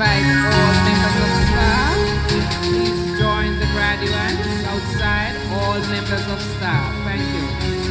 invite all members of staff. Please join the graduates outside, all members of staff. Thank you.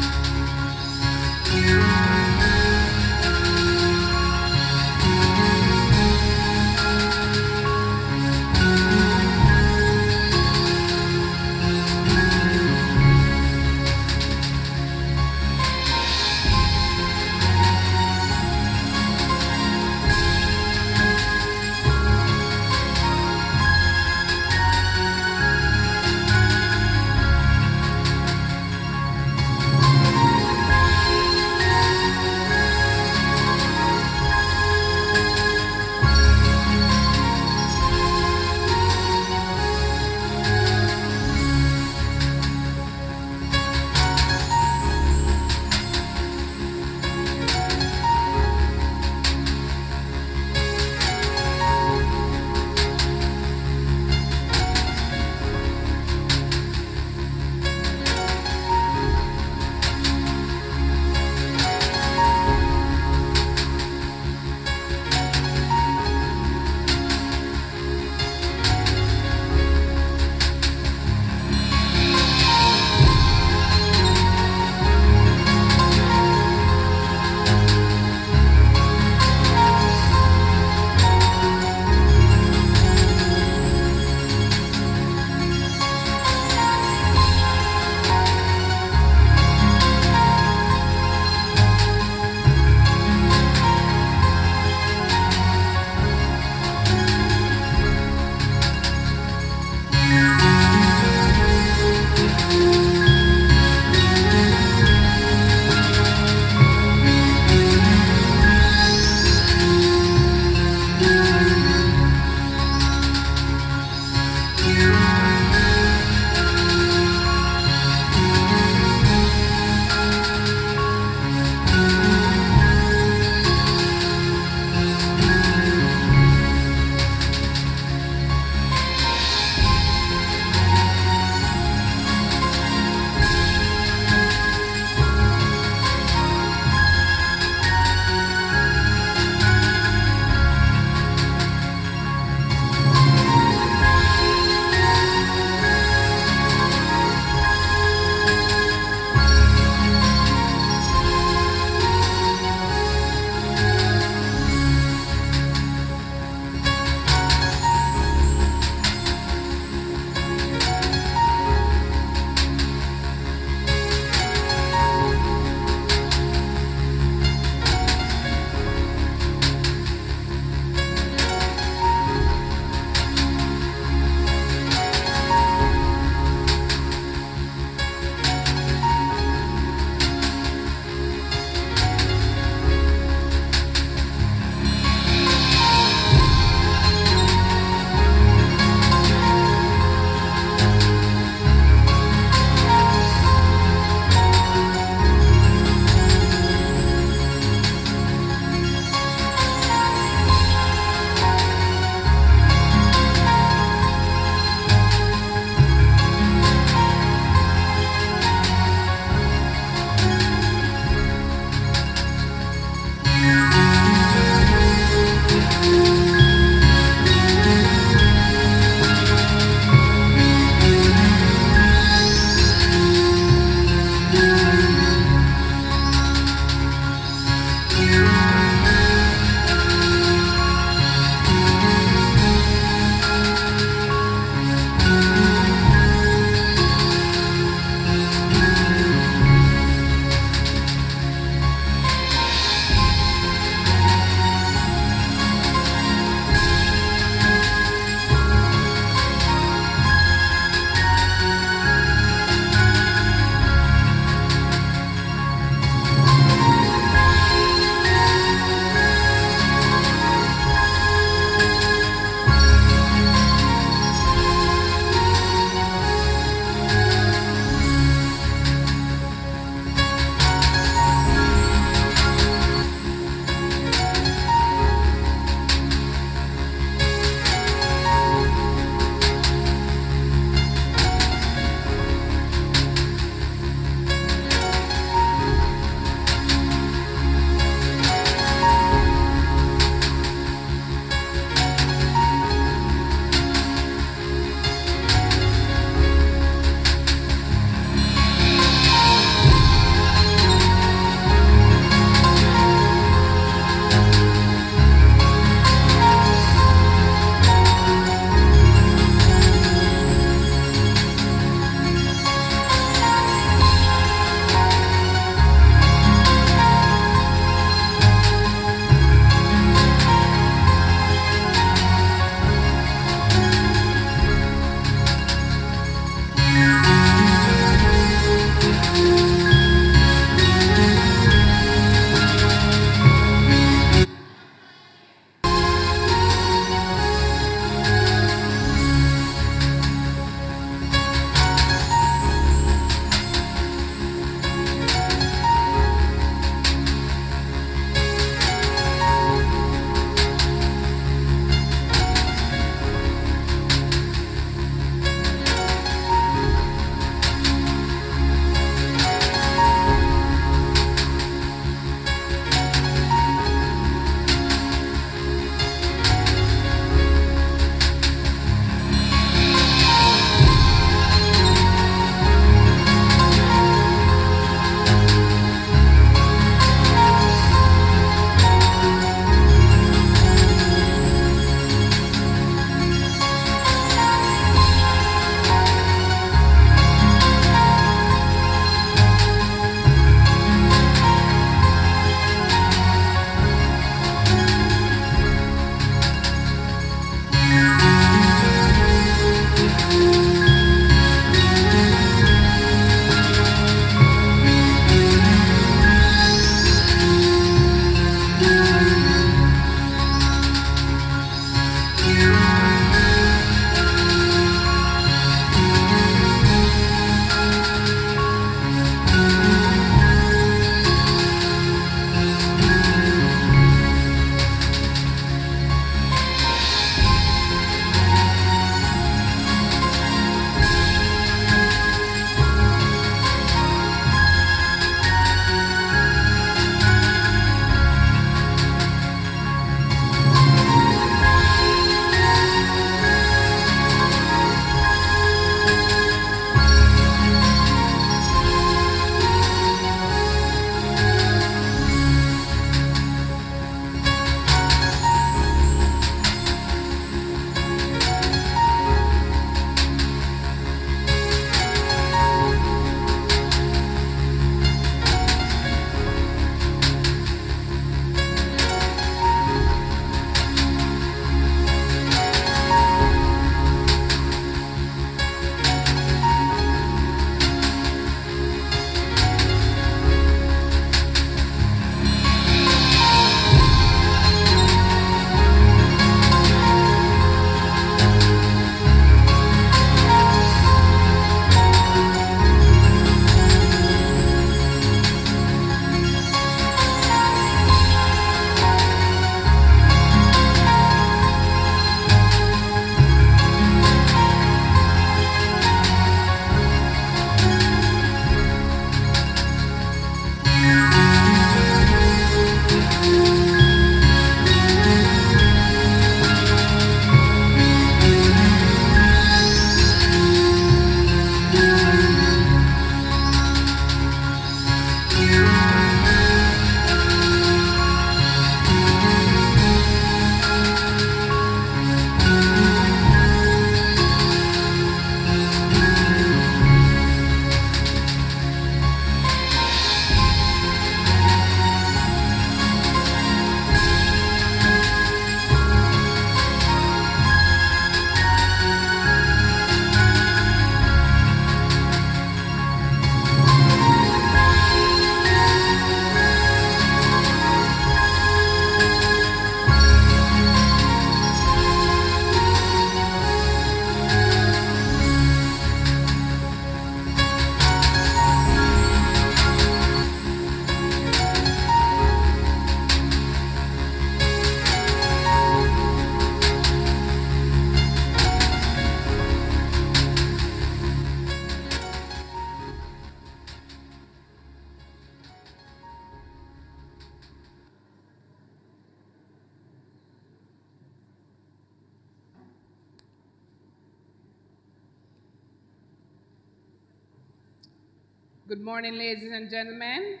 Good morning, ladies and gentlemen.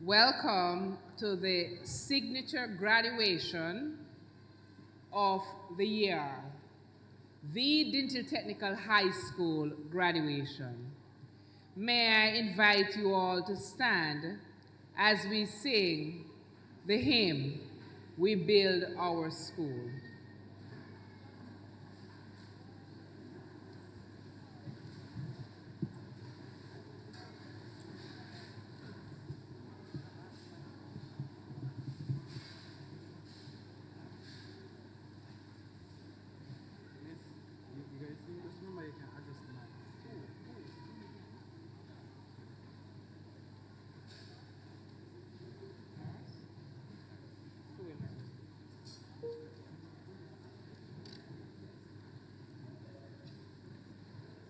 Welcome to the signature graduation of the year, the Dinthill Technical High School graduation. May I invite you all to stand as we sing the hymn, "We Build Our School."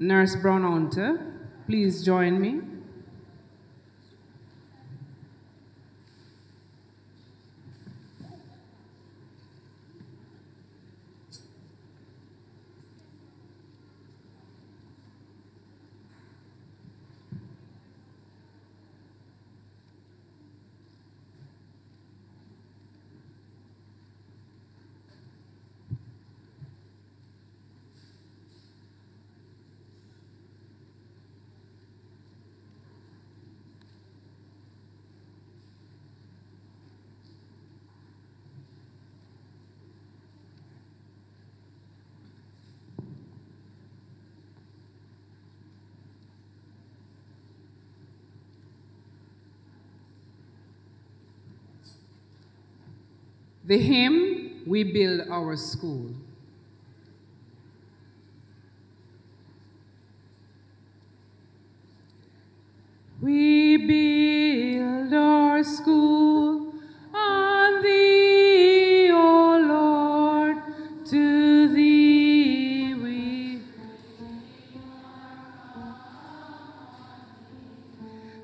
Nurse Brown-Hunter, please join me. The hymn, "We Build Our School." We build our school on thee, O Lord, to thee we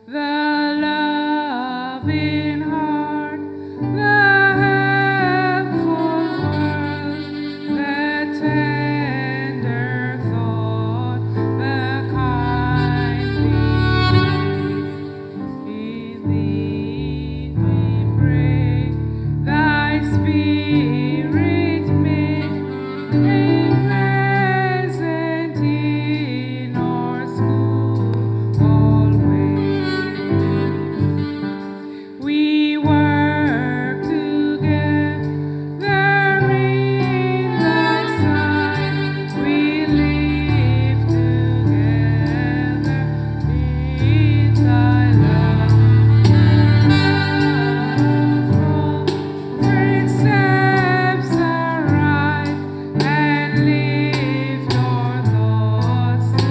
the loving heart, the helpful word, the tender thought, the kind deed. In thee we pray, thy Spirit make present in our school always. We work together in thy sight, we live together in thy love. Precepts aright and lift our thoughts to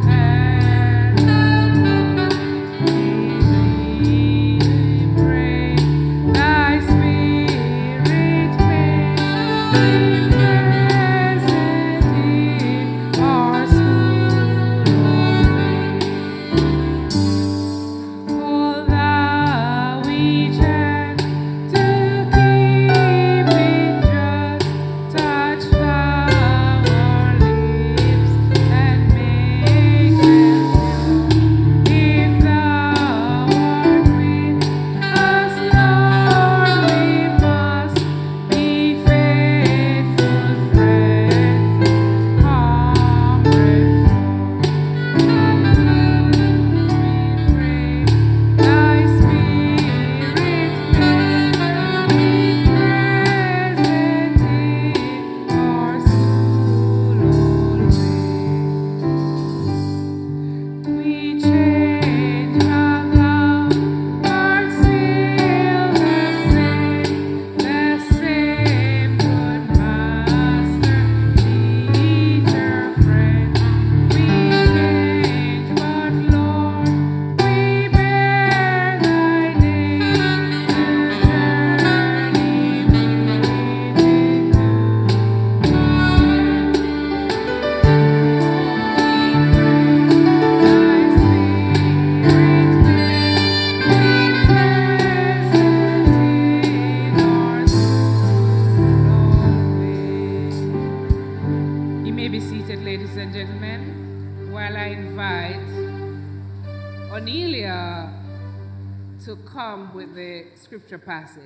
heaven. In thee we pray, thy Spirit may be present in our school always. For thou each hand to keep it just, touch our lips and make them pure. If thou art with us, Lord, we must be faithful ladies and gentlemen, while I invite Onelia to come with the scripture passage.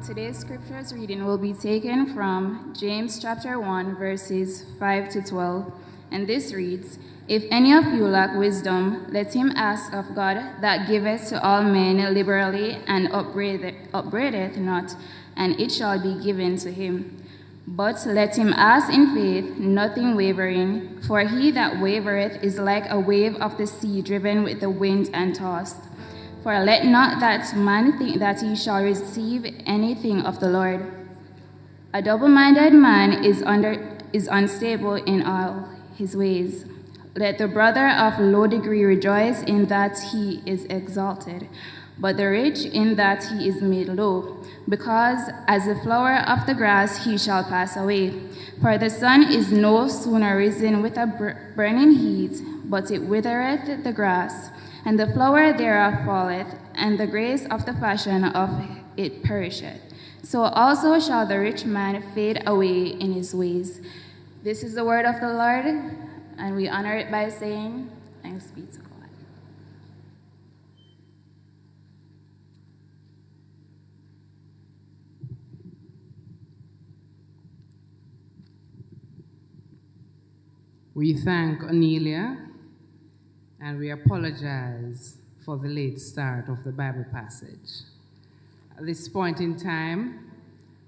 Today's scriptures reading will be taken from James chapter 1, verses 5 to 12. And this reads, "If any of you lack wisdom, let him ask of God that giveth to all men liberally and upbraideth not, and it shall be given to him. But let him ask in faith, nothing wavering. For he that wavereth is like a wave of the sea driven with the wind and tossed. For let not that man think that he shall receive anything of the Lord. A double-minded man is unstable in all his ways. Let the brother of low degree rejoice in that he is exalted, but the rich in that he is made low, because as the flower of the grass he shall pass away. For the sun is no sooner risen with a burning heat, but it withereth the grass, and the flower thereof falleth, and the grace of the fashion of it perisheth. So also shall the rich man fade away in his ways." This is the word of the Lord. and we honor it by saying, thanks be to God. We thank Anelia and we apologize for the late start of the Bible passage. At this point in time,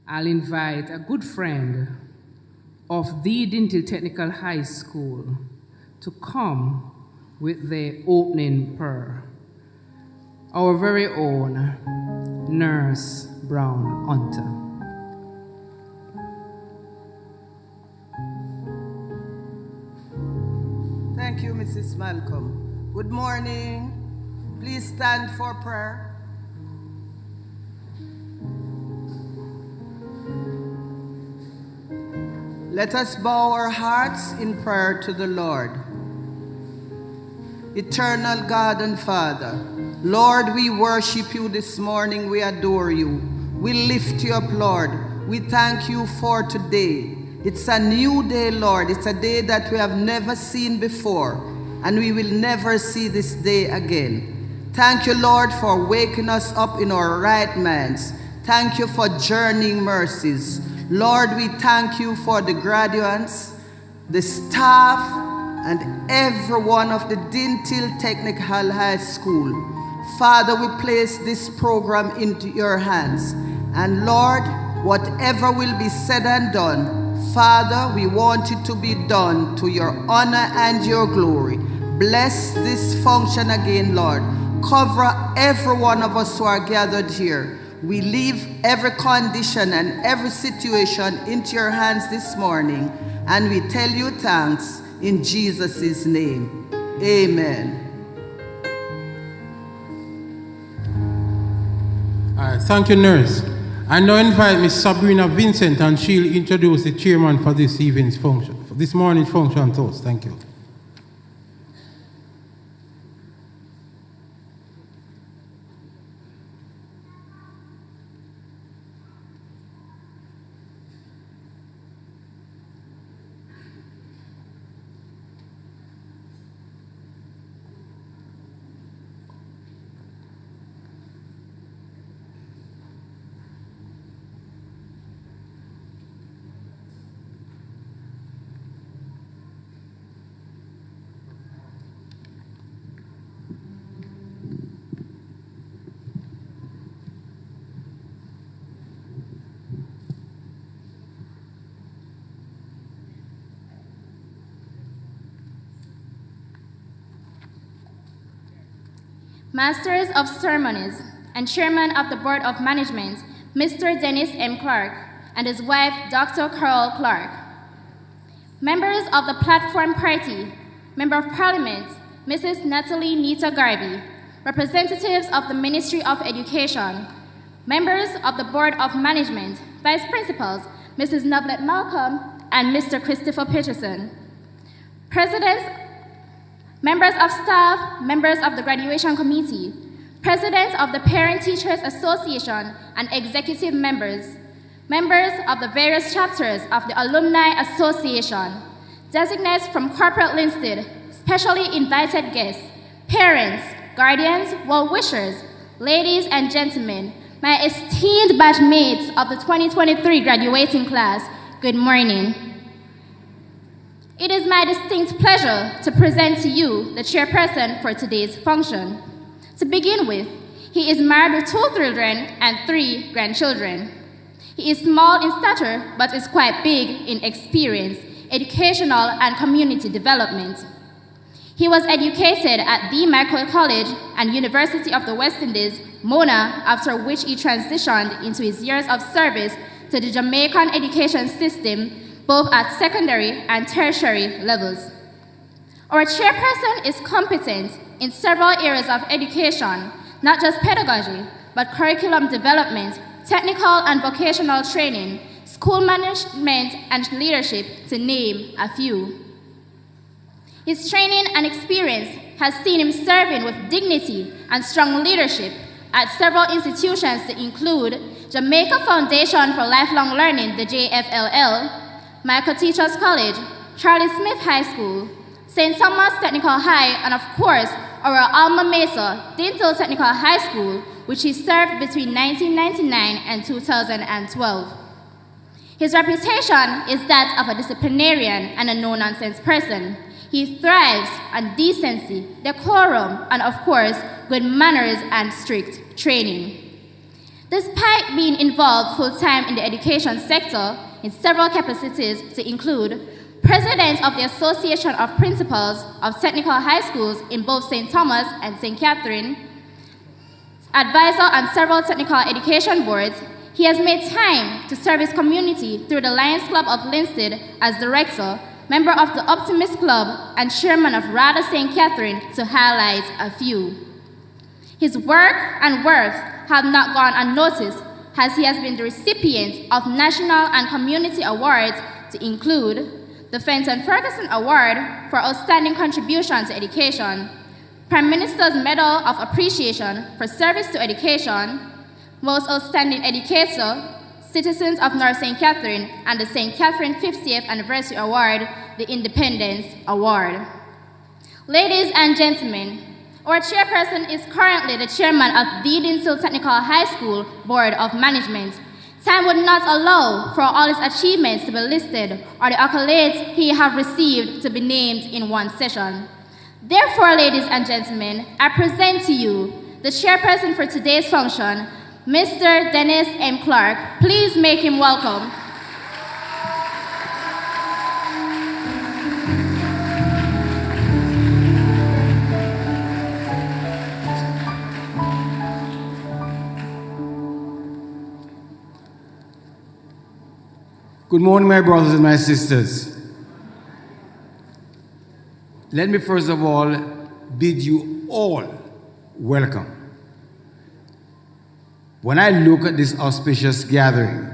I'll invite a good friend of the Dinthill Technical High School to come with the opening prayer. Our very own Nurse Brown Hunter. Thank you, Mrs. Malcolm. Good morning. Please stand for prayer. Let us bow our hearts in prayer to the Lord. Eternal God and Father, Lord, we worship you this morning. We adore you. We lift you up, Lord. We thank you for today. It's a new day, Lord. It's a day that we have never seen before, and we will never see this day again. Thank you, Lord, for waking us up in our right minds. Thank you for journeying mercies. Lord, we thank you for the graduates, the staff, and every one of the Dinthill Technical High School. Father, we place this program into your hands. And Lord, whatever will be said and done, Father, we want it to be done to your honor and your glory. Bless this function again, Lord. Cover every one of us who are gathered here. We leave every condition and every situation into your hands this morning, and we tell you thanks in Jesus' name. Amen. All right, thank you, Nurse. I now invite Ms. Sabrina Vincent, and she'll introduce the chairman for this evening's function, for this morning's function to us. Thank you. Masters of Ceremonies and Chairman of the Board of Management, Mr. Dennis M. Clark, and his wife, Dr. Carol Clark. Members of the Platform Party, Member of Parliament, Mrs. Natalie Nita Garvey, representatives of the Ministry of Education, members of the Board of Management, Vice Principals, Mrs. Noblet Malcolm and Mr. Christopher Peterson, presidents, members of staff, members of the graduation committee, presidents of the Parent Teachers Association and executive members, members of the various chapters of the Alumni Association, designates from corporate Linstead, specially invited guests, parents, guardians, well-wishers, ladies and gentlemen, my esteemed batch mates of the 2023 graduating class, good morning. It is my distinct pleasure to present to you the chairperson for today's function. To begin with, he is married with 2 children and 3 grandchildren. He is small in stature, but is quite big in experience, educational and community development. He was educated at the Michael College and University of the West Indies, Mona, after which he transitioned into his years of service to the Jamaican education system, both at secondary and tertiary levels. Our chairperson is competent in several areas of education, not just pedagogy, but curriculum development, technical and vocational training, school management and leadership, to name a few. His training and experience has seen him serving with dignity and strong leadership at several institutions to include Jamaica Foundation for Lifelong Learning, the JFLL, Michael Teachers College, Charlie Smith High School, St. Thomas Technical High, and of course, our alma mater, Dinthill Technical High School, which he served between 1999 and 2012. His reputation is that of a disciplinarian and a no-nonsense person. He thrives on decency, decorum, and of course, good manners and strict training. Despite being involved full-time in the education sector in several capacities to include President of the Association of Principals of Technical High Schools in both St. Thomas and St. Catherine, advisor on several technical education boards, he has made time to serve his community through the Lions Club of Linstead as director, member of the Optimist Club, and chairman of RADA St. Catherine, to highlight a few. His work and worth have not gone unnoticed, as he has been the recipient of national and community awards to include the Fenton Ferguson Award for Outstanding Contribution to Education, Prime Minister's Medal of Appreciation for Service to Education, Most Outstanding Educator, Citizens of North St. Catherine, and the St. Catherine 50th Anniversary Award, the Independence Award. Ladies and gentlemen, our chairperson is currently the chairman of the Dinthill Technical High School Board of Management. Time would not allow for all his achievements to be listed or the accolades he has received to be named in one session. Therefore, ladies and gentlemen, I present to you the chairperson for today's function, Mr. Dennis M. Clark. Please make him welcome. Good morning, my brothers and my sisters. Let me first of all bid you all welcome. When I look at this auspicious gathering,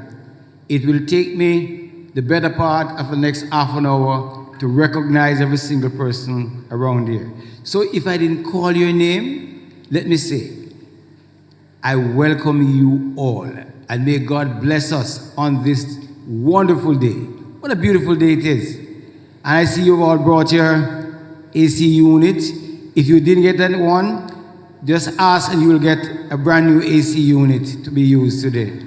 it will take me the better part of the next half an hour to recognize every single person around here. So if I didn't call your name, let me say, I welcome you all, and may God bless us on this wonderful day. What a beautiful day it is. And I see you've all brought your AC unit. If you didn't get that one, just ask and you will get a brand new AC unit to be used today.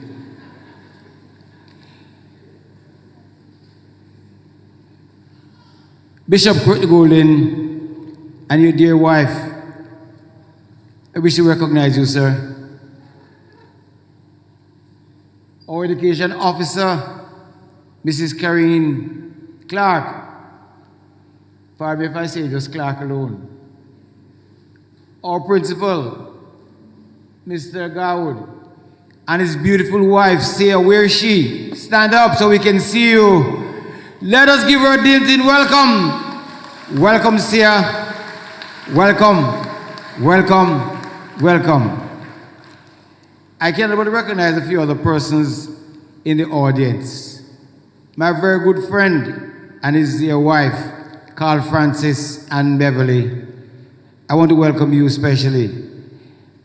Bishop Kurt Golden and your dear wife, I wish to recognize you, sir. Our education officer, Mrs. Karine Clark. Pardon me if I say just Clark alone. Our principal, Mr. Garwood, and his beautiful wife, Sia. Where is she? Stand up so we can see you. Let us give her a Dinthill welcome. Welcome, Sia. Welcome, welcome, welcome. I cannot but recognize a few other persons in the audience. My very good friend and his dear wife, Carl Francis and Beverly. I want to welcome you especially.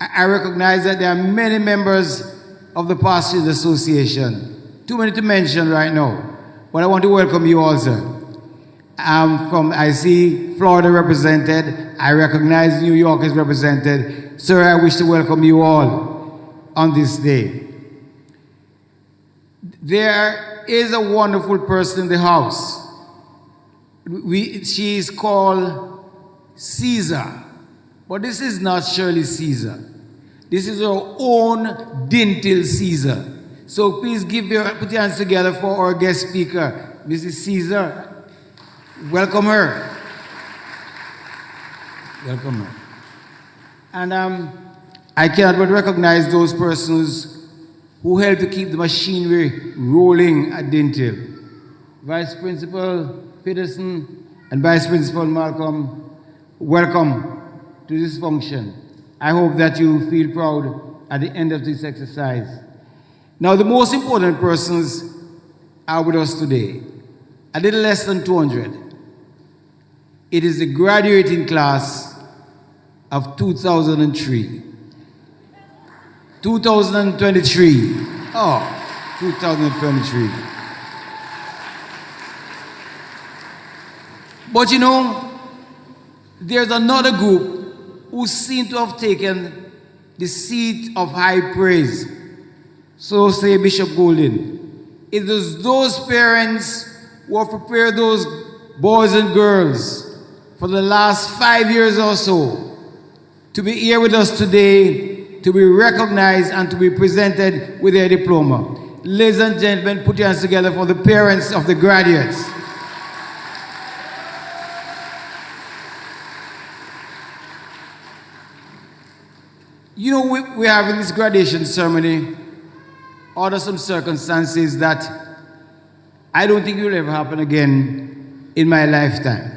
I recognize that there are many members of the Pastors Association. Too many to mention right now, but I want to welcome you also. I see Florida represented. I recognize New York is represented. Sir, I wish to welcome you all on this day. There is a wonderful person in the house. She is called Caesar. But this is not Shirley Caesar. This is our own Dinthill Caesar. So please put your hands together for our guest speaker, Mrs. Caesar. Welcome her. Welcome her. And I cannot but recognize those persons who help to keep the machinery rolling at Dinthill. Vice Principal Peterson and Vice Principal Malcolm, welcome to this function. I hope that you feel proud at the end of this exercise. Now, the most important persons are with us today. A little less than 200. It is the graduating class of 2003. 2023. Oh, 2023. But you know, there's another group who seem to have taken the seat of high praise. So say Bishop Golden. It is those parents who have prepared those boys and girls for the last 5 years or so to be here with us today, to be recognized and to be presented with their diploma. Ladies and gentlemen, put your hands together for the parents of the graduates. You know, we have in this graduation ceremony under some circumstances that I don't think will ever happen again in my lifetime.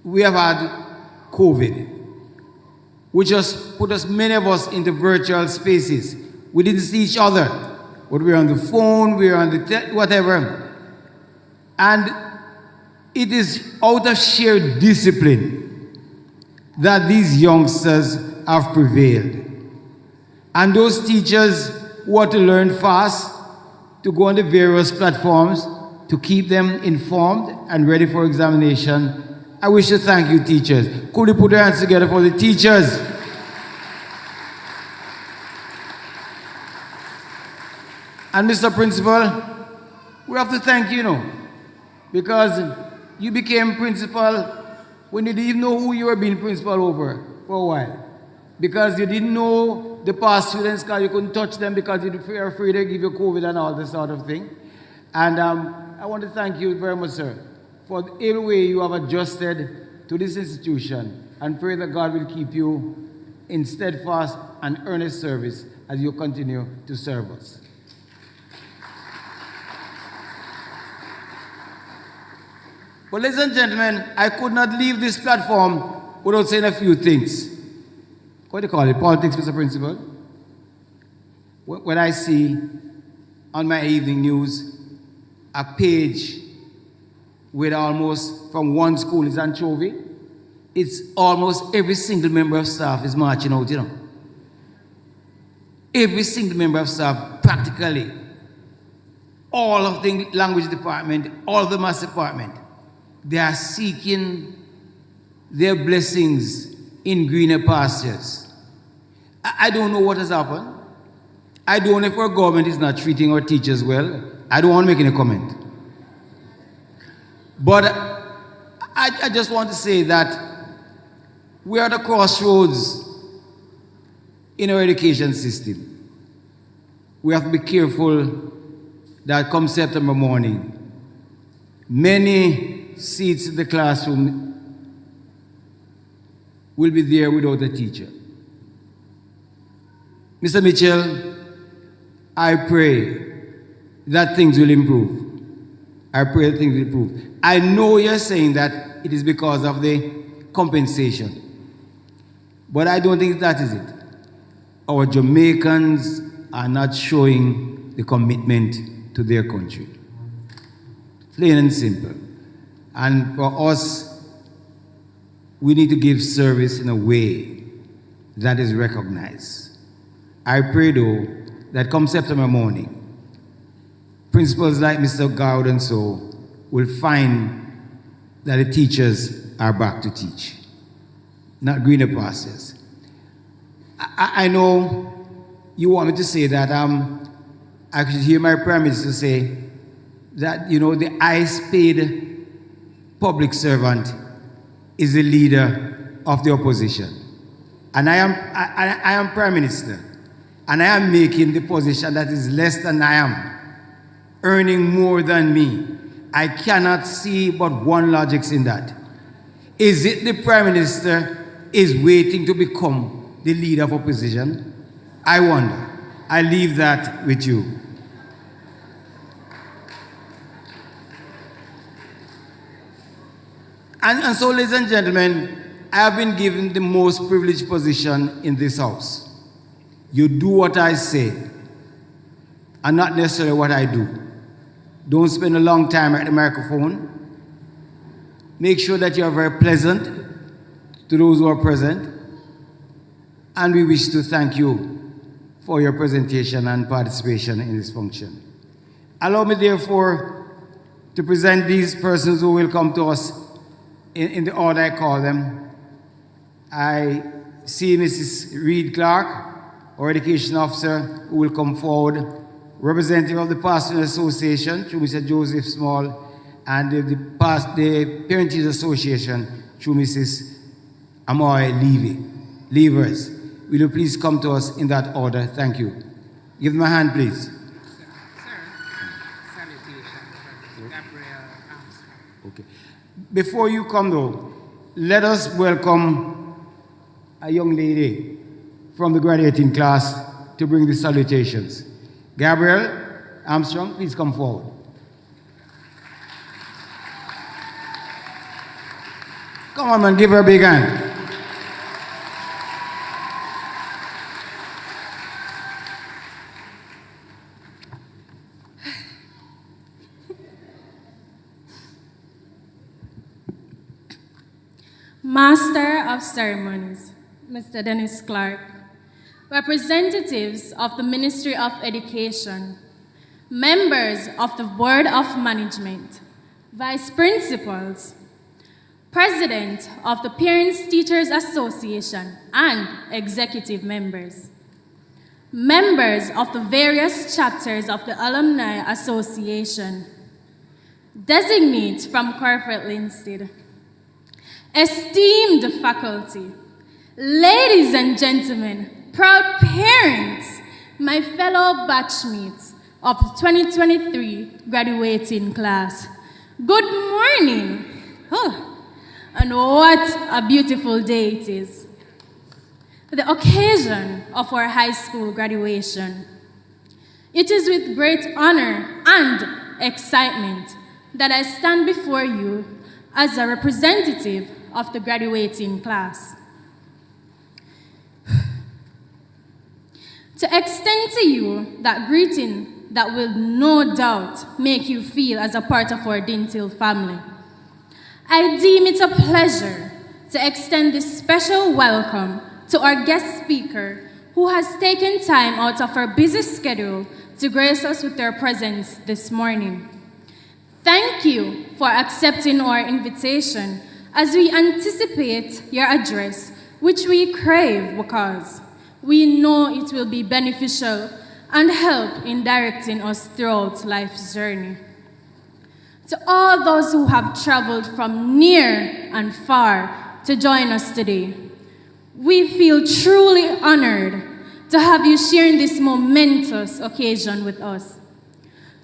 We have had COVID, which just put us, many of us, into virtual spaces. We didn't see each other, but we were on the phone, we were on the whatever. And it is out of sheer discipline that these youngsters have prevailed. And those teachers who want to learn fast, to go on the various platforms, to keep them informed and ready for examination, I wish to thank you, teachers. Could you put your hands together for the teachers? And Mr. Principal, we have to thank you, because you became principal when you didn't even know who you were being principal over for a while. Because you didn't know the past students, because you couldn't touch them because you were afraid they give you COVID and all this sort of thing. And I want to thank you very much, sir, for the ill way you have adjusted to this institution, and pray that God will keep you in steadfast and earnest service as you continue to serve us. But ladies and gentlemen, I could not leave this platform without saying a few things. What do you call it? Politics, Mr. Principal? When I see on my evening news a page with almost from one school is anchovy, it's almost every single member of staff is marching out, Every single member of staff, practically. All of the language department, all of the maths department, they are seeking their blessings in greener pastures. I don't know what has happened. I don't know if our government is not treating our teachers well. I don't want to make any comment. But I just want to say that we are at a crossroads in our education system. We have to be careful that come September morning, many seats in the classroom will be there without a teacher. Mr. Mitchell, I pray that things will improve. I pray that things will improve. I know you're saying that it is because of the compensation, but I don't think that is it. Our Jamaicans are not showing the commitment to their country. Plain and simple. And for us, we need to give service in a way that is recognized. I pray, though, that come September morning, principals like Mr. Gowd and so will find that the teachers are back to teach, not greener pastures. I know you want me to say that I could hear my Prime Minister say that, the highest paid public servant is the leader of the opposition. And I am Prime Minister, and I am making the position that is less than I am, earning more than me. I cannot see but one logic in that. Is it the Prime Minister is waiting to become the leader of opposition? I wonder. I leave that with you. And so, ladies and gentlemen, I have been given the most privileged position in this house. You do what I say, and not necessarily what I do. Don't spend a long time at the microphone. Make sure that you are very pleasant to those who are present. And we wish to thank you for your presentation and participation in this function. Allow me, therefore, to present these persons who will come to us in the order I call them. I see Mrs. Reed Clark, our education officer, who will come forward, representative of the Pastoral Association, through Mr. Joseph Small, and the Parent-Teacher Association, through Mrs. Amoy Levers. Will you please come to us in that order? Thank you. Give them a hand, please. Okay. Before you come, though, let us welcome a young lady from the graduating class to bring the salutations. Gabrielle Armstrong, please come forward. Come on, man, give her a big hand. Master of Ceremonies, Mr. Dennis Clark, representatives of the Ministry of Education, members of the Board of Management, vice principals, president of the Parents-Teachers Association, and executive members, members of the various chapters of the Alumni Association, designates from corporate Linstead, esteemed faculty, ladies and gentlemen, proud parents, my fellow batchmates of the 2023 graduating class, good morning. Oh, and what a beautiful day it is. The occasion of our high school graduation. It is with great honor and excitement that I stand before you as a representative of the graduating class. To extend to you that greeting that will no doubt make you feel as a part of our Dinthill family, I deem it a pleasure to extend this special welcome to our guest speaker who has taken time out of her busy schedule to grace us with their presence this morning. Thank you for accepting our invitation as we anticipate your address, which we crave because we know it will be beneficial and help in directing us throughout life's journey. To all those who have traveled from near and far to join us today, we feel truly honored to have you sharing this momentous occasion with us.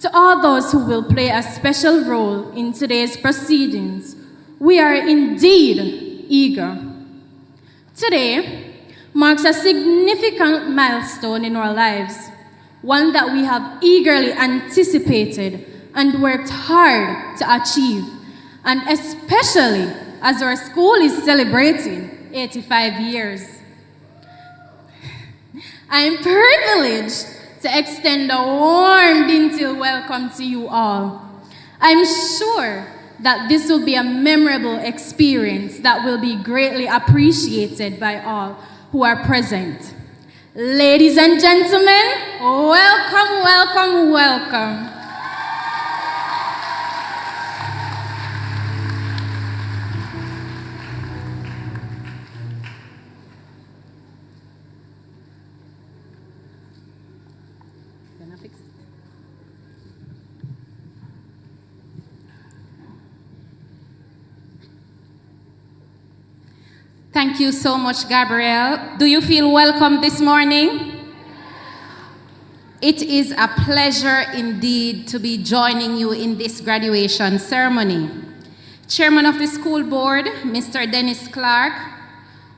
To all those who will play a special role in today's proceedings, we are indeed eager. Today marks a significant milestone in our lives, one that we have eagerly anticipated and worked hard to achieve, and especially as our school is celebrating 85 years. I am privileged to extend a warm Dinthill welcome to you all. I'm sure that this will be a memorable experience that will be greatly appreciated by all who are present. Ladies and gentlemen, welcome, welcome, welcome. Thank you so much, Gabrielle. Do you feel welcome this morning? It is a pleasure indeed to be joining you in this graduation ceremony. Chairman of the school board, Mr. Dennis Clark,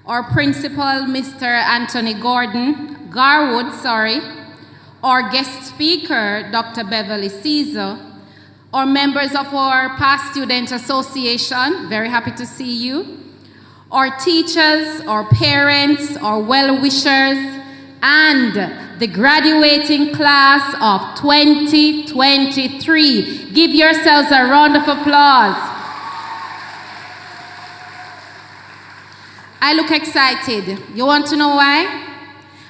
our principal, Mr. Anthony Garwood, our guest speaker, Dr. Beverly Caesar, our members of our past student association, very happy to see you, our teachers, our parents, our well-wishers, and the graduating class of 2023. Give yourselves a round of applause. I look excited. You want to know why?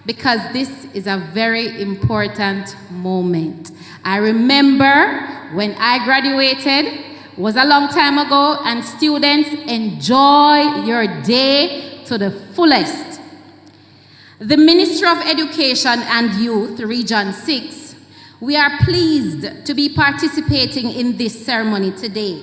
Because this is a very important moment. I remember when I graduated, was a long time ago, and students, enjoy your day to the fullest. The Ministry of Education and Youth, Region 6, we are pleased to be participating in this ceremony today.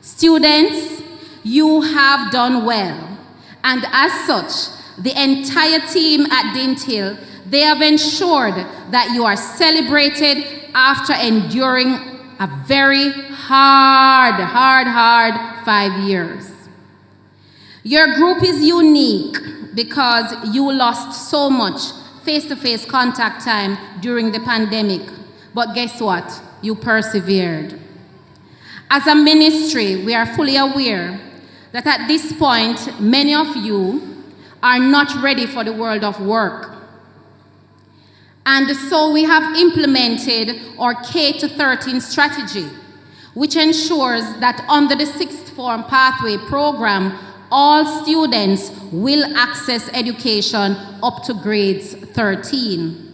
Students, you have done well, and as such, the entire team at Dinthill, they have ensured that you are celebrated after enduring a very hard 5 years. Your group is unique because you lost so much face-to-face contact time during the pandemic. But guess what? You persevered. As a ministry, we are fully aware that at this point, many of you are not ready for the world of work. And so we have implemented our K-13 strategy, which ensures that under the sixth form pathway program, all students will access education up to grades 13.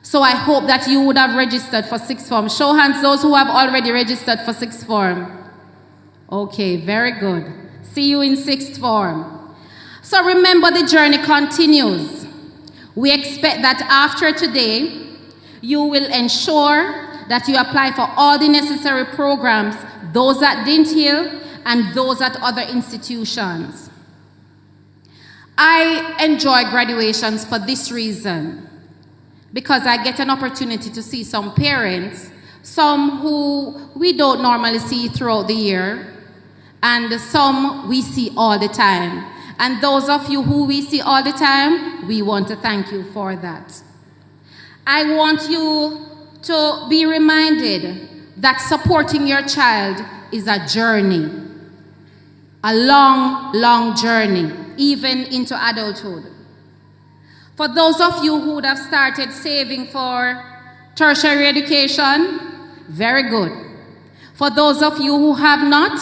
So I hope that you would have registered for sixth form. Show hands those who have already registered for sixth form. Okay, very good. See you in sixth form. So remember, the journey continues. We expect that after today, you will ensure that you apply for all the necessary programs, those at Dinthill and those at other institutions. I enjoy graduations for this reason, because I get an opportunity to see some parents, some who we don't normally see throughout the year, and some we see all the time. And those of you who we see all the time, we want to thank you for that. I want you to be reminded that supporting your child is a journey, a long journey, even into adulthood. For those of you who would have started saving for tertiary education, very good. For those of you who have not,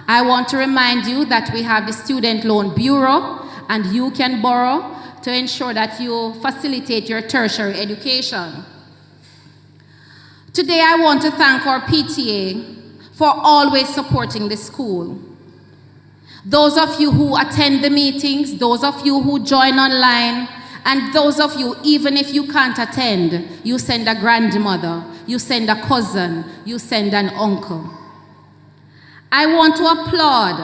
I want to remind you that we have the Student Loan Bureau, and you can borrow to ensure that you facilitate your tertiary education. Today, I want to thank our PTA for always supporting the school. Those of you who attend the meetings, those of you who join online, and those of you, even if you can't attend, you send a grandmother, you send a cousin, you send an uncle. I want to applaud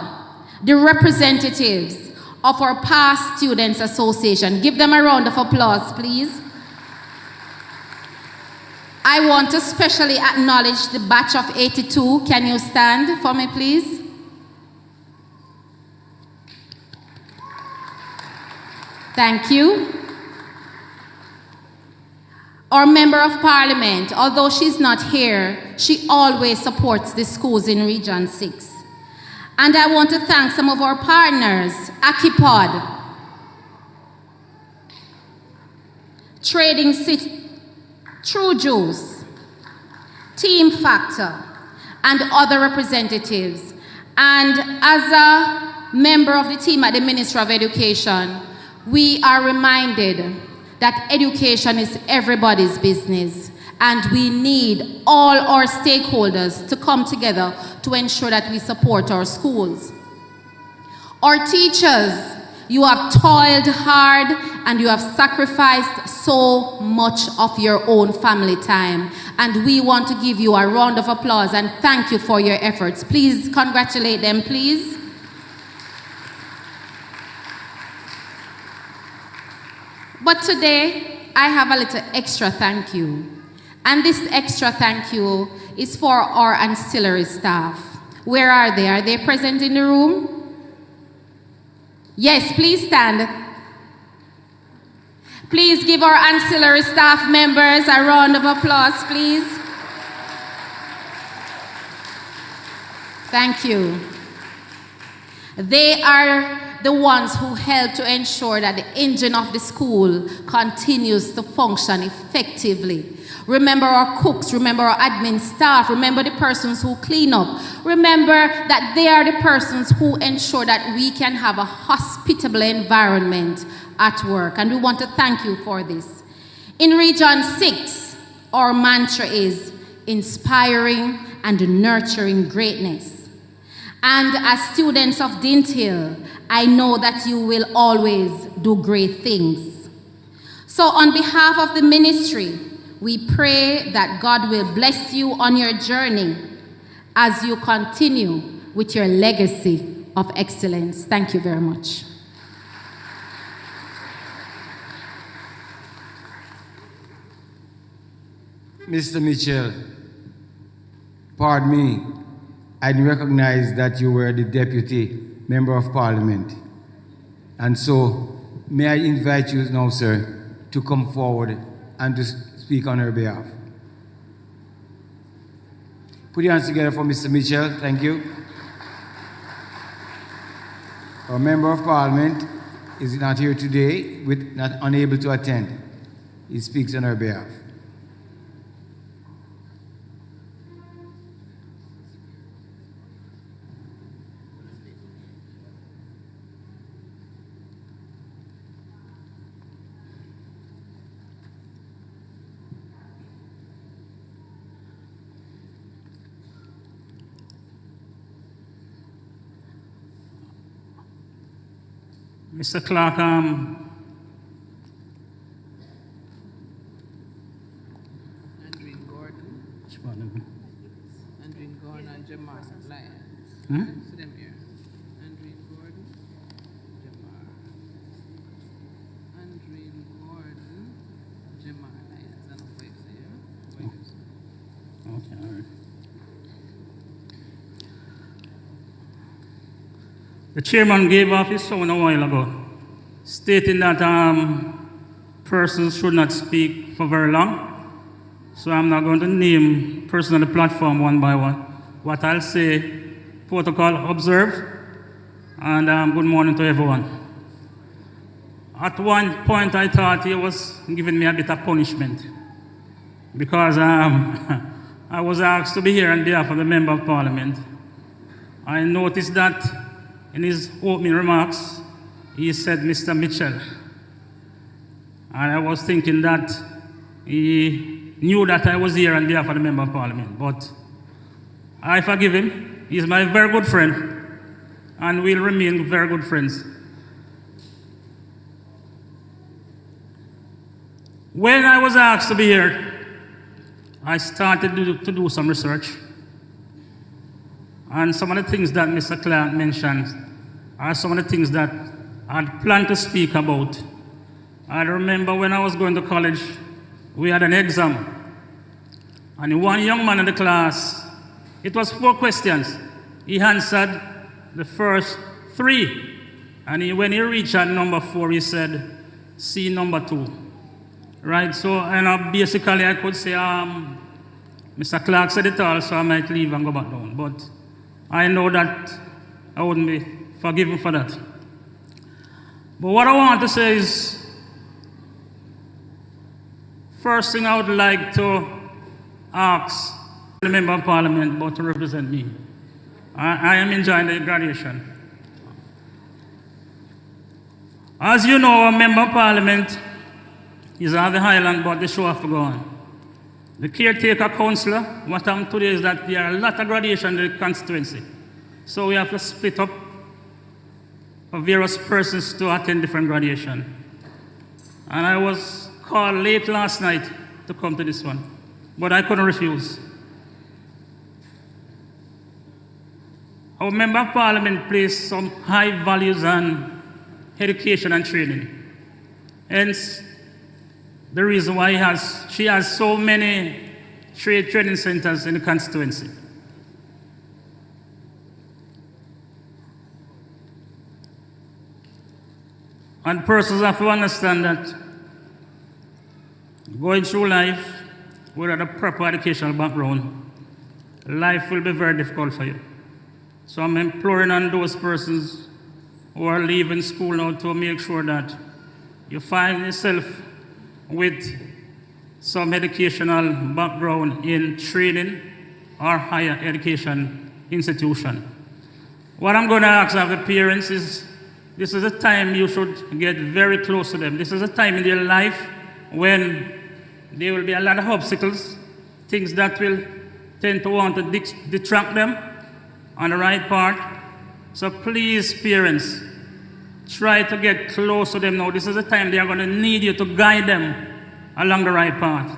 the representatives of our past Students Association. Give them a round of applause, please. I want to especially acknowledge the batch of 82. Can you stand for me, please? Thank you. Our Member of Parliament, although she's not here, she always supports the schools in Region 6. And I want to thank some of our partners, Akipod, Trading City, True Juice, Team Factor, and other representatives. And as a member of the team at the Ministry of Education, we are reminded that education is everybody's business, and we need all our stakeholders to come together to ensure that we support our schools. Our teachers, you have toiled hard and you have sacrificed so much of your own family time, and we want to give you a round of applause and thank you for your efforts. Please congratulate them, please. But today, I have a little extra thank you. And this extra thank you is for our ancillary staff. Where are they? Are they present in the room? Yes, please stand. Please give our ancillary staff members a round of applause, please. Thank you. They are the ones who help to ensure that the engine of the school continues to function effectively. Remember our cooks, remember our admin staff, remember the persons who clean up. Remember that they are the persons who ensure that we can have a hospitable environment at work. And we want to thank you for this. In Region 6, our mantra is inspiring and nurturing greatness. And as students of Dinthill, I know that you will always do great things. So on behalf of the ministry, we pray that God will bless you on your journey as you continue with your legacy of excellence. Thank you very much. Mr. Mitchell, pardon me, I didn't recognize that you were the Deputy Member of Parliament. And so, may I invite you now, sir, to come forward and to speak on her behalf. Put your hands together for Mr. Mitchell. Thank you. Our Member of Parliament is not here today, unable to attend. He speaks on her behalf. Mr. Clark, Andrew Gordon. Andrew Gordon and Jamar Lyons. See them here. Andrew Gordon, Jamar. Andrew Gordon, Jamar Lyons. I don't know what you say, Okay, all right. The chairman gave off his phone a while ago, stating that persons should not speak for very long. So I'm not going to name persons on the platform one by one. What I'll say, protocol observed, and good morning to everyone. At one point I thought he was giving me a bit of punishment because I was asked to be here on behalf of the Member of Parliament. I noticed that in his opening remarks, he said, Mr. Mitchell. And I was thinking that he knew that I was here on behalf of the Member of Parliament. But I forgive him. He's my very good friend. And we'll remain very good friends. When I was asked to be here, I started to do some research. And some of the things that Mr. Clark mentioned are some of the things that I'd planned to speak about. I remember when I was going to college, we had an exam. And one young man in the class, it was 4 questions. He answered the first 3. And when he reached at number 4, he said, C number 2. Right, so basically I could say, Mr. Clark said it all, so I might leave and go back down. But I know that I wouldn't be forgiven for that. But what I want to say is, first thing I would like to ask the Member of Parliament but to represent me. I am enjoying the graduation. As you know, a Member of Parliament is on the Highland, but the show have to go on. The caretaker councillor, what happened today is that there are a lot of graduation in the constituency. So we have to split up for various persons to attend different graduation. And I was called late last night to come to this one, but I couldn't refuse. Our Member of Parliament placed some high values on education and training. Hence, the reason why she has so many training centers in the constituency. And persons have to understand that going through life without a proper educational background, life will be very difficult for you. So I'm imploring on those persons who are leaving school now to make sure that you find yourself with some educational background in training or higher education institution. What I'm going to ask of the parents is, this is a time you should get very close to them. This is a time in their life when there will be a lot of obstacles, things that will tend to want to detract them on the right path. So please, parents, try to get close to them now. This is the time they are going to need you to guide them along the right path.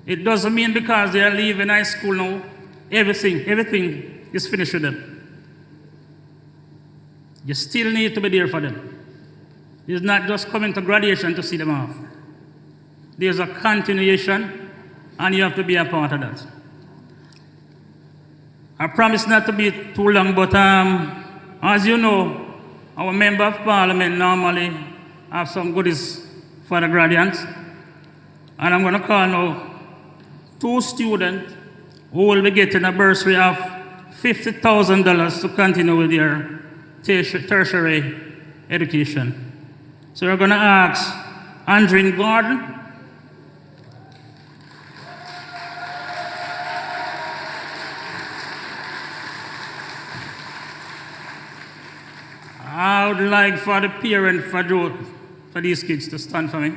It doesn't mean because they are leaving high school now, everything is finished with them. You still need to be there for them. It's not just coming to graduation to see them off. There's a continuation, and you have to be a part of that. I promise not to be too long, but as you know, our Member of Parliament normally have some goodies for the graduates. And I'm going to call now 2 students who will be getting a bursary of $50,000 to continue with their tertiary education. So we're going to ask Andrine Gordon, I would like for the parent for these kids to stand for me.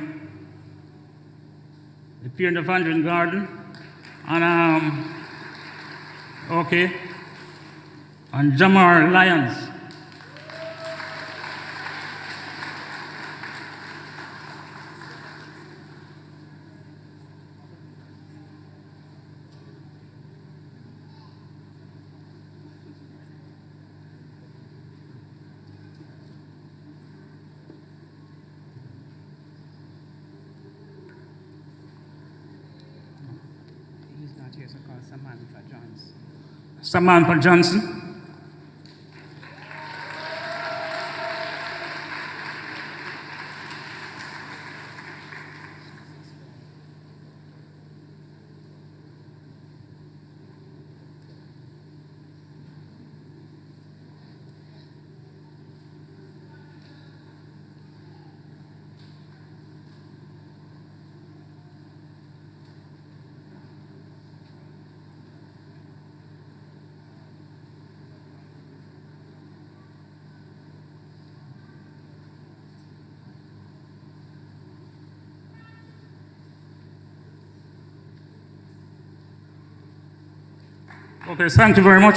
The parent of Andrine Gordon. And okay. And Jamar Lyons. Samantha Johnson. Okay, thank you very much.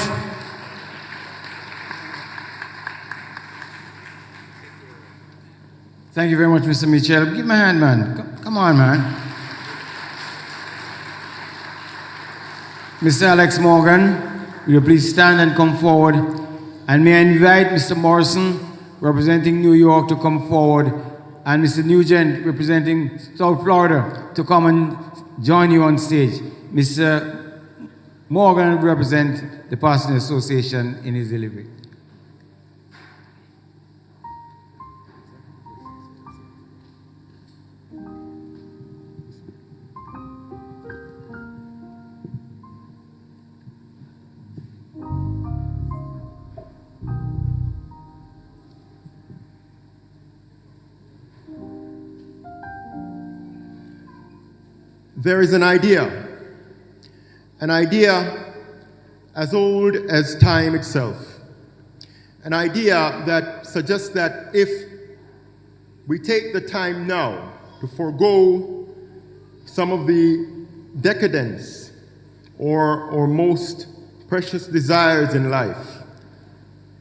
Thank you very much, Mr. Mitchell. Give me a hand, man. Come on, man. Mr. Alex Morgan, will you please stand and come forward? And may I invite Mr. Morrison, representing New York, to come forward, and Mr. Nugent, representing South Florida, to come and join you on stage. Mr. Morgan will represent the Passenger Association in his delivery. There is an idea as old as time itself, an idea that suggests that if we take the time now to forego some of the decadence or most precious desires in life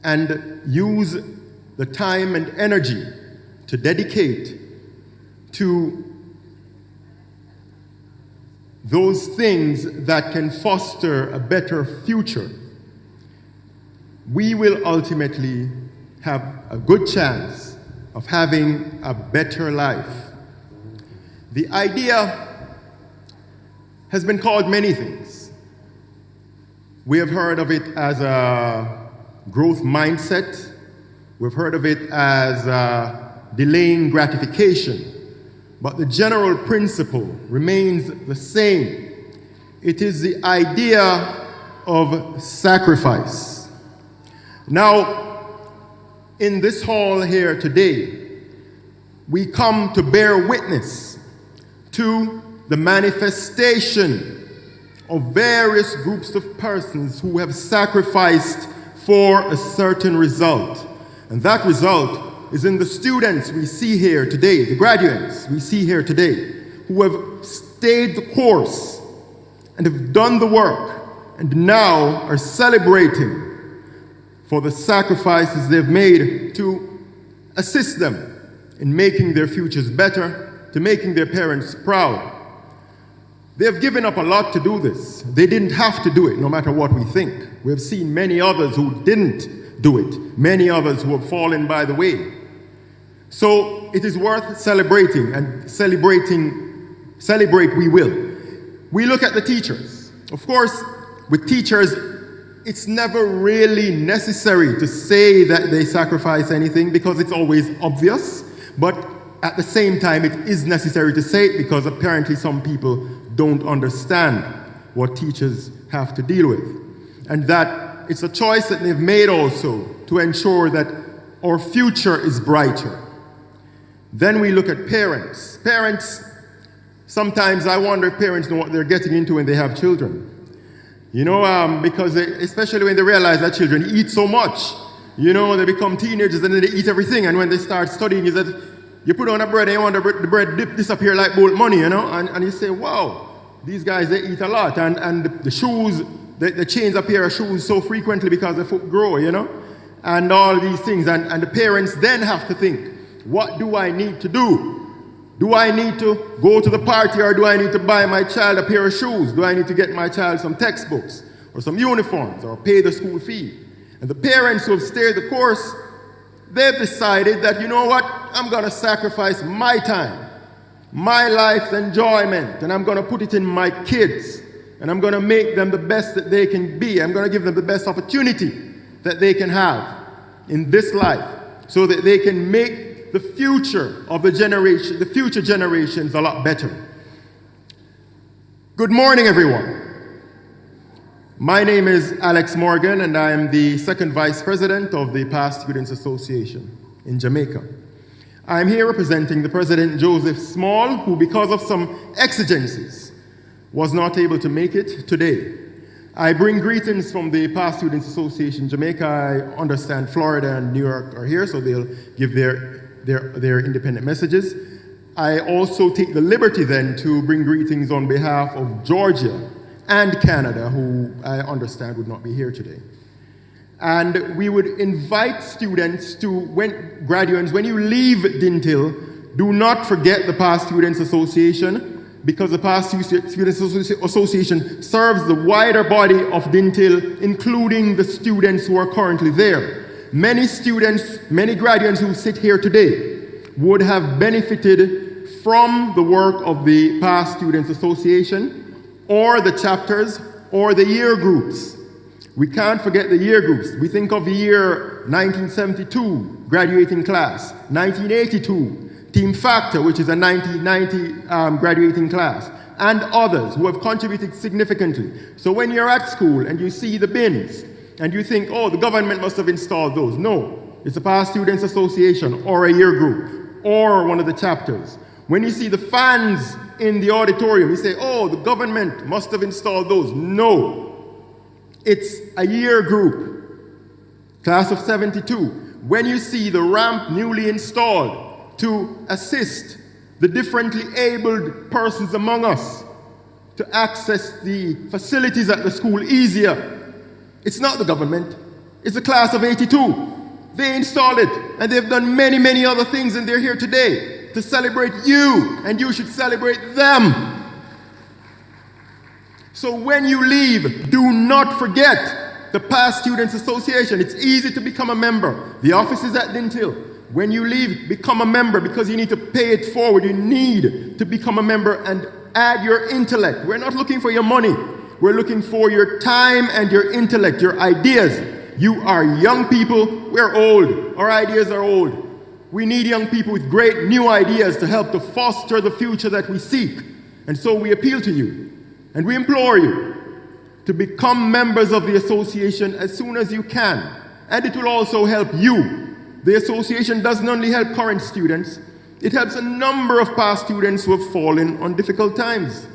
and use the time and energy to dedicate to those things that can foster a better future, we will ultimately have a good chance of having a better life. The idea has been called many things. We have heard of it as a growth mindset. We've heard of it as delaying gratification. But the general principle remains the same. It is the idea of sacrifice. Now, in this hall here today, we come to bear witness to the manifestation of various groups of persons who have sacrificed for a certain result. And that result is in the students we see here today, the graduates we see here today, who have stayed the course and have done the work and now are celebrating for the sacrifices they've made to assist them in making their futures better, to making their parents proud. They have given up a lot to do this. They didn't have to do it, no matter what we think. We have seen many others who didn't do it, many others who have fallen by the way. So it is worth celebrating, and celebrate we will. We look at the teachers. Of course, with teachers, it's never really necessary to say that they sacrifice anything because it's always obvious, but at the same time, it is necessary to say it because apparently some people don't understand what teachers have to deal with. And that it's a choice that they've made also to ensure that our future is brighter. Then we look at parents. Parents, sometimes I wonder if parents know what they're getting into when they have children. You know, because especially when they realize that children eat so much, you know, they become teenagers and then they eat everything. And when they start studying, is that you put on a bread and you want the bread dip disappear like bolt money, you know? And you say, wow, these guys, they eat a lot. And the shoes, they change a pair of shoes so frequently because the foot grow, you know? And all these things. And the parents then have to think, what do I need to do? Do I need to go to the party, or do I need to buy my child a pair of shoes? Do I need to get my child some textbooks or some uniforms or pay the school fee? And the parents who have stayed the course, they've decided that, you know what, I'm going to sacrifice my time, my life's enjoyment, and I'm going to put it in my kids, and I'm going to make them the best that they can be. I'm going to give them the best opportunity that they can have in this life so that they can make the future of the future generations a lot better. Good morning, everyone. My name is Alex Morgan, and I am the second vice president of the Past Students Association in Jamaica. I'm here representing the president, Joseph Small, who, because of some exigencies, was not able to make it today. I bring greetings from the Past Students Association Jamaica. I understand Florida and New York are here, so they'll give their independent messages. I also take the liberty then to bring greetings on behalf of Georgia and Canada, who I understand would not be here today. And we would invite students to, graduates, when you leave Dinthill, do not forget the Past Students Association, because the Past Students Association serves the wider body of Dinthill, including the students who are currently there. Many students, many graduates who sit here today would have benefited from the work of the Past Students Association or the chapters or the year groups. We can't forget the year groups. We think of the year 1972, graduating class, 1982, Team Factor, which is a 1990 graduating class, and others who have contributed significantly. So when you're at school and you see the bins, and you think, oh, the government must have installed those. No, it's a Past Students Association or a year group or one of the chapters. When you see the fans in the auditorium, you say, oh, the government must have installed those. No, it's a year group, class of 72. When you see the ramp newly installed to assist the differently abled persons among us to access the facilities at the school easier, it's not the government, it's a class of 82. They installed it, and they've done many, many other things, and they're here today to celebrate you, and you should celebrate them. So when you leave, do not forget the Past Students Association. It's easy to become a member. The office is at Dinthill. When you leave, become a member, because you need to pay it forward. You need to become a member and add your intellect. We're not looking for your money. We're looking for your time and your intellect, your ideas. You are young people. We're old. Our ideas are old. We need young people with great new ideas to help to foster the future that we seek. And so we appeal to you, and we implore you to become members of the association as soon as you can. And it will also help you. The association doesn't only help current students, it helps a number of past students who have fallen on difficult times.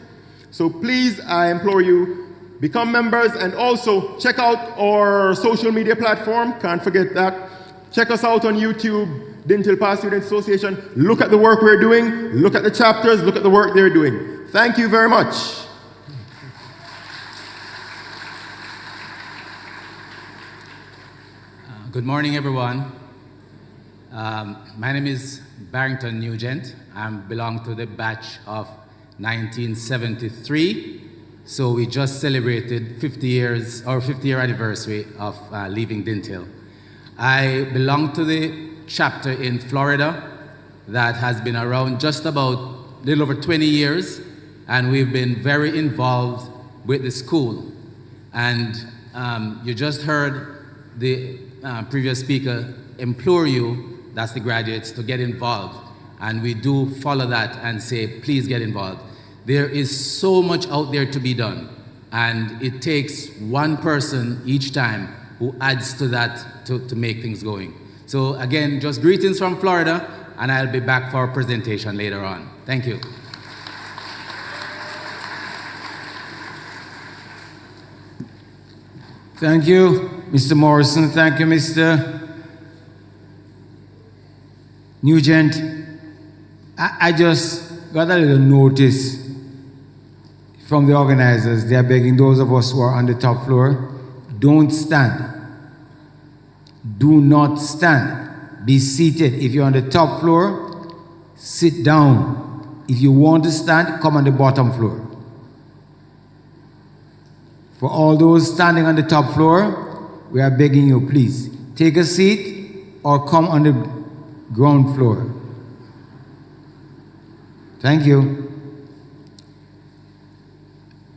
So please, I implore you, become members, and also check out our social media platform. Can't forget that. Check us out on YouTube, Dinthill Past Students Association. Look at the work we're doing. Look at the chapters. Look at the work they're doing. Thank you very much. Good morning, everyone. My name is Barrington Nugent. I belong to the batch of 1973. So we just celebrated 50 years, or 50-year anniversary of leaving Dinthill. I belong to the chapter in Florida that has been around just about a little over 20 years, and we've been very involved with the school. And you just heard the previous speaker implore you, that's the graduates, to get involved. And we do follow that and say, please get involved. There is so much out there to be done. And it takes one person each time who adds to that to make things going. So again, just greetings from Florida, and I'll be back for a presentation later on. Thank you. Thank you, Mr. Morrison. Thank you, Mr. Nugent. I just got a little notice from the organizers. They are begging those of us who are on the top floor, don't stand. Do not stand. Be seated. If you're on the top floor, sit down. If you want to stand, come on the bottom floor. For all those standing on the top floor, we are begging you, please, take a seat or come on the ground floor. Thank you.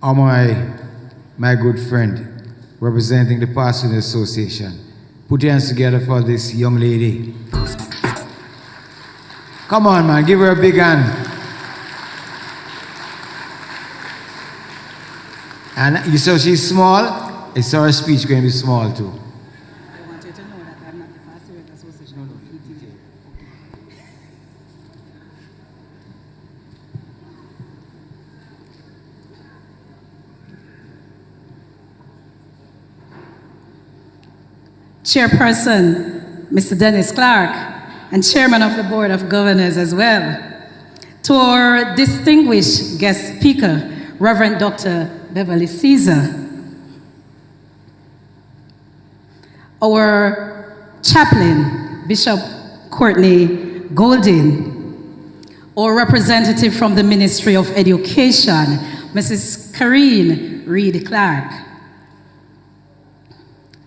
Oh, my good friend, representing the Pastoral Association, put your hands together for this young lady. Come on, man, give her a big hand. And you saw she's small, I saw her speech going to be small too. I want you to know that I'm not the Pastoral Association of PTA. Chairperson, Mr. Dennis Clark, and Chairman of the Board of Governors as well. To our distinguished guest speaker, Reverend Dr. Beverly Caesar, our chaplain, Bishop Courtney Golding, our representative from the Ministry of Education, Mrs. Karine Reed Clark,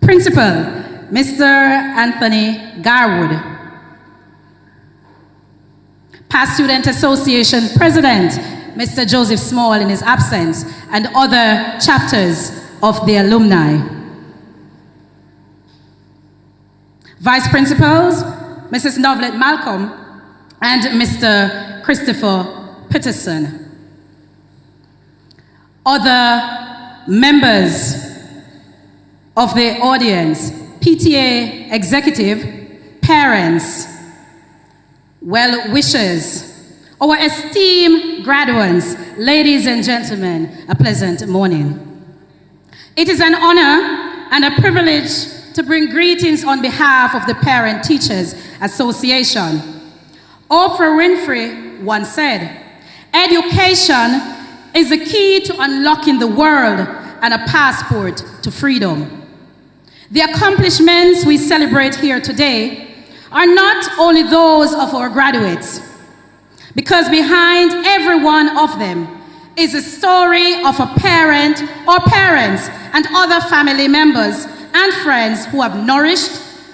Principal, Mr. Anthony Garwood, Past Student Association President, Mr. Joseph Small in his absence, and other chapters of the alumni. Vice Principals, Mrs. Novlet Malcolm and Mr. Christopher Peterson. Other members of the audience, PTA executive, parents, well-wishers, our esteemed graduates, ladies and gentlemen, a pleasant morning. It is an honor and a privilege to bring greetings on behalf of the Parent Teachers Association. Oprah Winfrey once said, education is the key to unlocking the world and a passport to freedom. The accomplishments we celebrate here today are not only those of our graduates, because behind every one of them is a story of a parent or parents and other family members and friends who have nourished,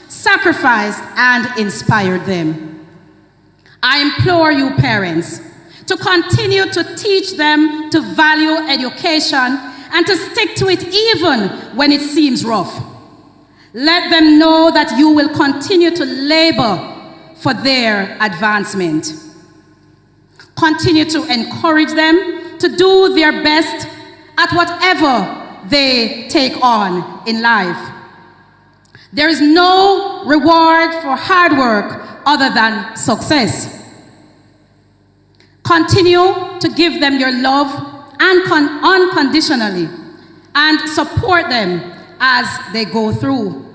sacrificed, and inspired them. I implore you parents to continue to teach them to value education and to stick to it even when it seems rough. Let them know that you will continue to labor for their advancement. Continue to encourage them to do their best at whatever they take on in life. There is no reward for hard work other than success. Continue to give them your love unconditionally and support them as they go through.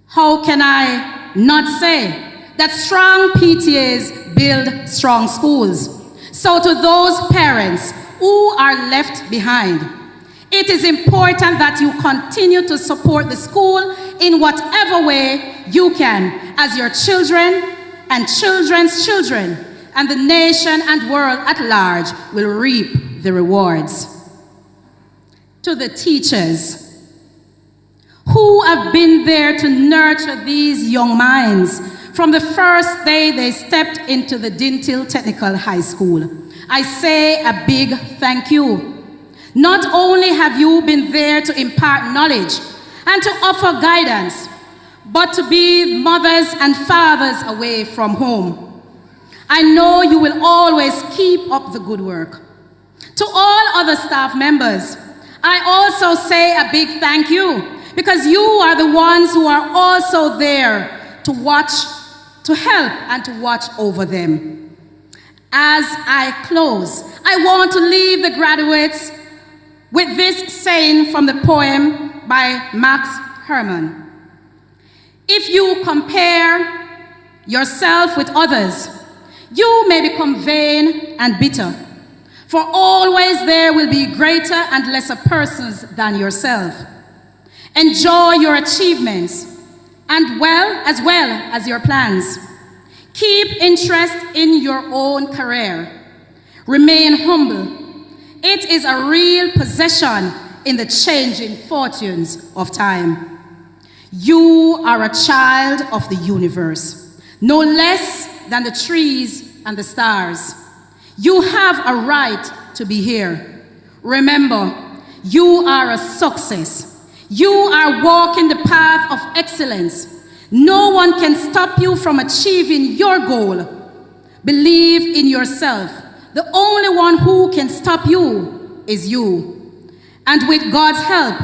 How can I not say that strong PTAs build strong schools? So to those parents who are left behind, it is important that you continue to support the school in whatever way you can, as your children and children's children and the nation and world at large will reap the rewards. To the teachers who have been there to nurture these young minds from the first day they stepped into the Dinthill Technical High School, I say a big thank you. Not only have you been there to impart knowledge and to offer guidance, but to be mothers and fathers away from home. I know you will always keep up the good work. To all other staff members, I also say a big thank you, because you are the ones who are also there to watch, to help, and to watch over them. As I close, I want to leave the graduates with this saying from the poem by Max Herman. If you compare yourself with others, you may become vain and bitter, for always there will be greater and lesser persons than yourself. Enjoy your achievements and as well as your plans. Keep interest in your own career. Remain humble. It is a real possession in the changing fortunes of time. You are a child of the universe, no less than the trees and the stars. You have a right to be here. Remember, you are a success. You are walking the path of excellence. No one can stop you from achieving your goal. Believe in yourself. The only one who can stop you is you. And with God's help,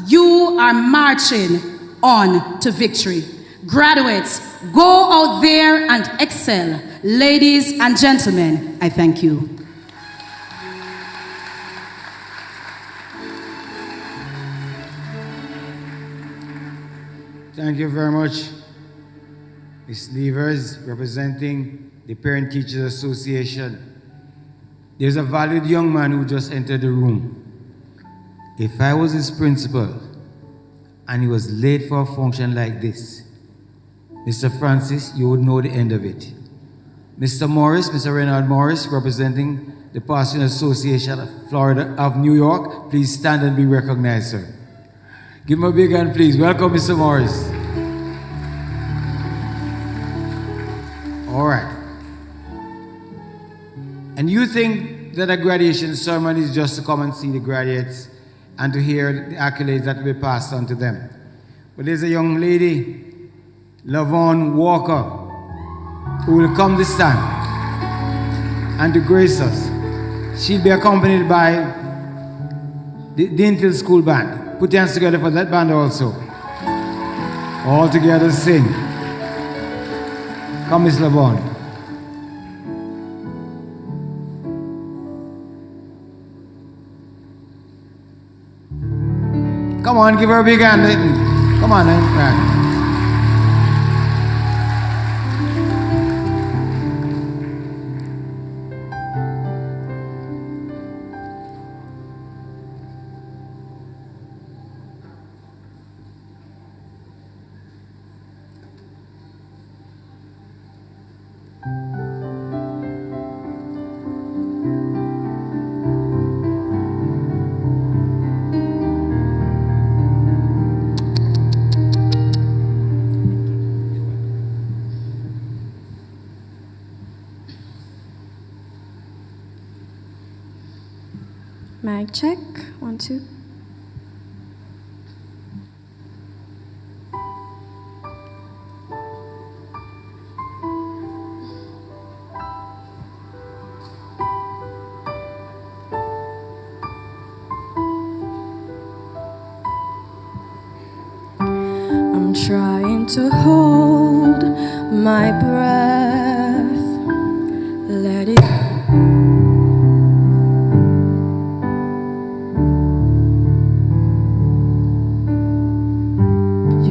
you are marching on to victory. Graduates, go out there and excel. Ladies and gentlemen, I thank you. Thank you very much, Ms. Levers, representing the Parent Teachers Association. There's a valued young man who just entered the room. If I was his principal and he was late for a function like this, Mr. Francis, you would know the end of it. Mr. Morris, Mr. Reynald Morris, representing the Pastoral Association of New York, please stand and be recognized, sir. Give him a big hand, please. Welcome, Mr. Morris. All right. And you think that a graduation ceremony is just to come and see the graduates and to hear the accolades that will be passed on to them. But there's a young lady, Lavon Walker, who will come this time and to grace us. She'll be accompanied by the Dinthill School Band. Put your hands together for that band also. All together sing. Come, Miss Lavon. Come on, give her a big hand. Come on, right. Mic check, 1, 2. I'm trying to hold my breath, let it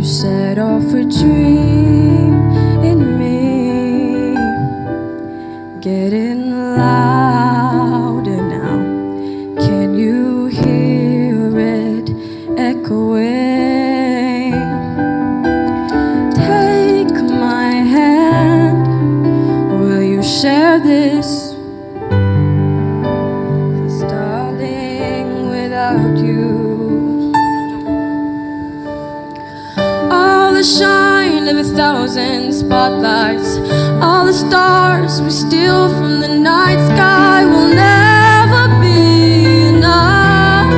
set off a dream in me, getting louder now. Can you hear it echoing? shine of 1,000 spotlights, all the stars we steal from the night sky will never be enough,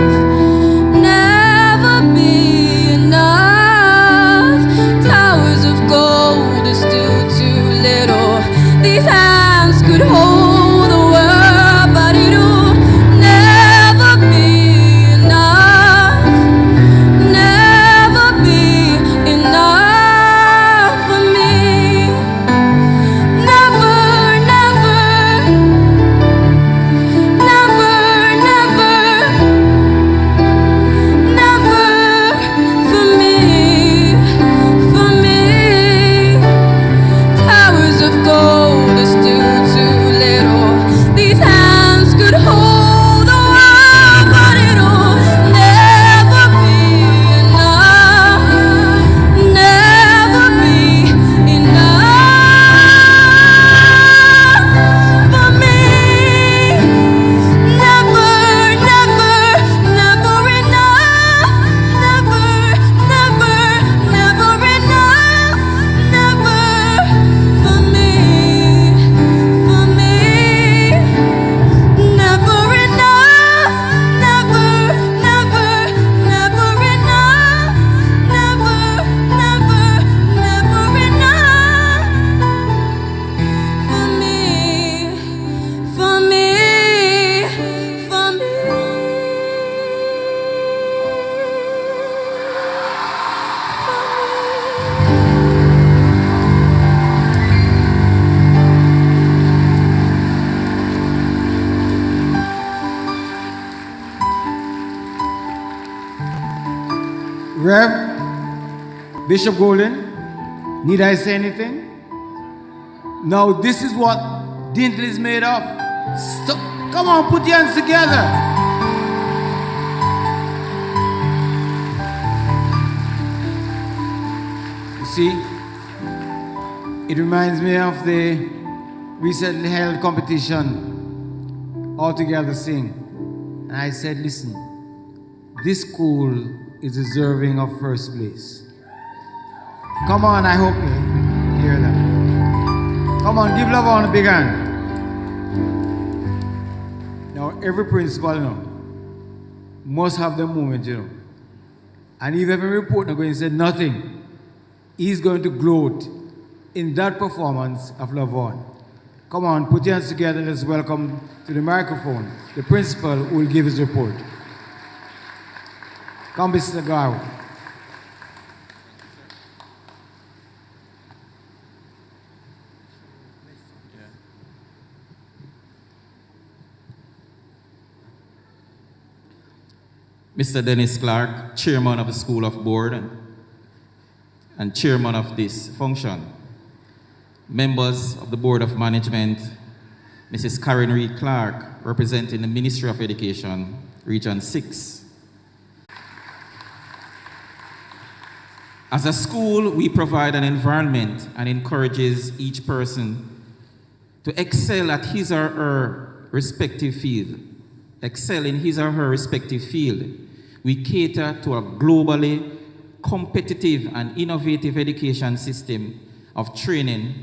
never be enough. Towers of gold are still too little. These hands could hold the world, but it'll never be enough, never be enough for me. Never, never, never, never, never for me, for me. Towers of gold are still too little. These hands could hold the world, but it'll never be enough, never be enough for me. Never, never, never enough, never, never, never enough, never for me, for me. Never enough, never, never, never enough, never, never, never enough for me, for me, for me. Rev, Bishop Golden, need I say anything? Now this is what Dinthill is made of. Stop. Come on, put your hands together. You see, it reminds me of the recently held competition, All Together Sing. And I said, listen, this school is deserving of first place. Come on, I hope you hear that. Come on, give love on a big hand. Now, every principal, must have the moment, And if every report not going to say nothing, he's going to gloat in that performance of Love On. Come on, put your hands together. Let's welcome to the microphone the principal who will give his report. Come, Mr. Garwood. Mr. Dennis Clark, Chairman of the School of Board and Chairman of this function. Members of the Board of Management, Mrs. Karen Reed Clark, representing the Ministry of Education, Region 6. As a school, we provide an environment and encourages each person to excel at his or her respective field. Excel in his or her respective field. We cater to a globally competitive and innovative education system of training,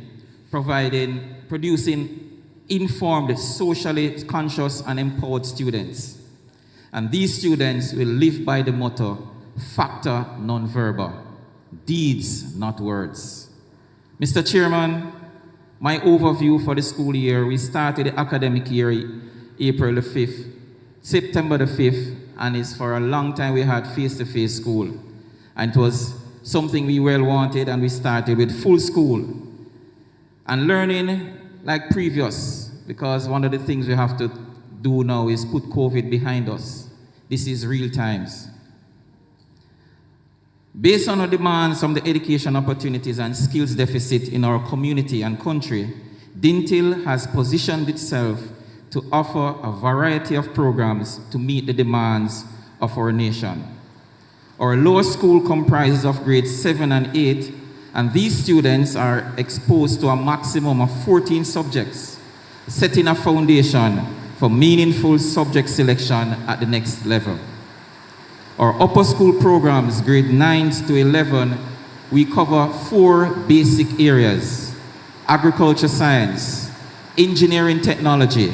producing informed, socially conscious and empowered students. And these students will live by the motto, factor non-verbal, deeds, not words. Mr. Chairman, my overview for the school year, we started the academic year April the 5th, September the 5th, and it's for a long time we had face-to-face school. And it was something we well wanted, and we started with full school. And learning like previous, because one of the things we have to do now is put COVID behind us. This is real times. Based on the demands from the education opportunities and skills deficit in our community and country, Dinthill has positioned itself to offer a variety of programs to meet the demands of our nation. Our lower school comprises of grades 7 and 8, and these students are exposed to a maximum of 14 subjects, setting a foundation for meaningful subject selection at the next level. Our upper school programs, grade 9 to 11, we cover 4 basic areas: agriculture science, engineering technology,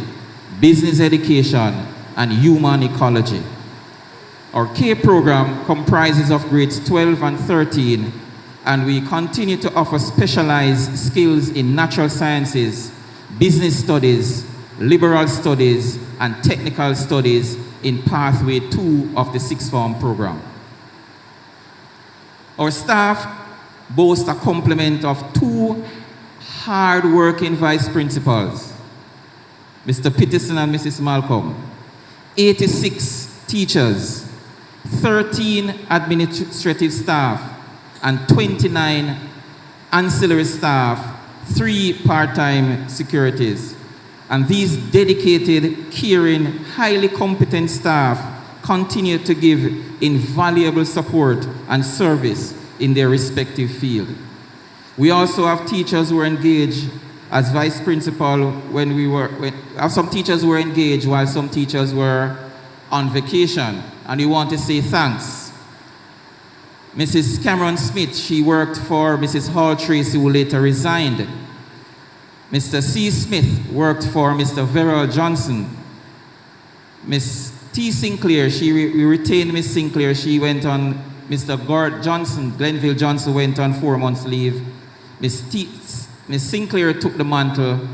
business education, and human ecology. Our K program comprises of grades 12 and 13, and we continue to offer specialized skills in natural sciences, business studies, liberal studies, and technical studies in pathway 2 of the 6th form program. Our staff boasts a complement of 2 hard-working vice principals, Mr. Peterson and Mrs. Malcolm, 86 teachers, 13 administrative staff, and 29 ancillary staff, 3 part-time securities. And these dedicated, caring, highly competent staff continue to give invaluable support and service in their respective field. We also have teachers who are engaged as vice principal have some teachers who were engaged while some teachers were on vacation, and we want to say thanks. Mrs. Cameron Smith, she worked for Mrs. Hall Tracy, who later resigned. Mr. C. Smith worked for Mr. Verrell Johnson. Miss T. Sinclair, we retained Miss Sinclair. She went on, Mr. Gord Johnson, Glenville Johnson went on 4 months leave. Miss Sinclair took the mantle,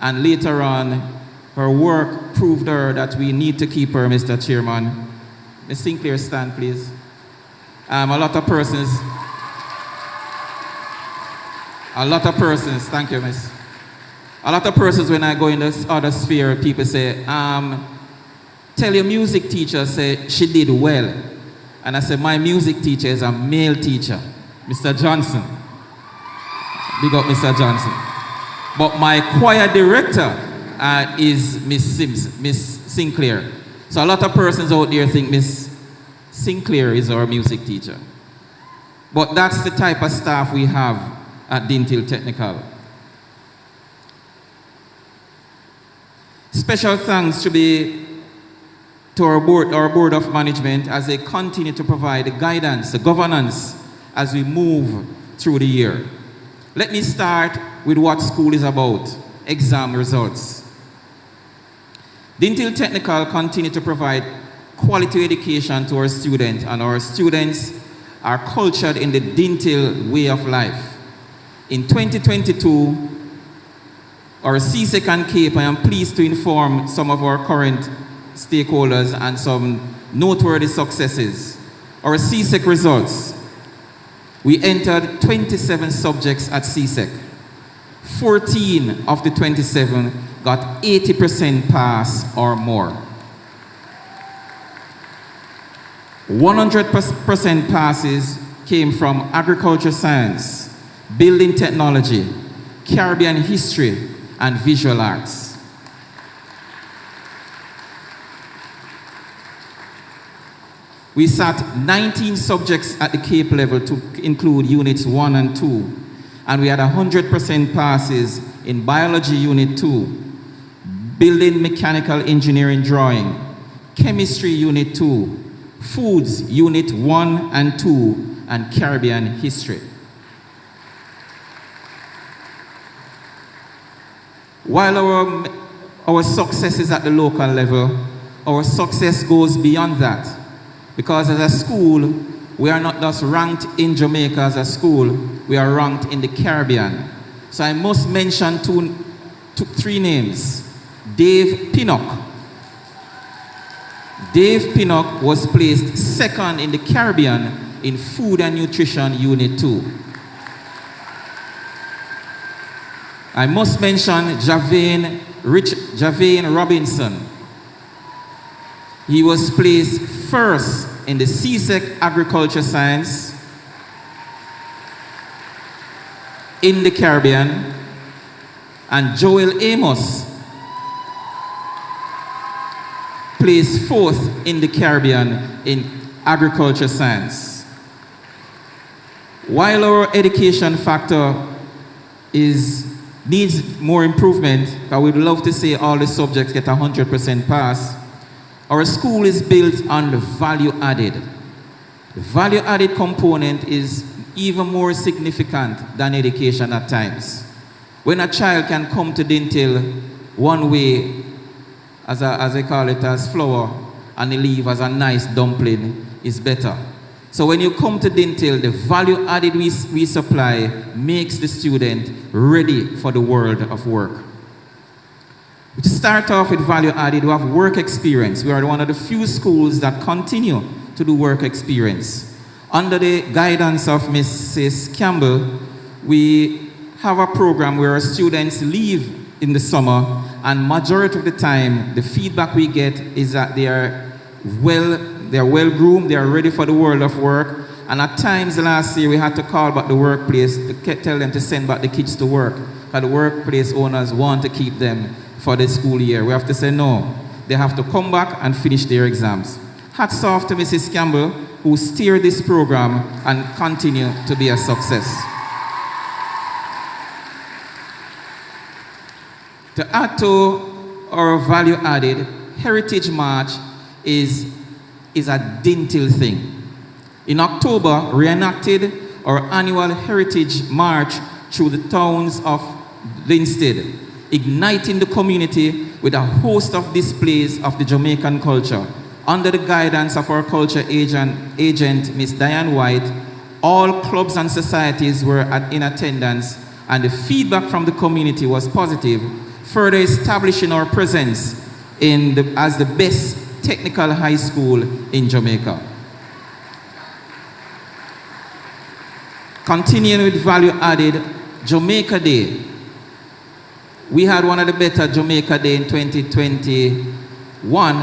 and later on, her work proved her that we need to keep her, Mr. Chairman. Miss Sinclair, stand, please. A lot of persons, thank you, Miss. A lot of persons, when I go in this other sphere, people say, tell your music teacher, say, she did well. And I said, my music teacher is a male teacher, Mr. Johnson. Big up, Mr. Johnson. But my choir director is Miss Sinclair. So a lot of persons out there think Miss Sinclair is our music teacher. But that's the type of staff we have at Dinthill Technical. Special thanks to our board of management as they continue to provide the guidance, the governance as we move through the year. Let me start with what school is about: exam results. Dinthill Technical continue to provide quality education to our students, and our students are cultured in the Dinthill way of life. In 2022, our CSEC and CAPE, I am pleased to inform some of our current stakeholders and some noteworthy successes. Our CSEC results: we entered 27 subjects at CSEC. 14 of the 27 got 80% pass or more. 100% passes came from agriculture science, building technology, Caribbean history, and visual arts. We sat 19 subjects at the CAPE level to include units 1 and 2, and we had 100% passes in biology unit 2, building mechanical engineering drawing, chemistry unit 2, foods unit 1 and 2, and Caribbean history. While our success is at the local level, our success goes beyond that. Because as a school, we are not just ranked in Jamaica as a school, we are ranked in the Caribbean. So I must mention 3 names. Dave Pinnock. Dave Pinnock was placed 2nd in the Caribbean in Food and Nutrition Unit 2. I must mention Javane Robinson. He was placed 1st in the CSEC Agriculture Science in the Caribbean, and Joel Amos placed 4th in the Caribbean in Agriculture Science. While our education factor needs more improvement, I would love to say all the subjects get 100% pass, our school is built on the value added. The value added component is even more significant than education at times. When a child can come to Dinthill one way, as they call it, as flour, and they leave as a nice dumpling, is better. So when you come to Dinthill, the value added we supply makes the student ready for the world of work. To start off with value added, we have work experience. We are one of the few schools that continue to do work experience. Under the guidance of Mrs. Campbell, we have a program where our students leave in the summer, and majority of the time, the feedback we get is that they're well groomed, they are ready for the world of work. And at times last year, we had to call back the workplace to tell them to send back the kids to work, because the workplace owners want to keep them for the school year. We have to say no. They have to come back and finish their exams. Hats off to Mrs. Campbell, who steered this program and continue to be a success. To add to our value added, Heritage March is a Dinthill thing. In October, reenacted our annual Heritage March through the towns of Linstead, igniting the community with a host of displays of the Jamaican culture. Under the guidance of our culture agent Miss Diane White, all clubs and societies were in attendance, and the feedback from the community was positive, further establishing our presence as the best technical high school in Jamaica. Continuing with value added, Jamaica Day. We had one of the better Jamaica Day in 2021,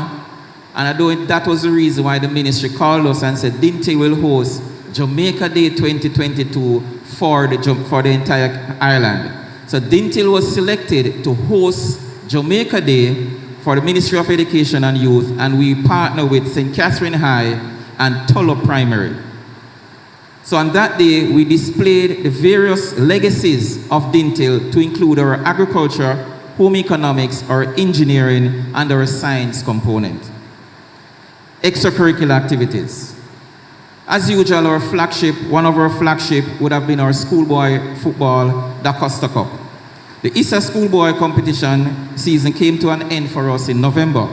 and I know that was the reason why the ministry called us and said Dinthill will host Jamaica Day 2022 for the entire island. So Dinthill was selected to host Jamaica Day for the Ministry of Education and Youth, and we partner with St. Catherine High and Tullow Primary. So on that day, we displayed the various legacies of Dinthill to include our agriculture, home economics, our engineering, and our science component. Extracurricular activities. As usual, one of our flagship would have been our schoolboy football, the Costa Cup. The Easter schoolboy competition season came to an end for us in November.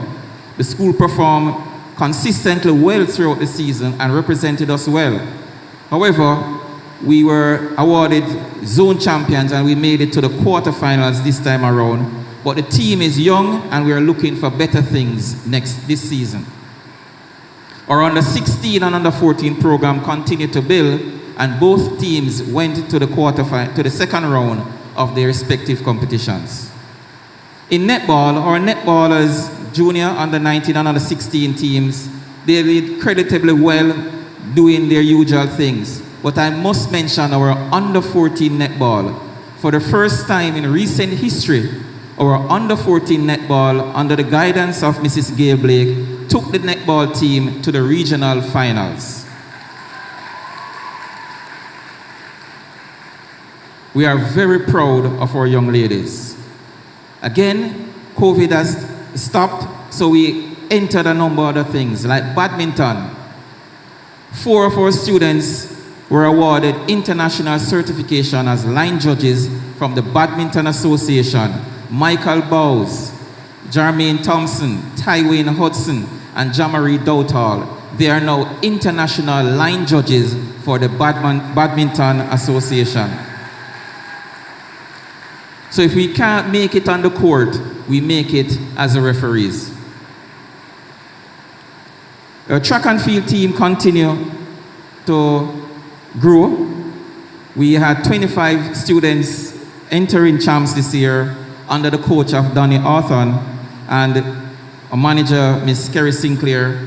The school performed consistently well throughout the season and represented us well. However, we were awarded zone champions and we made it to the quarterfinals this time around. But the team is young and we are looking for better things this season. Our under 16 and under 14 program continued to build, and both teams went to the second round of their respective competitions. In netball, our netballers, junior, under 19 and under 16 teams, they did creditably well doing their usual things. But I must mention our under 14 netball. For the first time in recent history, our under 14 netball, under the guidance of Mrs. Gail Blake, took the netball team to the regional finals. We are very proud of our young ladies. Again, COVID has stopped, so we entered a number of other things, like badminton. 4 of our students were awarded international certification as line judges from the Badminton Association. Michael Bowes, Jermaine Thompson, Tywin Hudson, and Jamari Douthall. They are now international line judges for the Badminton Association. So if we can't make it on the court, we make it as the referees. Our track and field team continue to grow. We had 25 students entering champs this year under the coach of Donny Arthur and a manager, Miss Kerry Sinclair.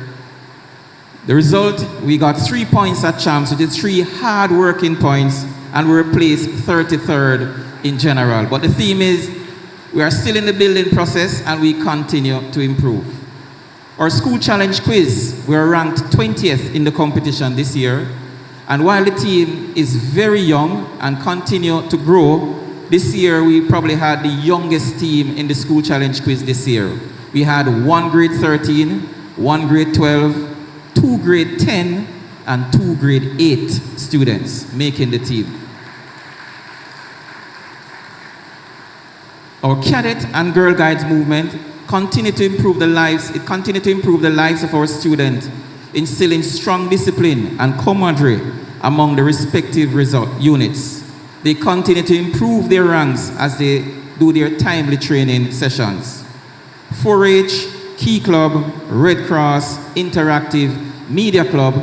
The result, we got 3 points at champs, which is 3 hard-working points, and we were placed 33rd in general. But the theme is, we are still in the building process and we continue to improve. Our school challenge quiz, we are ranked 20th in the competition this year. And while the team is very young and continue to grow, this year we probably had the youngest team in the school challenge quiz this year. We had 1 grade 13, 1 grade 12, 2 grade 10, and 2 grade 8 students making the team. Our cadet and Girl Guides movement continue to improve the lives of our students, instilling strong discipline and camaraderie among the respective units. They continue to improve their ranks as they do their timely training sessions. 4-H, Key Club, Red Cross, Interactive, Media Club,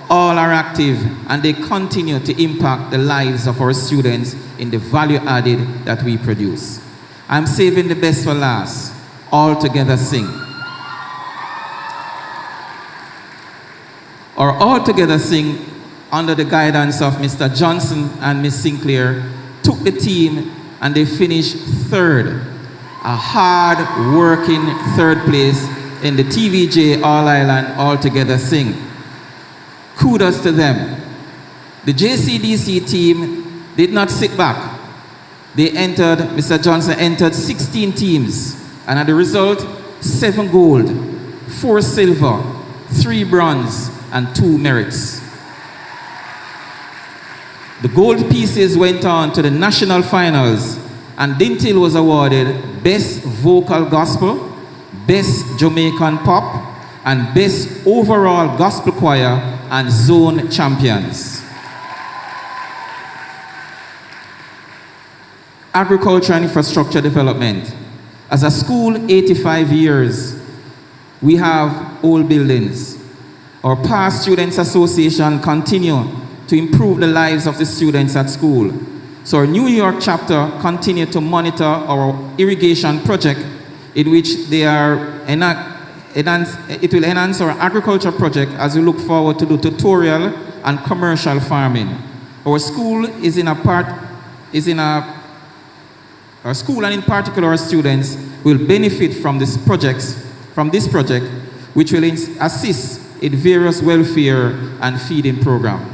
all are active and they continue to impact the lives of our students in the value added that we produce. I'm saving the best for last. All together sing. Or all together sing under the guidance of Mr. Johnson and Miss Sinclair took the team and they finished 3rd. A hard-working 3rd place in the TVJ All Island All Together Sing. Kudos to them. The JCDC team did not sit back. Mr. Johnson entered 16 teams, and as a result, 7 gold, 4 silver, 3 bronze, and 2 merits. The gold pieces went on to the national finals, and Dinthill was awarded Best Vocal Gospel, Best Jamaican Pop, and Best Overall Gospel Choir and Zone Champions. Agriculture and infrastructure development. As a school, 85 years, we have old buildings. Our past Students Association continue to improve the lives of the students at school. So our New York chapter continue to monitor our irrigation project in which it will enhance our agriculture project as we look forward to do tutorial and commercial farming. Our school our school and in particular our students will benefit from this project, which will assist in various welfare and feeding programs.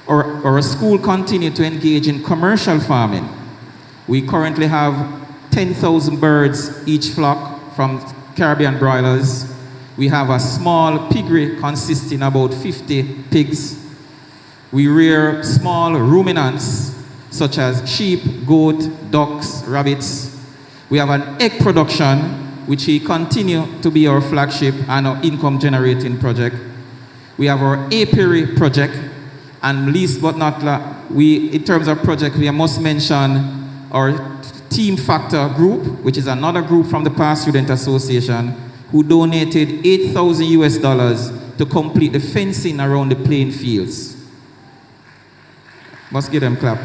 Our school continue to engage in commercial farming. We currently have 10,000 birds each flock from Caribbean broilers. We have a small piggery consisting about 50 pigs. We rear small ruminants such as sheep, goat, ducks, rabbits. We have an egg production, which will continue to be our flagship and our income generating project. We have our apiary project, and least but not in terms of project, we must mention our Team Factor group, which is another group from the Past Student Association, who donated $8,000 to complete the fencing around the playing fields. Must give them a clap.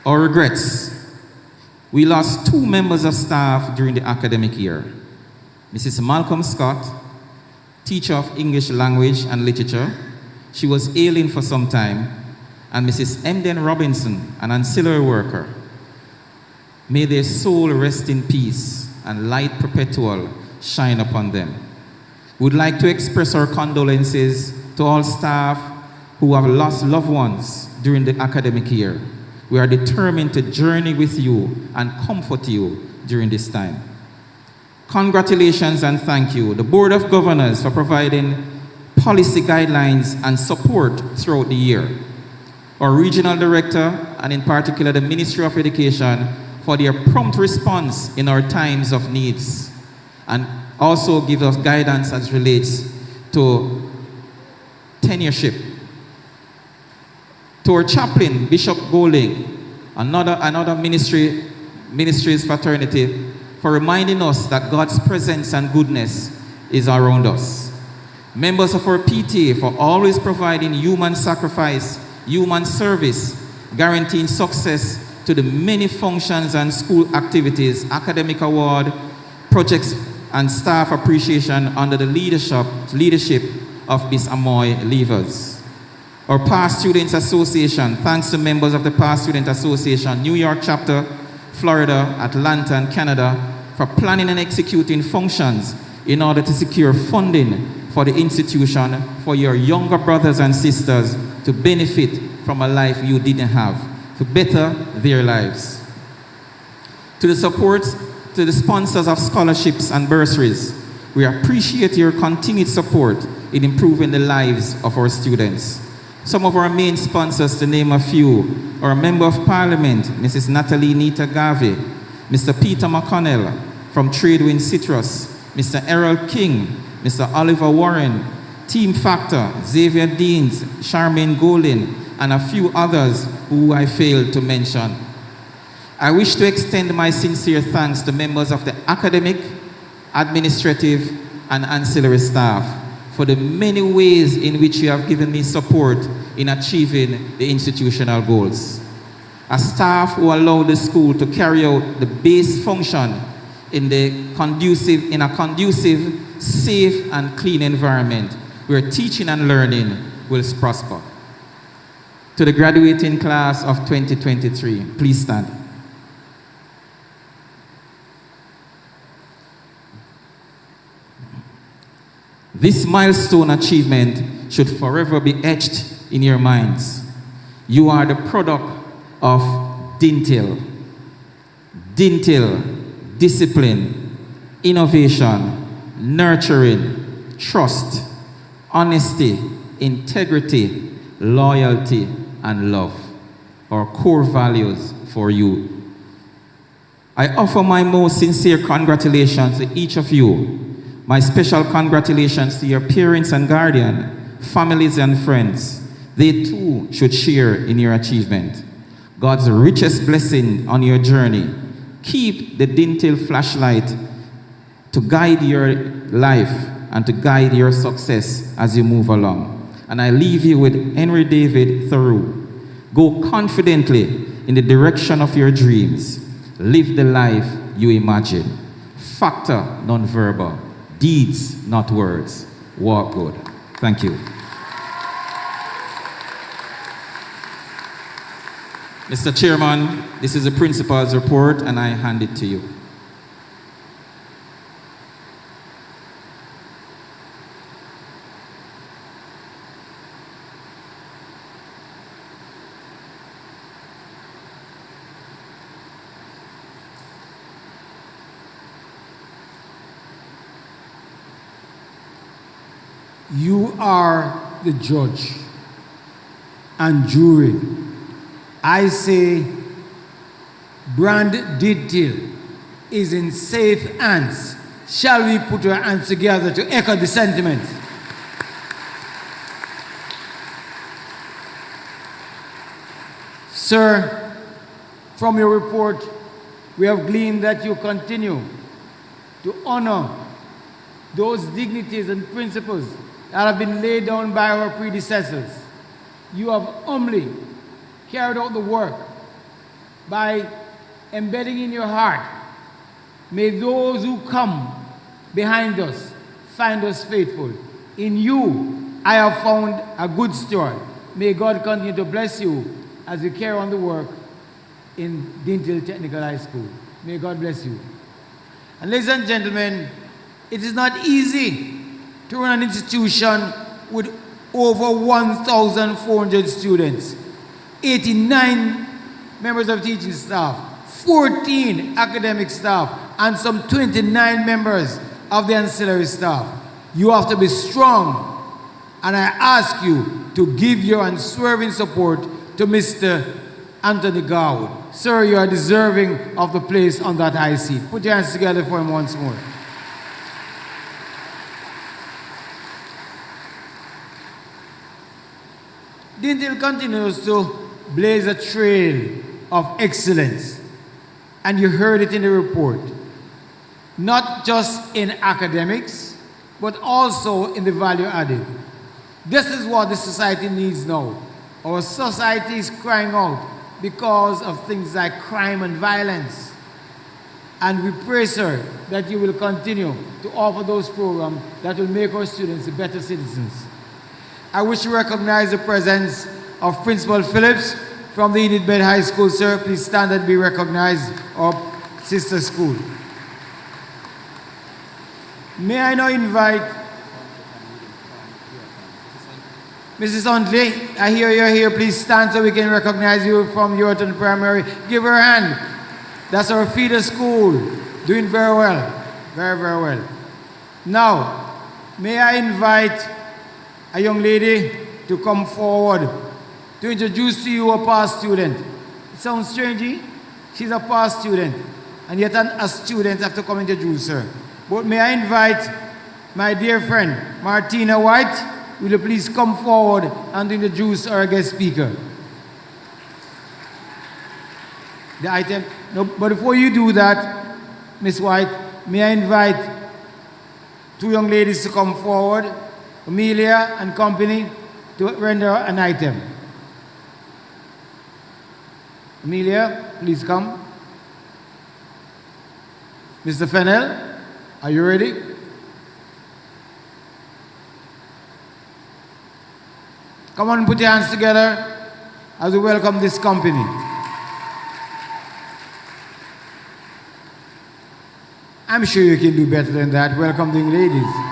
Our regrets. We lost 2 members of staff during the academic year. Mrs. Malcolm Scott, teacher of English language and literature. She was ailing for some time. And Mrs. Emden Robinson, an ancillary worker. May their soul rest in peace and light perpetual shine upon them. We would like to express our condolences to all staff who have lost loved ones during the academic year. We are determined to journey with you and comfort you during this time. Congratulations and thank you, the Board of Governors, for providing policy guidelines and support throughout the year. Our Regional Director, and in particular the Ministry of Education, for their prompt response in our times of needs, and also give us guidance as relates to tenureship. To our chaplain, Bishop Golding, another Ministries fraternity, for reminding us that God's presence and goodness is around us. Members of our PTA for always providing human sacrifice, human service, guaranteeing success to the many functions and school activities, academic award, projects, and staff appreciation under the leadership of Ms. Amoy Levers. Our Past Students Association, thanks to members of the Past Student Association, New York chapter, Florida, Atlanta, and Canada, for planning and executing functions in order to secure funding for the institution for your younger brothers and sisters to benefit from a life you didn't have, to better their lives. To the sponsors of scholarships and bursaries, We appreciate your continued support in improving the lives of our students. Some of our main sponsors, to name a few, our Member of Parliament, Mrs. Natalie Nita Garvey, Mr. Peter McConnell from Tradewind Citrus, Mr. Errol King, Mr. Oliver Warren, Team Factor, Xavier Deans, Charmaine Golin, and a few others who I failed to mention. I wish to extend my sincere thanks to members of the academic, administrative, and ancillary staff for the many ways in which you have given me support in achieving the institutional goals. A staff who allow the school to carry out the base function in a conducive, safe, and clean environment where teaching and learning will prosper. To the graduating class of 2023, please stand. This milestone achievement should forever be etched in your minds. You are the product of Dinthill. Dinthill, discipline, innovation, nurturing, trust, honesty, integrity, loyalty, and love. Our core values for you. I offer my most sincere congratulations to each of you. My special congratulations to your parents and guardians, families and friends. They too should share in your achievement. God's richest blessing on your journey. Keep the Dinthill flashlight to guide your life and to guide your success as you move along. And I leave you with Henry David Thoreau. Go confidently in the direction of your dreams. Live the life you imagine. Factor, non-verbal. Deeds, not words. Walk good. Thank you. Mr. Chairman, this is the principal's report, and I hand it to you. You are the judge and jury. I say Brand Dinthill is in safe hands. Shall we put our hands together to echo the sentiment? Sir, from your report, we have gleaned that you continue to honor those dignities and principles that have been laid down by our predecessors. You have humbly carried out the work by embedding in your heart, may those who come behind us find us faithful. In you, I have found a good steward. May God continue to bless you as you carry on the work in Dinthill Technical High School. May God bless you. And ladies and gentlemen, it is not easy to run an institution with over 1,400 students, 89 members of teaching staff, 14 academic staff, and some 29 members of the ancillary staff. You have to be strong, and I ask you to give your unswerving support to Mr. Anthony Garwood. Sir, you are deserving of the place on that high seat. Put your hands together for him once more. Dinthill continues to blaze a trail of excellence, and you heard it in the report. Not just in academics, but also in the value added. This is what the society needs now. Our society is crying out because of things like crime and violence. And we pray, sir, that you will continue to offer those programs that will make our students better citizens. I wish to recognize the presence of Principal Phillips from the Edith Bed High School. Sir, please stand and be recognized, our sister school. May I now invite Mrs. Huntley, I hear you're here. Please stand so we can recognize you from Yorton Primary. Give her a hand. That's our feeder school. Doing very well. Very, very well. Now, may I invite a young lady to come forward to introduce to you a past student. It sounds strange, eh? She's a past student, and yet a student have to come introduce her. But may I invite my dear friend, Martina White, will you please come forward and introduce our guest speaker. The item, no, but before you do that, Miss White, may I invite two young ladies to come forward, Amelia and company, to render an item. Amelia, please come. Mr. Fennell, are you ready? Come on, put your hands together as we welcome this company. I'm sure you can do better than that. Welcome the ladies.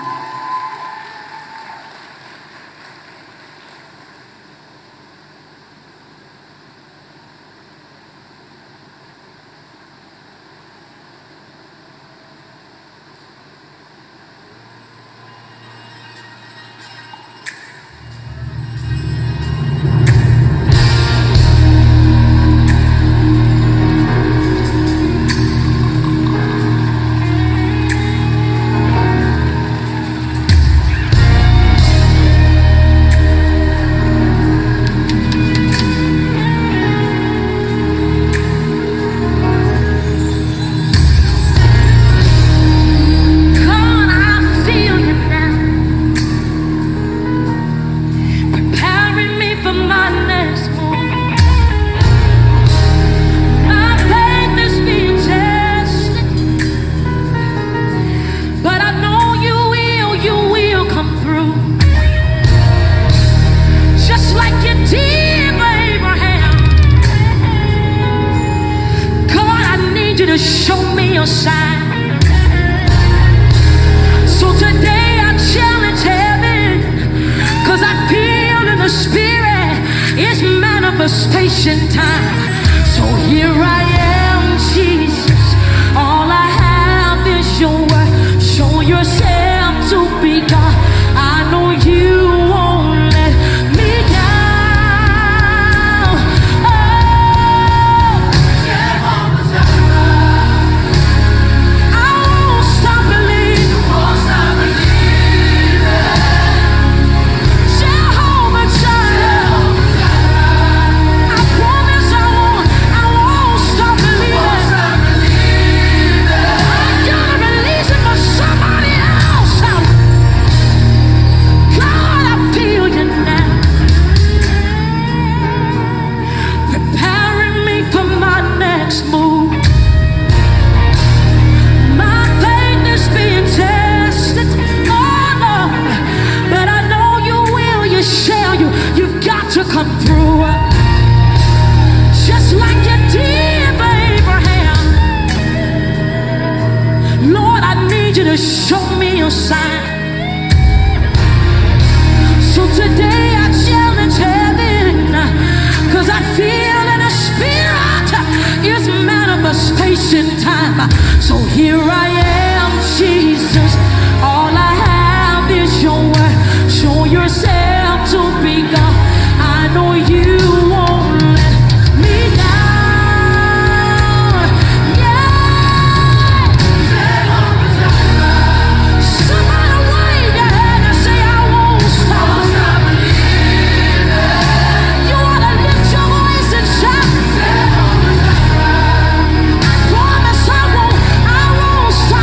I won't stop.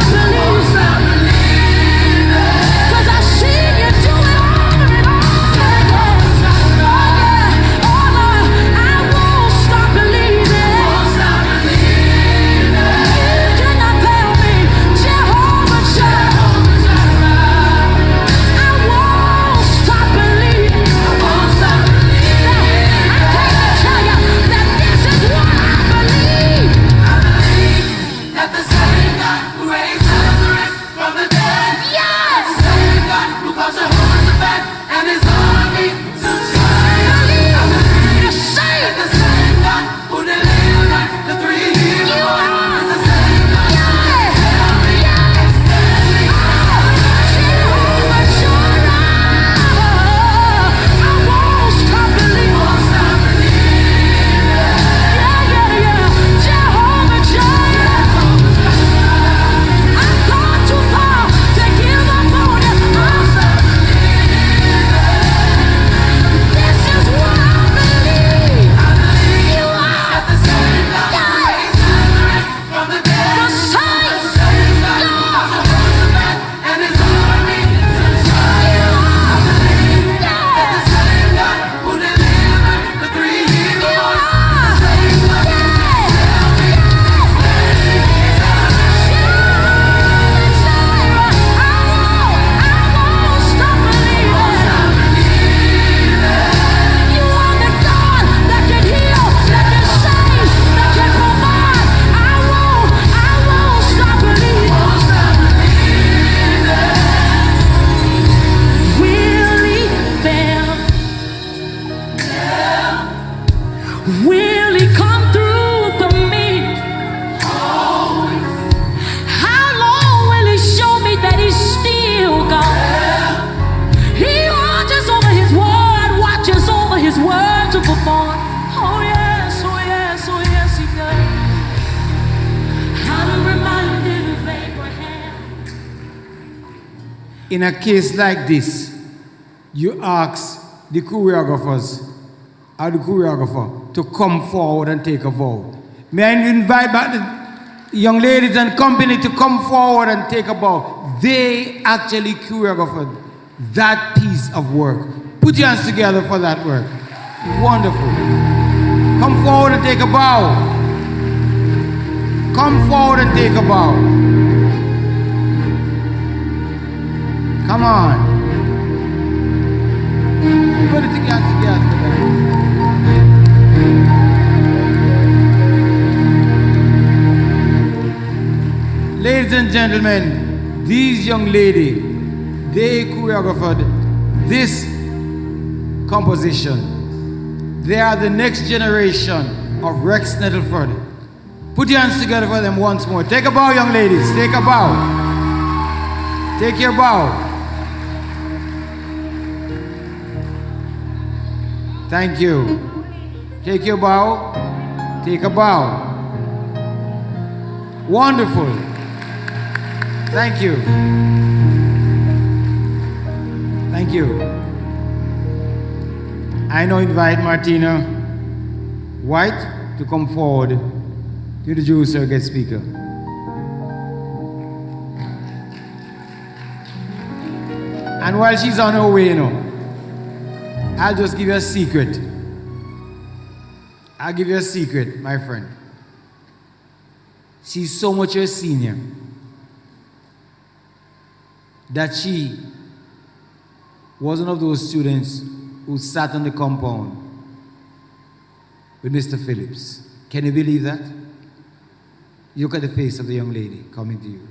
in a case like this, you ask the choreographers or the choreographer to come forward and take a vow. May I invite back the young ladies and company to come forward and take a vow. They actually choreographed that piece of work. Put your hands together for that work. Wonderful. Come forward and take a bow. Come forward and take a bow. Come on. Put it together. Ladies and gentlemen, these young ladies, they choreographed this composition. They are the next generation of Rex Nettleford. Put your hands together for them once more. Take a bow, young ladies. Take a bow. Take your bow. Thank you. Take your bow. Take a bow. Wonderful. Thank you. Thank you. I now invite Martina White to come forward to the Jewish surrogate speaker. And while she's on her way, I'll just give you a secret. I'll give you a secret, my friend. She's so much your senior that she was one of those students who sat on the compound with Mr. Phillips. Can you believe that? Look at the face of the young lady coming to you.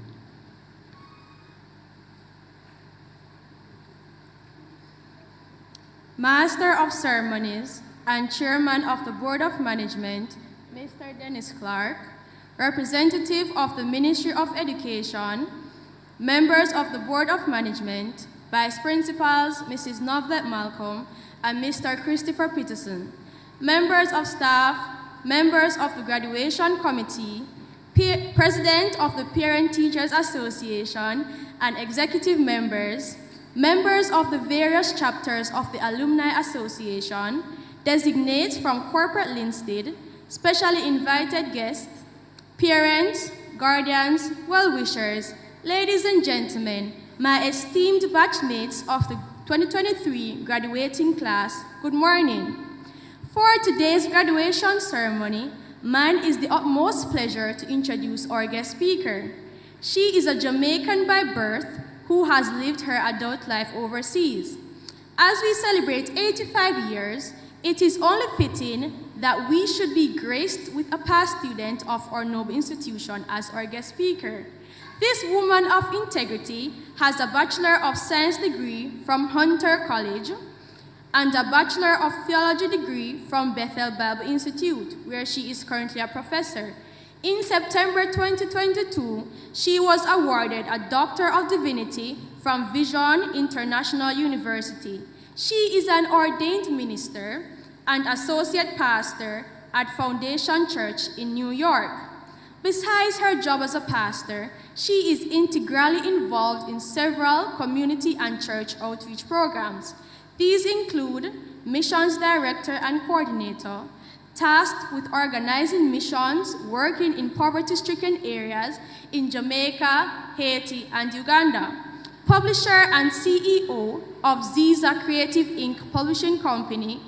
Master of Ceremonies and Chairman of the Board of Management, Mr. Dennis Clark, representative of the Ministry of Education, members of the Board of Management, Vice Principals, Mrs. Novlet Malcolm, and Mr. Christopher Peterson, members of staff, members of the Graduation Committee, President of the Parent Teachers Association, and executive members, members of the various chapters of the Alumni Association, designates from corporate Linstead, specially invited guests, parents, guardians, well-wishers, ladies and gentlemen, my esteemed batchmates of the 2023 graduating class, good morning. For today's graduation ceremony, mine is the utmost pleasure to introduce our guest speaker. She is a Jamaican by birth who has lived her adult life overseas. As we celebrate 85 years, it is only fitting that we should be graced with a past student of our noble institution as our guest speaker. This woman of integrity has a Bachelor of Science degree from Hunter College and a Bachelor of Theology degree from Bethel Bible Institute, where she is currently a professor. In September 2022, she was awarded a Doctor of Divinity from Vision International University. She is an ordained minister and associate pastor at Foundation Church in New York. Besides her job as a pastor, she is integrally involved in several community and church outreach programs. These include Missions Director and Coordinator, tasked with organizing missions working in poverty-stricken areas in Jamaica, Haiti, and Uganda. Publisher and CEO of Ziza Creative Inc. Publishing Company,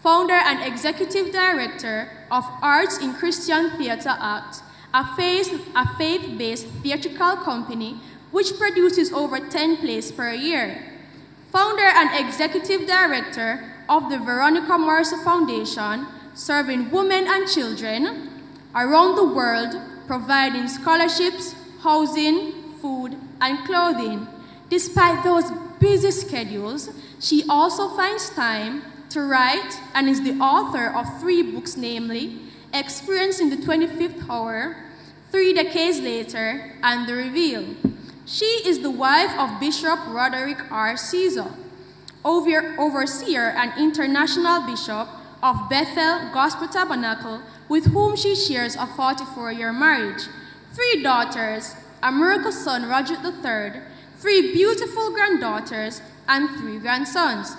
founder and executive director of Arts in Christian Theatre Act, a faith-based theatrical company which produces over 10 plays per year. Founder and executive director of the Veronica Mercer Foundation, serving women and children around the world, providing scholarships, housing, food, and clothing. Despite those busy schedules, she also finds time to write and is the author of 3 books, namely Experience in the 25th Hour, 3 Decades Later, and The Reveal. She is the wife of Bishop Roderick R. Caesar, overseer and international bishop of Bethel Gospel Tabernacle, with whom she shares a 44-year marriage. 3 daughters, a miracle son, Roger III, 3 beautiful granddaughters, and 3 grandsons.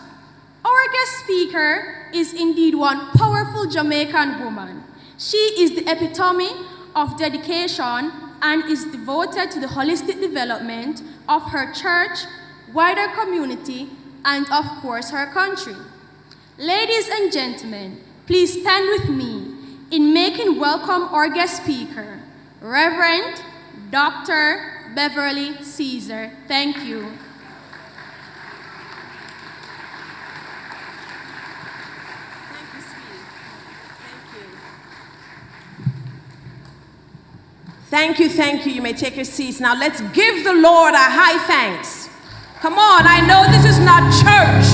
Our guest speaker is indeed one powerful Jamaican woman. She is the epitome of dedication and is devoted to the holistic development of her church, wider community, and of course her country. Ladies and gentlemen, please stand with me in making welcome our guest speaker, Reverend Dr. Beverly Caesar. Thank you. Thank you, thank you. You may take your seats. Now let's give the Lord a high thanks. Come on, I know this is not church,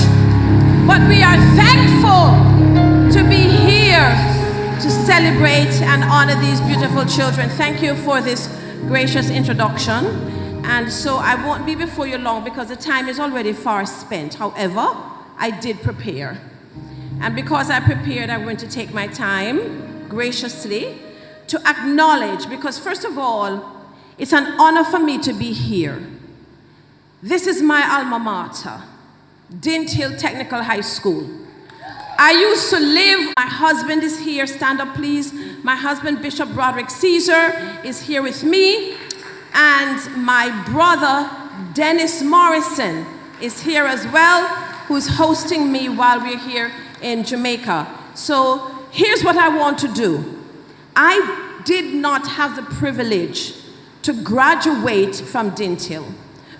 but we are thankful to be here to celebrate and honor these beautiful children. Thank you for this gracious introduction. And so I won't be before you long because the time is already far spent. However, I did prepare. And because I prepared, I'm going to take my time graciously to acknowledge, because first of all, it's an honor for me to be here. This is my alma mater, Dinthill Technical High School. I used to live, my husband is here, stand up please. My husband, Bishop Broderick Caesar, is here with me. And my brother, Dennis Morrison, is here as well, who's hosting me while we're here in Jamaica. So here's what I want to do. I did not have the privilege to graduate from Dinthill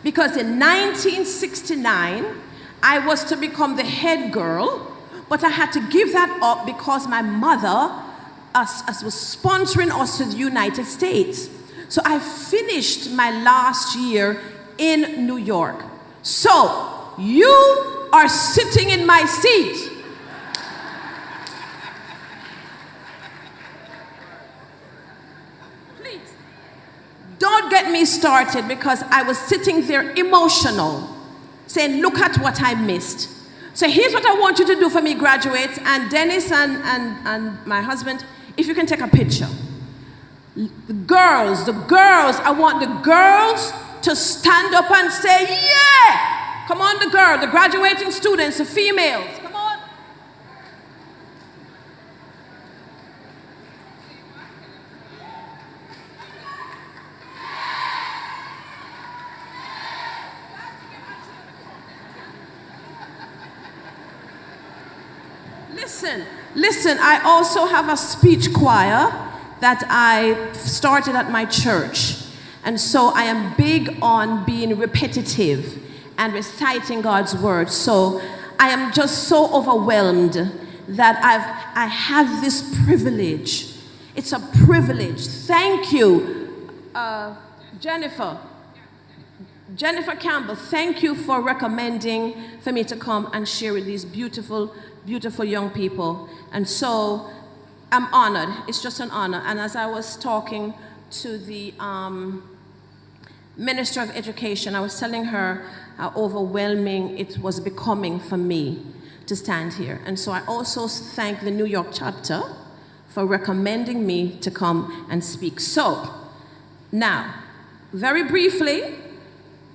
because in 1969, I was to become the head girl, but I had to give that up because my mother was sponsoring us to the United States. So I finished my last year in New York. So you are sitting in my seat. Don't get me started because I was sitting there emotional, saying, look at what I missed. So here's what I want you to do for me, graduates, and Dennis and my husband, if you can take a picture. The girls, I want the girls to stand up and say, yeah! Come on, the graduating students, the females, come on. Listen, I also have a speech choir that I started at my church. And so I am big on being repetitive and reciting God's word. So I am just so overwhelmed that I have this privilege. It's a privilege. Thank you, Jennifer Campbell, thank you for recommending for me to come and share with these beautiful, beautiful young people. And so I'm honored. It's just an honor. And as I was talking to the Minister of Education, I was telling her how overwhelming it was becoming for me to stand here. And so I also thank the New York chapter for recommending me to come and speak. So now, very briefly,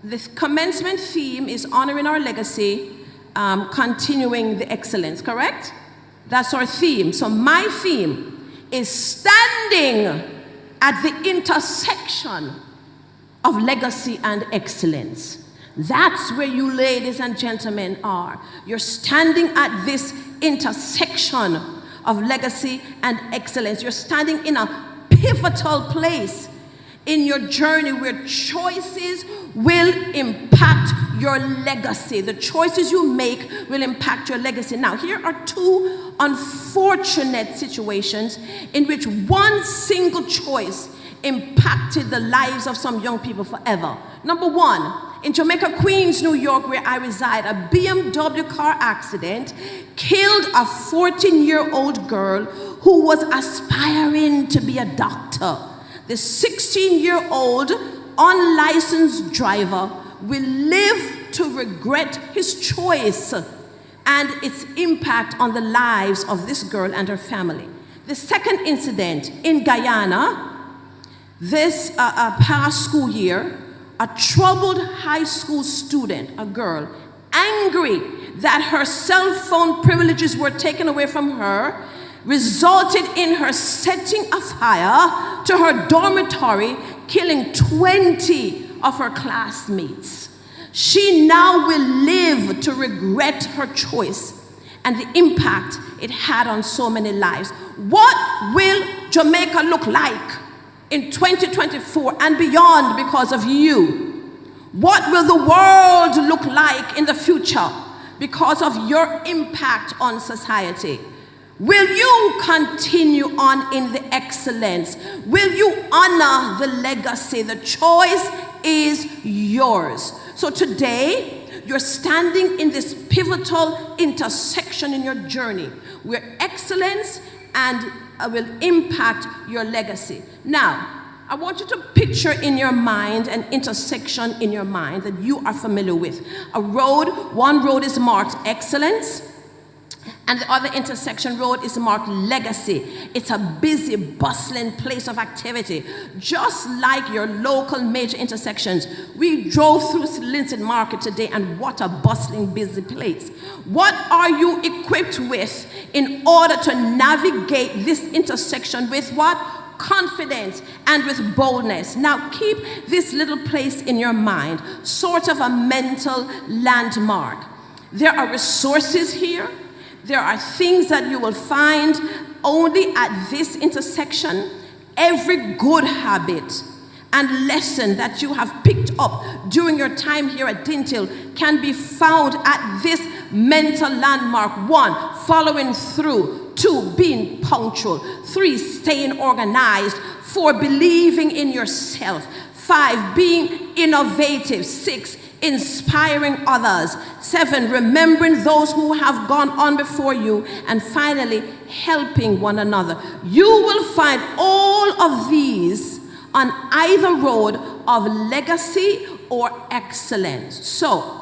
the commencement theme is honoring our legacy, continuing the excellence, correct? That's our theme. So my theme is standing at the intersection of legacy and excellence. That's where you ladies and gentlemen are. You're standing at this intersection of legacy and excellence. You're standing in a pivotal place in your journey where choices will impact your legacy. The choices you make will impact your legacy. Now, here are two unfortunate situations in which one single choice impacted the lives of some young people forever. Number one, in Jamaica, Queens, New York, where I reside, a BMW car accident killed a 14-year-old girl who was aspiring to be a doctor. The 16-year-old unlicensed driver will live to regret his choice and its impact on the lives of this girl and her family. The second incident in Guyana, this past school year, a troubled high school student, a girl, angry that her cell phone privileges were taken away from her, resulted in her setting a fire to her dormitory, killing 20 of her classmates. She now will live to regret her choice and the impact it had on so many lives. What will Jamaica look like in 2024 and beyond because of you? What will the world look like in the future because of your impact on society? Will you continue on in the excellence? Will you honor the legacy? The choice is yours. So today, you're standing in this pivotal intersection in your journey where excellence and will impact your legacy. Now, I want you to picture in your mind an intersection in your mind that you are familiar with. One road is marked excellence, and the other intersection road is marked legacy. It's a busy, bustling place of activity, just like your local major intersections. We drove through Linstead Market today, and what a bustling, busy place. What are you equipped with in order to navigate this intersection with what? Confidence and with boldness. Now keep this little place in your mind, sort of a mental landmark. There are resources here. There are things that you will find only at this intersection. Every good habit and lesson that you have picked up during your time here at Dinthill can be found at this mental landmark. 1, following through. 2, being punctual. 3, staying organized. 4, believing in yourself. 5, being innovative. 6, inspiring others. 7, remembering those who have gone on before you. And finally, helping one another. You will find all of these on either road of legacy or excellence. So,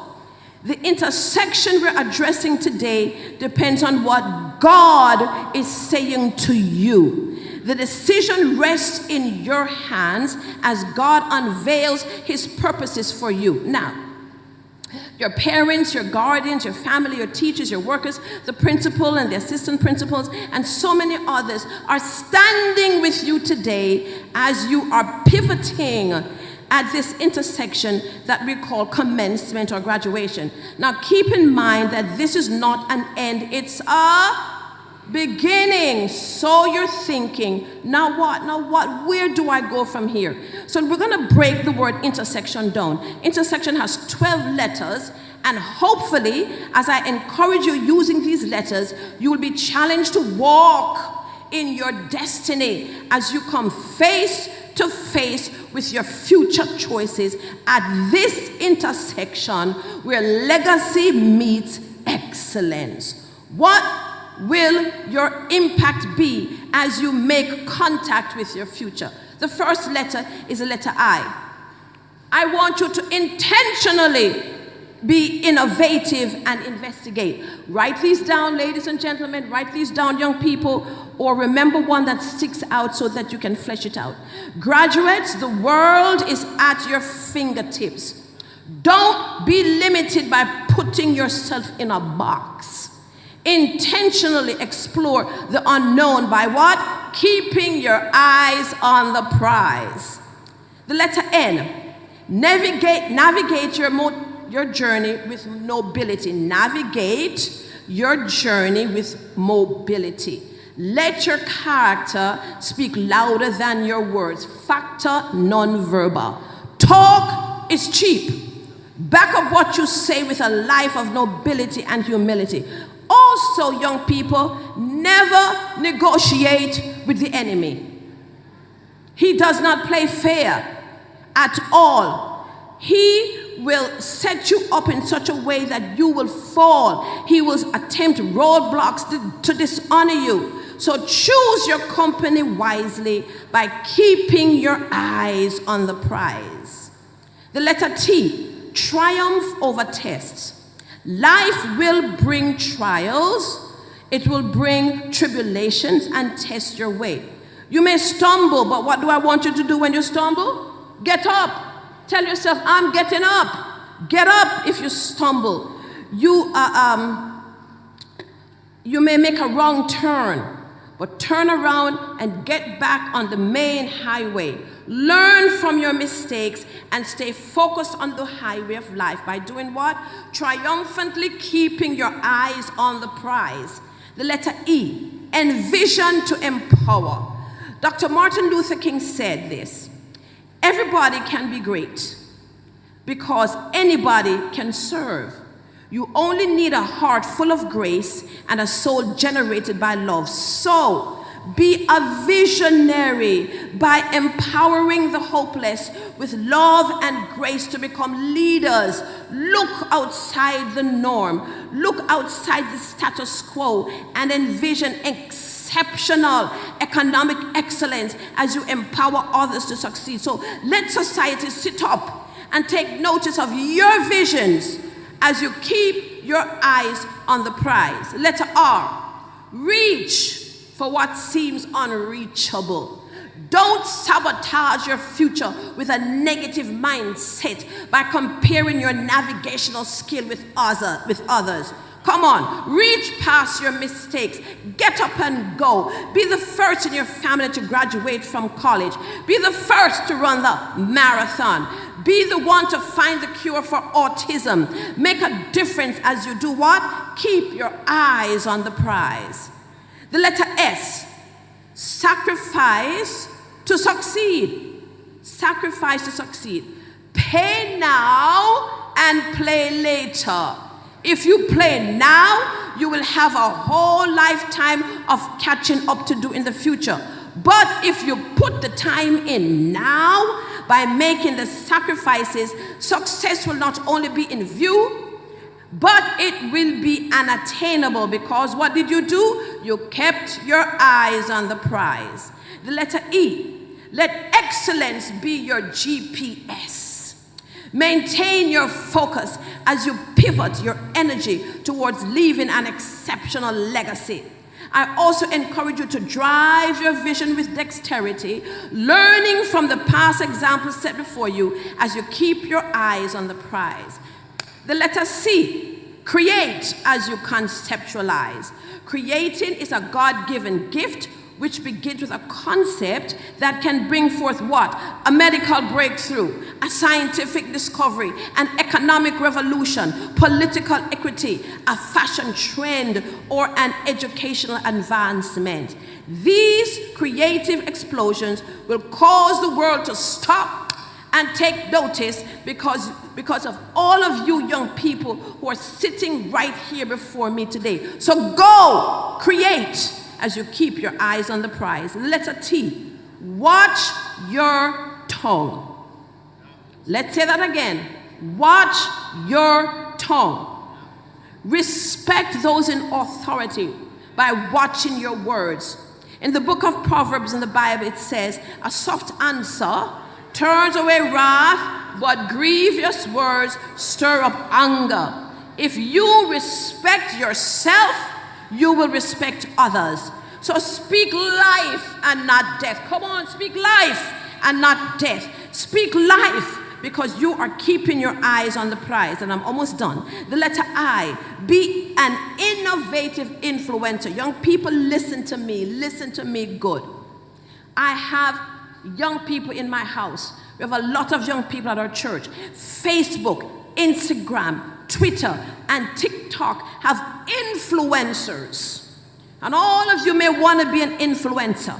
the intersection we're addressing today depends on what God is saying to you. The decision rests in your hands as God unveils his purposes for you. Now, your parents, your guardians, your family, your teachers, your workers, the principal and the assistant principals, and so many others are standing with you today as you are pivoting at this intersection that we call commencement or graduation. Now keep in mind that this is not an end, it's a beginning. So you're thinking, now what, where do I go from here? So we're gonna break the word intersection down. Intersection has 12 letters, and hopefully, as I encourage you using these letters, you will be challenged to walk in your destiny as you come face to face with your future choices at this intersection where legacy meets excellence. What will your impact be as you make contact with your future? The first letter is the letter I. I want you to intentionally be innovative and investigate. Write these down, ladies and gentlemen. Write these down, young people, or remember one that sticks out so that you can flesh it out. Graduates, the world is at your fingertips. Don't be limited by putting yourself in a box. Intentionally explore the unknown by what? Keeping your eyes on the prize. The letter N. Navigate your journey with nobility. Navigate your journey with mobility. Let your character speak louder than your words. Factor non-verbal. Talk is cheap. Back up what you say with a life of nobility and humility. Also, young people, never negotiate with the enemy. He does not play fair at all. He will set you up in such a way that you will fall. He will attempt roadblocks to dishonor you. So choose your company wisely by keeping your eyes on the prize. The letter T, triumph over tests. Life will bring trials. It will bring tribulations and test your way. You may stumble, but what do I want you to do when you stumble? Get up. Tell yourself, I'm getting up. Get up if you stumble. You may make a wrong turn, but turn around and get back on the main highway. Learn from your mistakes and stay focused on the highway of life by doing what? Triumphantly keeping your eyes on the prize. The letter E, envision to empower. Dr. Martin Luther King said this: everybody can be great because anybody can serve. You only need a heart full of grace and a soul generated by love. So, be a visionary by empowering the hopeless with love and grace to become leaders. Look outside the norm. Look outside the status quo and envision exceptional economic excellence as you empower others to succeed. So let society sit up and take notice of your visions as you keep your eyes on the prize. Letter R, reach for what seems unreachable. Don't sabotage your future with a negative mindset by comparing your navigational skill with others. Come on, reach past your mistakes. Get up and go. Be the first in your family to graduate from college. Be the first to run the marathon. Be the one to find the cure for autism. Make a difference as you do what? Keep your eyes on the prize. The letter S, sacrifice to succeed. Sacrifice to succeed. Pay now and play later. If you play now, you will have a whole lifetime of catching up to do in the future. But if you put the time in now, by making the sacrifices, success will not only be in view, but it will be unattainable, because what did you do? You kept your eyes on the prize. The letter E, let excellence be your GPS. Maintain your focus as you pivot your energy towards leaving an exceptional legacy. I also encourage you to drive your vision with dexterity, learning from the past examples set before you as you keep your eyes on the prize. The letter C, create as you conceptualize. Creating is a God-given gift which begins with a concept that can bring forth what? A medical breakthrough, a scientific discovery, an economic revolution, political equity, a fashion trend, or an educational advancement. These creative explosions will cause the world to stop and take notice because of all of you young people who are sitting right here before me today. So go create as you keep your eyes on the prize. Letter T, watch your tongue. Let's say that again. Watch your tongue. Respect those in authority by watching your words. In the book of Proverbs in the Bible, it says, a soft answer turns away wrath, but grievous words stir up anger. If you respect yourself, you will respect others. So speak life and not death. Come on, speak life and not death. Speak life because you are keeping your eyes on the prize. And I'm almost done. The letter I, be an innovative influencer. Young people, listen to me good. I have young people in my house. We have a lot of young people at our church. Facebook, Instagram, Twitter, and TikTok have influencers. And all of you may want to be an influencer,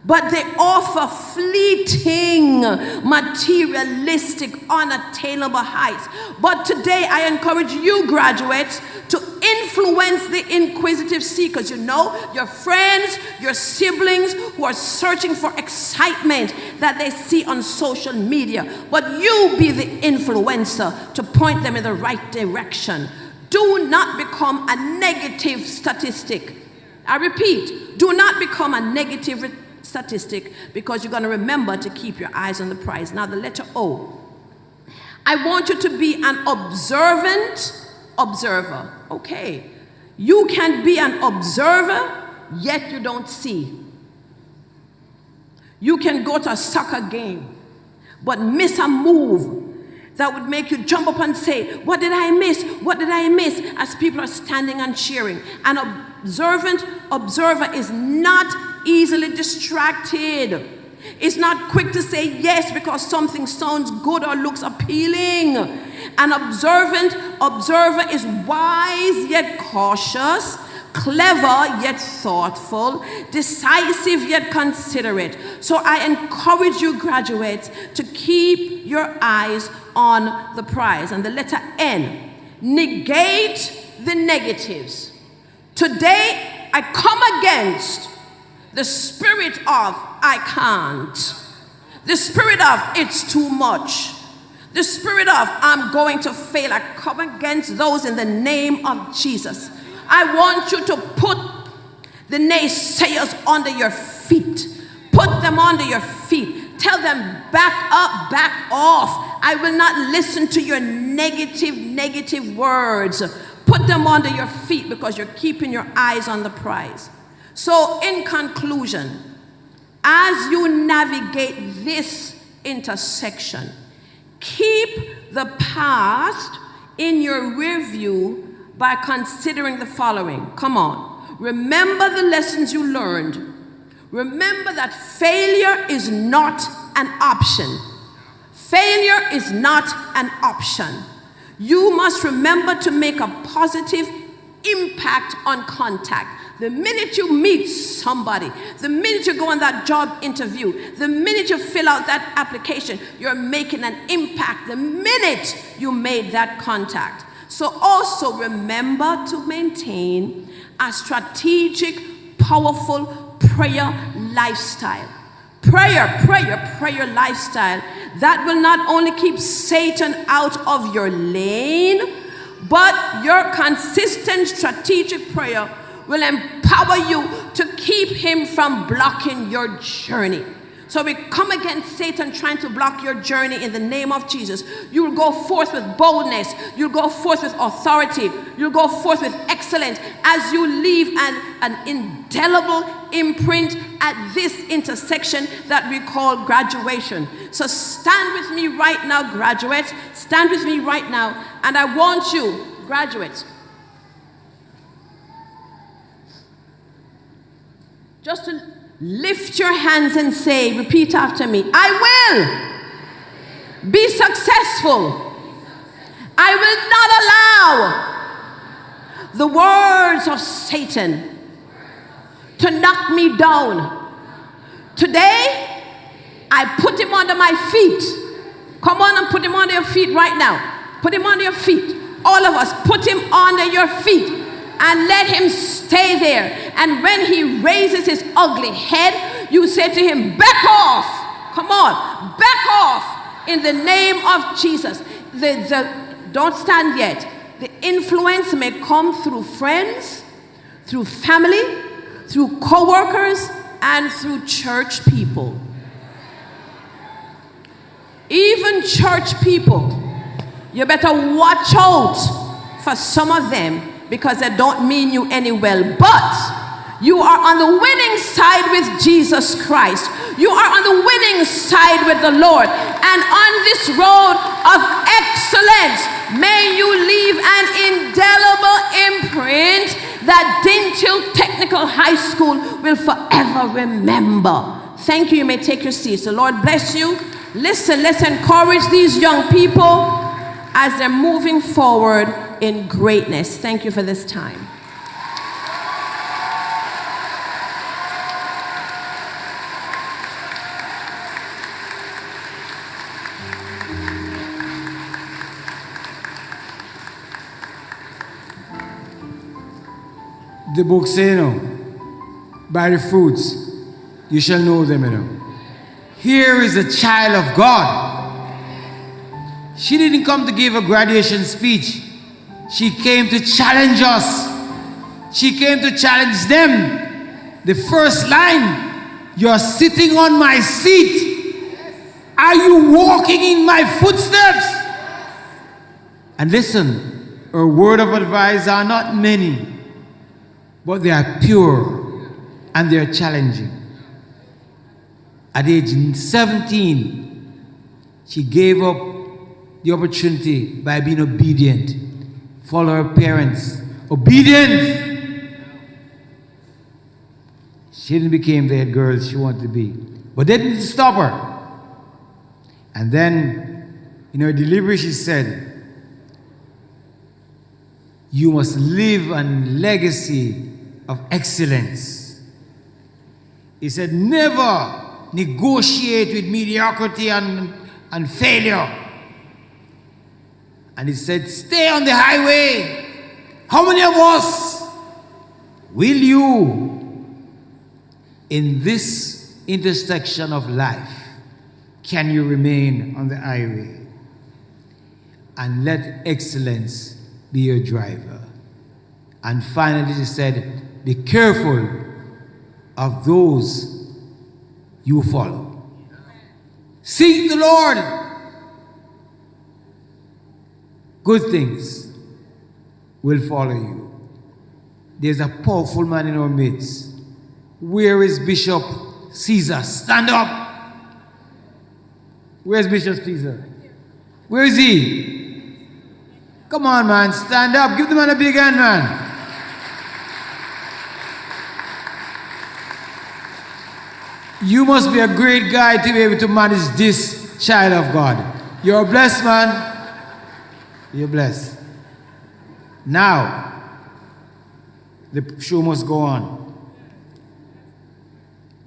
but they offer fleeting, materialistic, unattainable heights. But today I encourage you graduates to influence the inquisitive seekers. You know, your friends, your siblings who are searching for excitement that they see on social media. But you be the influencer to point them in the right direction. Do not become a negative statistic. I repeat, do not become a negative statistic, because you're going to remember to keep your eyes on the prize. Now the letter O. I want you to be an observant observer. Okay. You can be an observer, yet you don't see. You can go to a soccer game, but miss a move that would make you jump up and say, what did I miss? What did I miss? As people are standing and cheering. An observant observer is not easily distracted. Is not quick to say yes because something sounds good or looks appealing. An observant observer is wise yet cautious, clever yet thoughtful, decisive yet considerate. So I encourage you, graduates, to keep your eyes on the prize. And the letter N, negate the negatives. Today I come against the spirit of I can't, the spirit of it's too much, the spirit of I'm going to fail. I come against those in the name of Jesus. I want you to put the naysayers under your feet. Put them under your feet. Tell them, back up, back off. I will not listen to your negative words. Put them under your feet because you're keeping your eyes on the prize. So in conclusion, as you navigate this intersection, keep the past in your rear view by considering the following. Come on. Remember the lessons you learned. Remember that failure is not an option. Failure is not an option. You must remember to make a positive impact on contact. The minute you meet somebody, the minute you go on that job interview, the minute you fill out that application, you're making an impact the minute you made that contact. So also remember to maintain a strategic, powerful prayer lifestyle. Prayer lifestyle that will not only keep Satan out of your lane, but your consistent strategic prayer will empower you to keep him from blocking your journey. So we come against Satan trying to block your journey in the name of Jesus. You will go forth with boldness. You'll go forth with authority. You'll go forth with excellence as you leave an indelible imprint at this intersection that we call graduation. So stand with me right now, graduates. Stand with me right now. And I want you, graduates, just to lift your hands and say, repeat after me, I will be successful. I will not allow the words of Satan to knock me down. Today, I put him under my feet. Come on and put him under your feet right now. Put him under your feet. All of us, put him under your feet. And let him stay there. And when he raises his ugly head, you say to him, back off. Come on, back off in the name of Jesus. Don't stand yet. The influence may come through friends, through family, through co-workers, and through church people. Even church people, you better watch out for some of them, because they don't mean you any well. But you are on the winning side with Jesus Christ. You are on the winning side with the Lord. And on this road of excellence, may you leave an indelible imprint that Dinthill Technical High School will forever remember. Thank you. You may take your seats. The Lord bless you. Listen, let's encourage these young people as they're moving forward in greatness. Thank you for this time. The book says, you know, by the fruits you shall know them, you know. Here is a child of God. She didn't come to give a graduation speech. She came to challenge us. She came to challenge them. The first line, you're sitting on my seat. Are you walking in my footsteps? And listen, her word of advice are not many, but they are pure and they are challenging. At age 17, She gave up the opportunity by being obedient. Follow her parents. Obedience! She didn't become the head girl she wanted to be. But that didn't stop her. And then, in her delivery, she said, you must live a legacy of excellence. He said, never negotiate with mediocrity and failure. And he said, stay on the highway. How many of us will you, in this intersection of life, can you remain on the highway and let excellence be your driver? And finally, he said, be careful of those you follow. Seek the Lord. Good things will follow you. There's a powerful man in our midst. Where is Bishop Caesar? Stand up. Where's Bishop Caesar? Where is he? Come on, man. Stand up. Give the man a big hand, man. You must be a great guy to be able to manage this child of God. You're blessed, man. You're blessed. Now, the show must go on.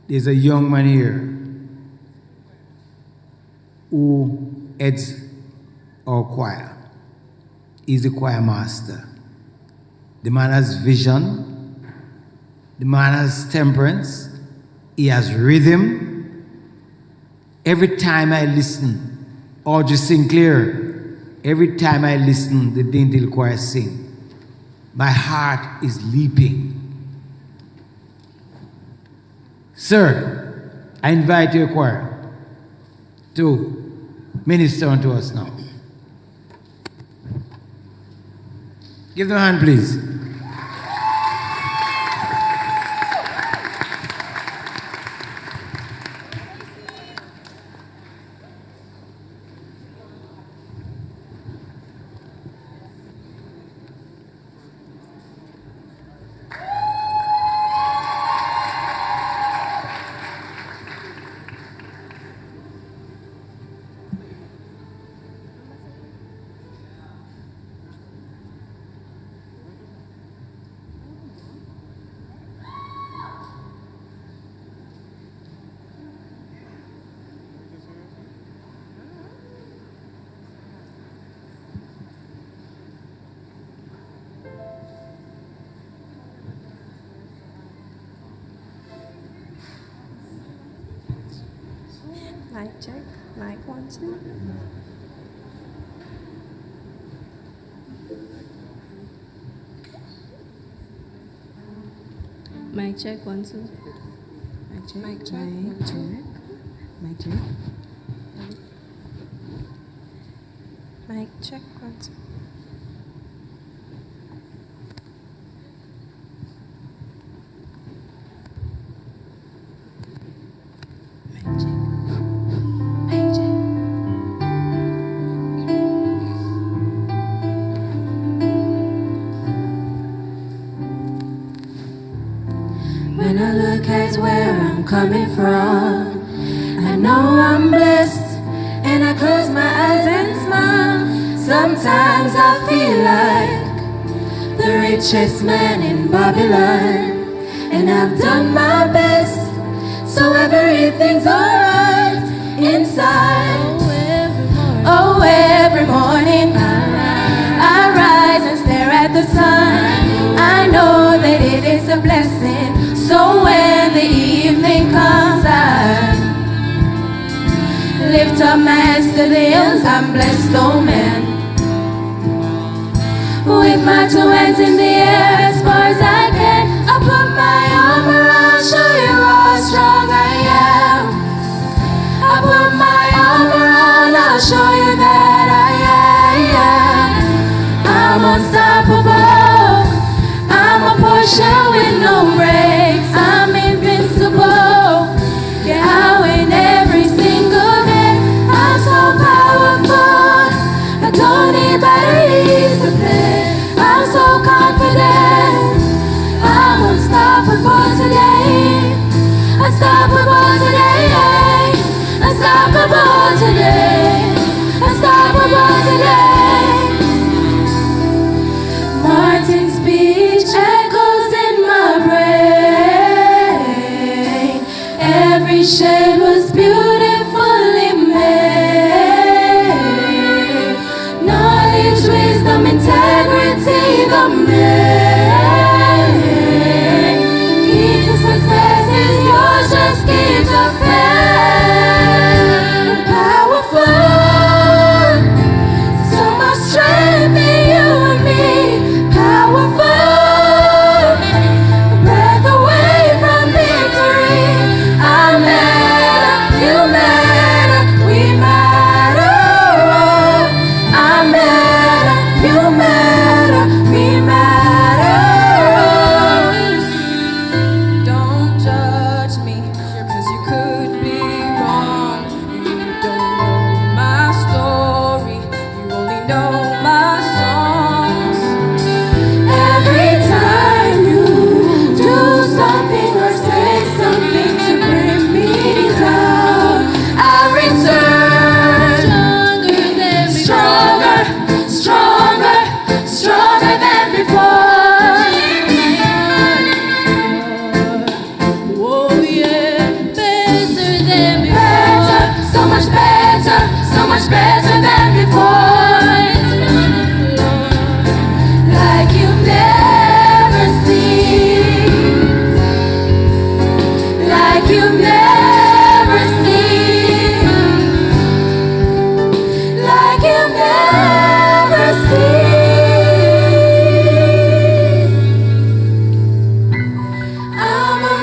There's a young man here who heads our choir. He's the choir master. The man has vision. The man has temperance. He has rhythm. Every time I listen, Audrey Sinclair, every time I listen, the Dinthill choir sing, my heart is leaping. Sir, I invite your choir to minister unto us now. Give them a hand, please. Mic check. Mic 1, 2. Mic check 1, 2. Mic check. Mic check. Mic check. Mic check. Mic check 1, 2. When I look at where I'm coming from, I know I'm blessed, and I close my eyes and smile. Sometimes I feel like the richest man in Babylon, and I've done my best, so everything's alright inside. Oh, every morning I rise and stare at the sun. I know that it is a blessing. So when the evening comes, I lift up my hands to the hills. I'm blessed, oh man. With my 2 hands in the air as far as I can, I put my arm around, show you how strong I am. I put my arm around, I'll show you that I am. I'm unstoppable. I'm a Porsche with no brakes. I'm invincible. Yeah, I win every single day. I'm so powerful.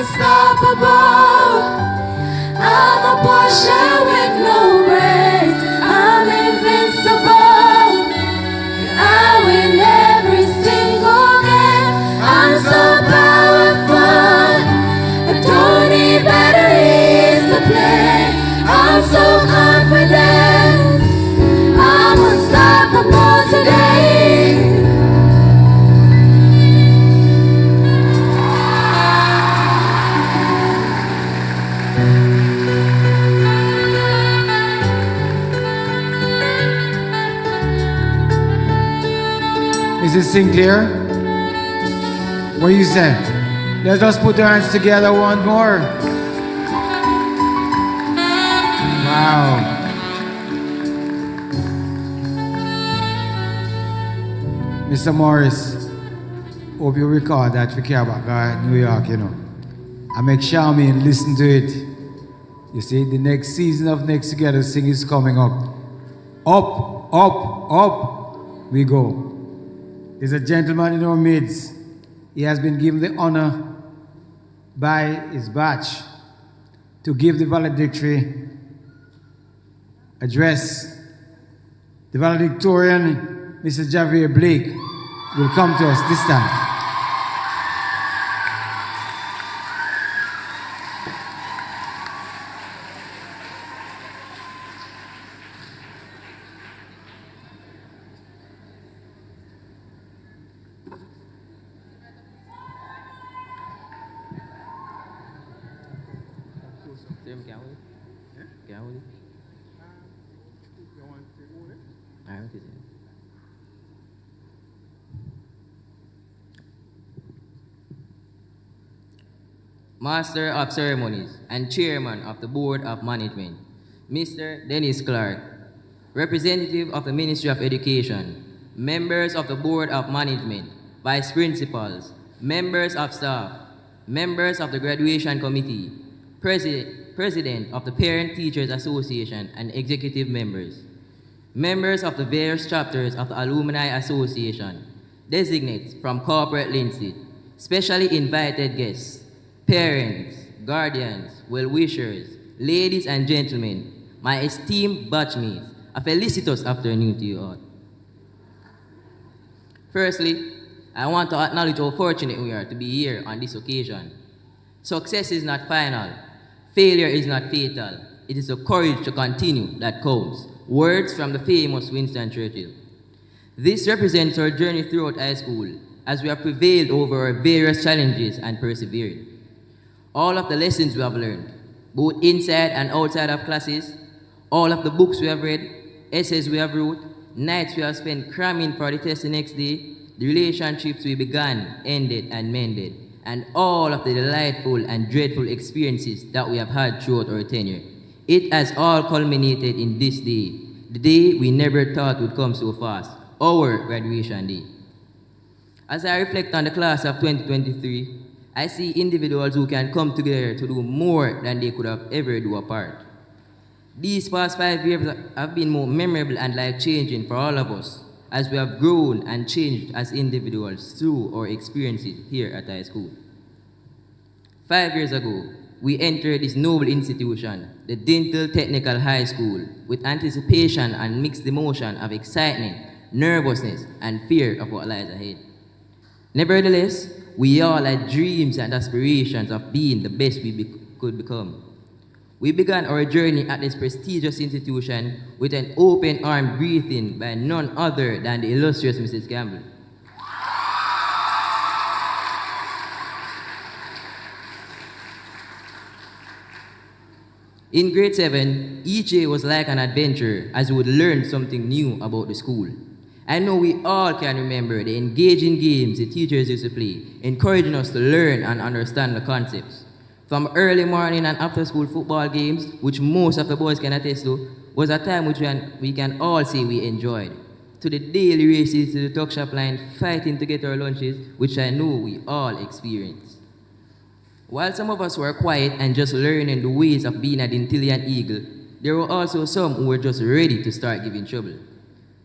unstoppable. I'm a Porsche with no brakes. I'm invincible. I win every single game. I'm so powerful. I don't need batteries to play. I'm so confident. I'm unstoppable today. Mrs. Sinclair, what do you say? Let us put our hands together one more. Wow. Mr. Morris, hope you record that we care about New York, you know. I make Charmaine listen to it. You see, the next season of Next Together Sing is coming up. Up, up, up we go. There's a gentleman in our midst. He has been given the honor by his batch to give the valedictory address. The valedictorian, Mr. Javier Blake, will come to us this time. Master of Ceremonies and Chairman of the Board of Management, Mr. Dennis Clark, Representative of the Ministry of Education, members of the Board of Management, Vice Principals, members of staff, members of the Graduation Committee, President of the Parent Teachers Association and executive members, members of the various chapters of the Alumni Association, designates from corporate Linstead, specially invited guests, parents, guardians, well-wishers, ladies and gentlemen, my esteemed batchmates, a felicitous afternoon to you all. Firstly, I want to acknowledge how fortunate we are to be here on this occasion. Success is not final. Failure is not fatal. It is the courage to continue that counts. Words from the famous Winston Churchill. This represents our journey throughout high school as we have prevailed over our various challenges and persevered. All of the lessons we have learned, both inside and outside of classes, all of the books we have read, essays we have wrote, nights we have spent cramming for the test the next day, the relationships we began, ended, and mended, and all of the delightful and dreadful experiences that we have had throughout our tenure. It has all culminated in this day, the day we never thought would come so fast, our graduation day. As I reflect on the class of 2023, I see individuals who can come together to do more than they could have ever do apart. These past 5 years have been more memorable and life-changing for all of us as we have grown and changed as individuals through our experiences here at high school. 5 years ago, we entered this noble institution, the Dinthill Technical High School, with anticipation and mixed emotion of excitement, nervousness, and fear of what lies ahead. Nevertheless, we all had dreams and aspirations of being the best we could become. We began our journey at this prestigious institution with an open arm greeting by none other than the illustrious Mrs. Campbell. In grade 7, each day was like an adventure as we would learn something new about the school. I know we all can remember the engaging games the teachers used to play, encouraging us to learn and understand the concepts. From early morning and after school football games, which most of the boys can attest to, was a time which we can all say we enjoyed, to the daily races to the tuck shop line, fighting to get our lunches, which I know we all experienced. While some of us were quiet and just learning the ways of being a Dinthill eagle, there were also some who were just ready to start giving trouble.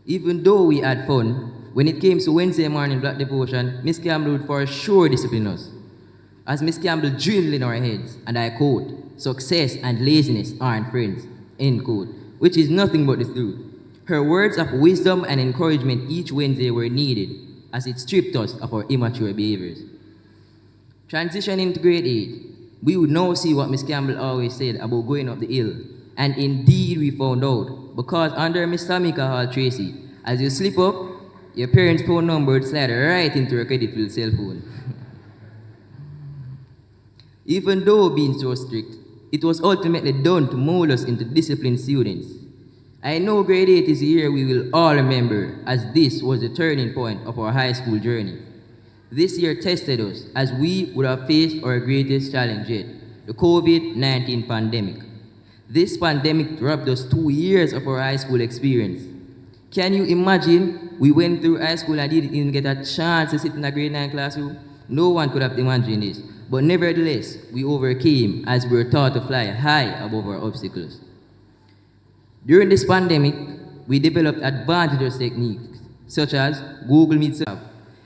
Even though we had fun, when it came to Wednesday morning block devotion, Miss Campbell would for sure discipline us. As Miss Campbell drilled in our heads, and I quote, "Success and laziness aren't friends," end quote, which is nothing but the truth. Her words of wisdom and encouragement each Wednesday were needed as it stripped us of our immature behaviors. Transitioning to grade 8, we would now see what Miss Campbell always said about going up the hill. And indeed we found out, because under Miss Tamika Hall Tracy, as you slip up, your parents' phone number would slide right into your credit-filled cell phone. Even though being so strict, it was ultimately done to mold us into disciplined students. I know grade 8 is the year we will all remember, as this was the turning point of our high school journey. This year tested us as we would have faced our greatest challenge yet, the COVID-19 pandemic. This pandemic robbed us 2 years of our high school experience. Can you imagine we went through high school and didn't even get a chance to sit in a grade 9 classroom? No one could have imagined this. But nevertheless, we overcame as we were taught to fly high above our obstacles. During this pandemic, we developed advantageous techniques such as Google Meet.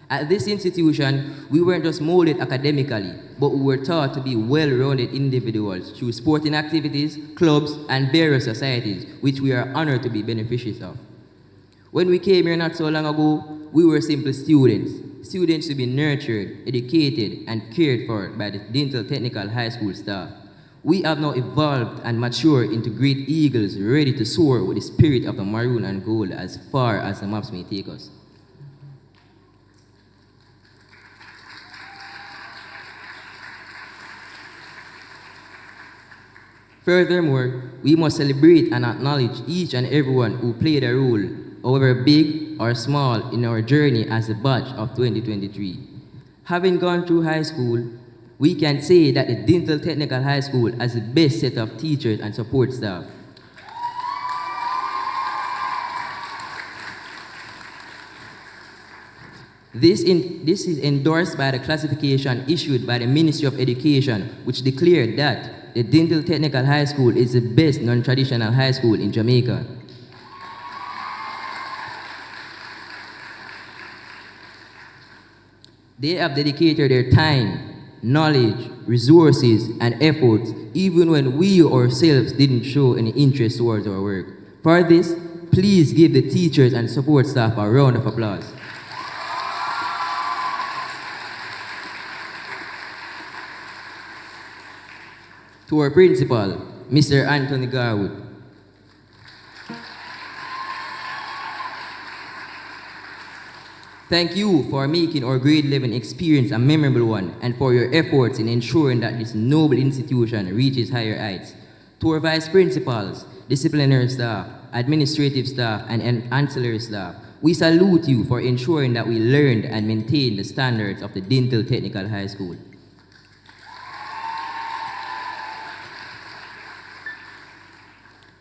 At this institution, we weren't just molded academically, but we were taught to be well-rounded individuals through sporting activities, clubs, and various societies, which we are honored to be beneficiaries of. When we came here not so long ago, we were simply students to be nurtured, educated, and cared for by the Dinthill Technical High School staff. We have now evolved and matured into great eagles ready to soar with the spirit of the maroon and gold as far as the maps may take us. Furthermore, we must celebrate and acknowledge each and everyone who played a role, however big or small, in our journey as a batch of 2023. Having gone through high school, we can say that the Dinthill Technical High School has the best set of teachers and support staff. This is endorsed by the classification issued by the Ministry of Education, which declared that the Dinthill Technical High School is the best non-traditional high school in Jamaica. They have dedicated their time, knowledge, resources, and efforts, even when we ourselves didn't show any interest towards our work. For this, please give the teachers and support staff a round of applause. To our principal, Mr. Anthony Garwood. Thank you for making our grade 11 experience a memorable one and for your efforts in ensuring that this noble institution reaches higher heights. To our vice principals, disciplinary staff, administrative staff, and ancillary staff, we salute you for ensuring that we learned and maintained the standards of the Dinthill Technical High School.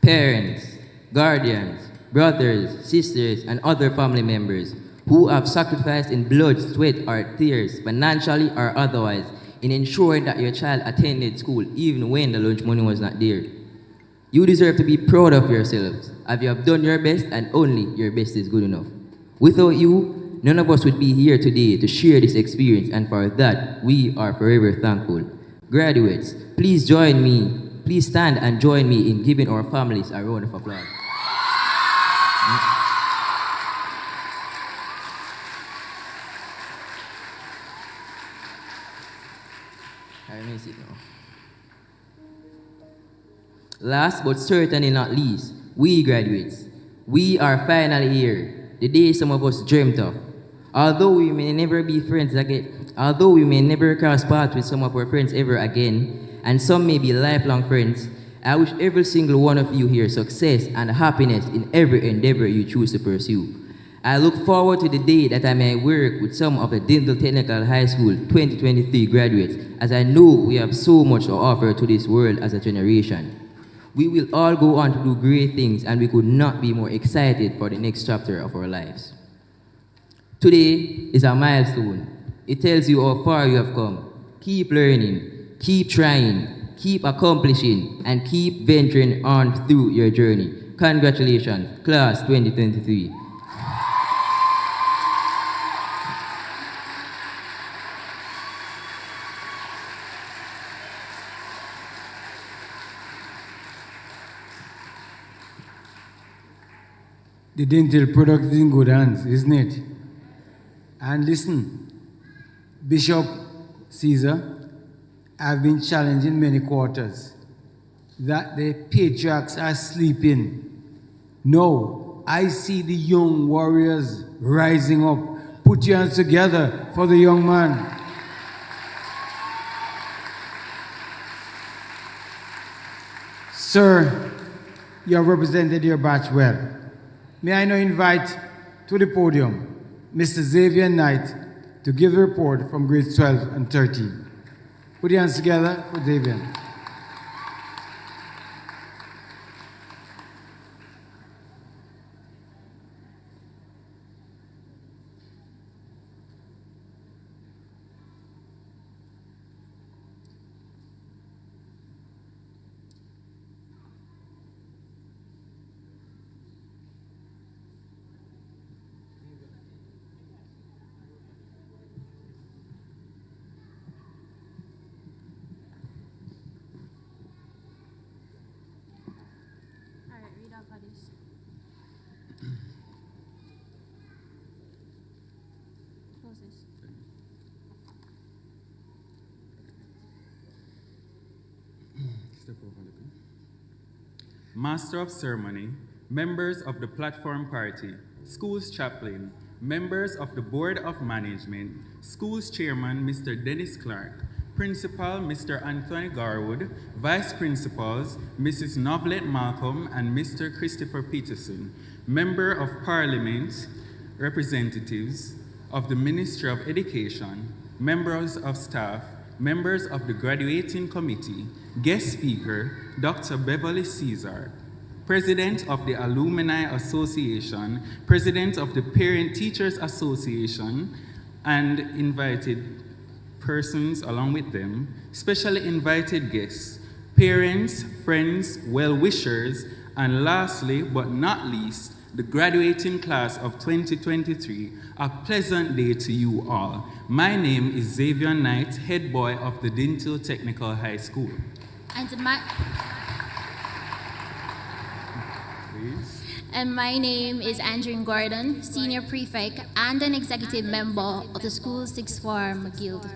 Parents, guardians, brothers, sisters, and other family members who have sacrificed in blood, sweat, or tears, financially or otherwise, in ensuring that your child attended school even when the lunch money was not there. You deserve to be proud of yourselves, as you have done your best and only your best is good enough. Without you, none of us would be here today to share this experience, and for that, we are forever thankful. Graduates, please stand and join me in giving our families a round of applause. Last but certainly not least, we graduates. We are finally here, the day some of us dreamt of. Although we may never be friends again, although we may never cross paths with some of our friends ever again, and some may be lifelong friends, I wish every single one of you here success and happiness in every endeavor you choose to pursue. I look forward to the day that I may work with some of the Dinthill Technical High School 2023 graduates, as I know we have so much to offer to this world as a generation. We will all go on to do great things, and we could not be more excited for the next chapter of our lives. Today is a milestone. It tells you how far you have come. Keep learning, keep trying, keep accomplishing, and keep venturing on through your journey. Congratulations, Class 2023. the Dinthill product is in good hands, isn't it? And listen, Bishop Caesar, I've been challenged in many quarters that the patriarchs are sleeping. No, I see the young warriors rising up. Put your hands together for the young man. Sir, you have represented your batch well. May I now invite to the podium Mr. Xavier Knight to give the report from grades 12 and 13. Put your hands together for Xavier. Master of Ceremony, members of the Platform Party, Schools Chaplain, members of the Board of Management, Schools Chairman Mr. Dennis Clark, Principal Mr. Anthony Garwood, Vice Principals Mrs. Novelet Malcolm and Mr. Christopher Peterson, Member of Parliament, representatives of the Ministry of Education, members of staff, members of the Graduating Committee, guest speaker, Dr. Beverly Caesar, President of the Alumni Association, President of the Parent Teachers Association, and invited persons along with them, specially invited guests, parents, friends, well-wishers, and lastly, but not least, the graduating class of 2023, a pleasant day to you all. My name is Xavier Knight, head boy of the Dinthill Technical High School. And my name is Andrew Gordon, Senior Prefect and an Executive Member of the School Sixth Form Guild.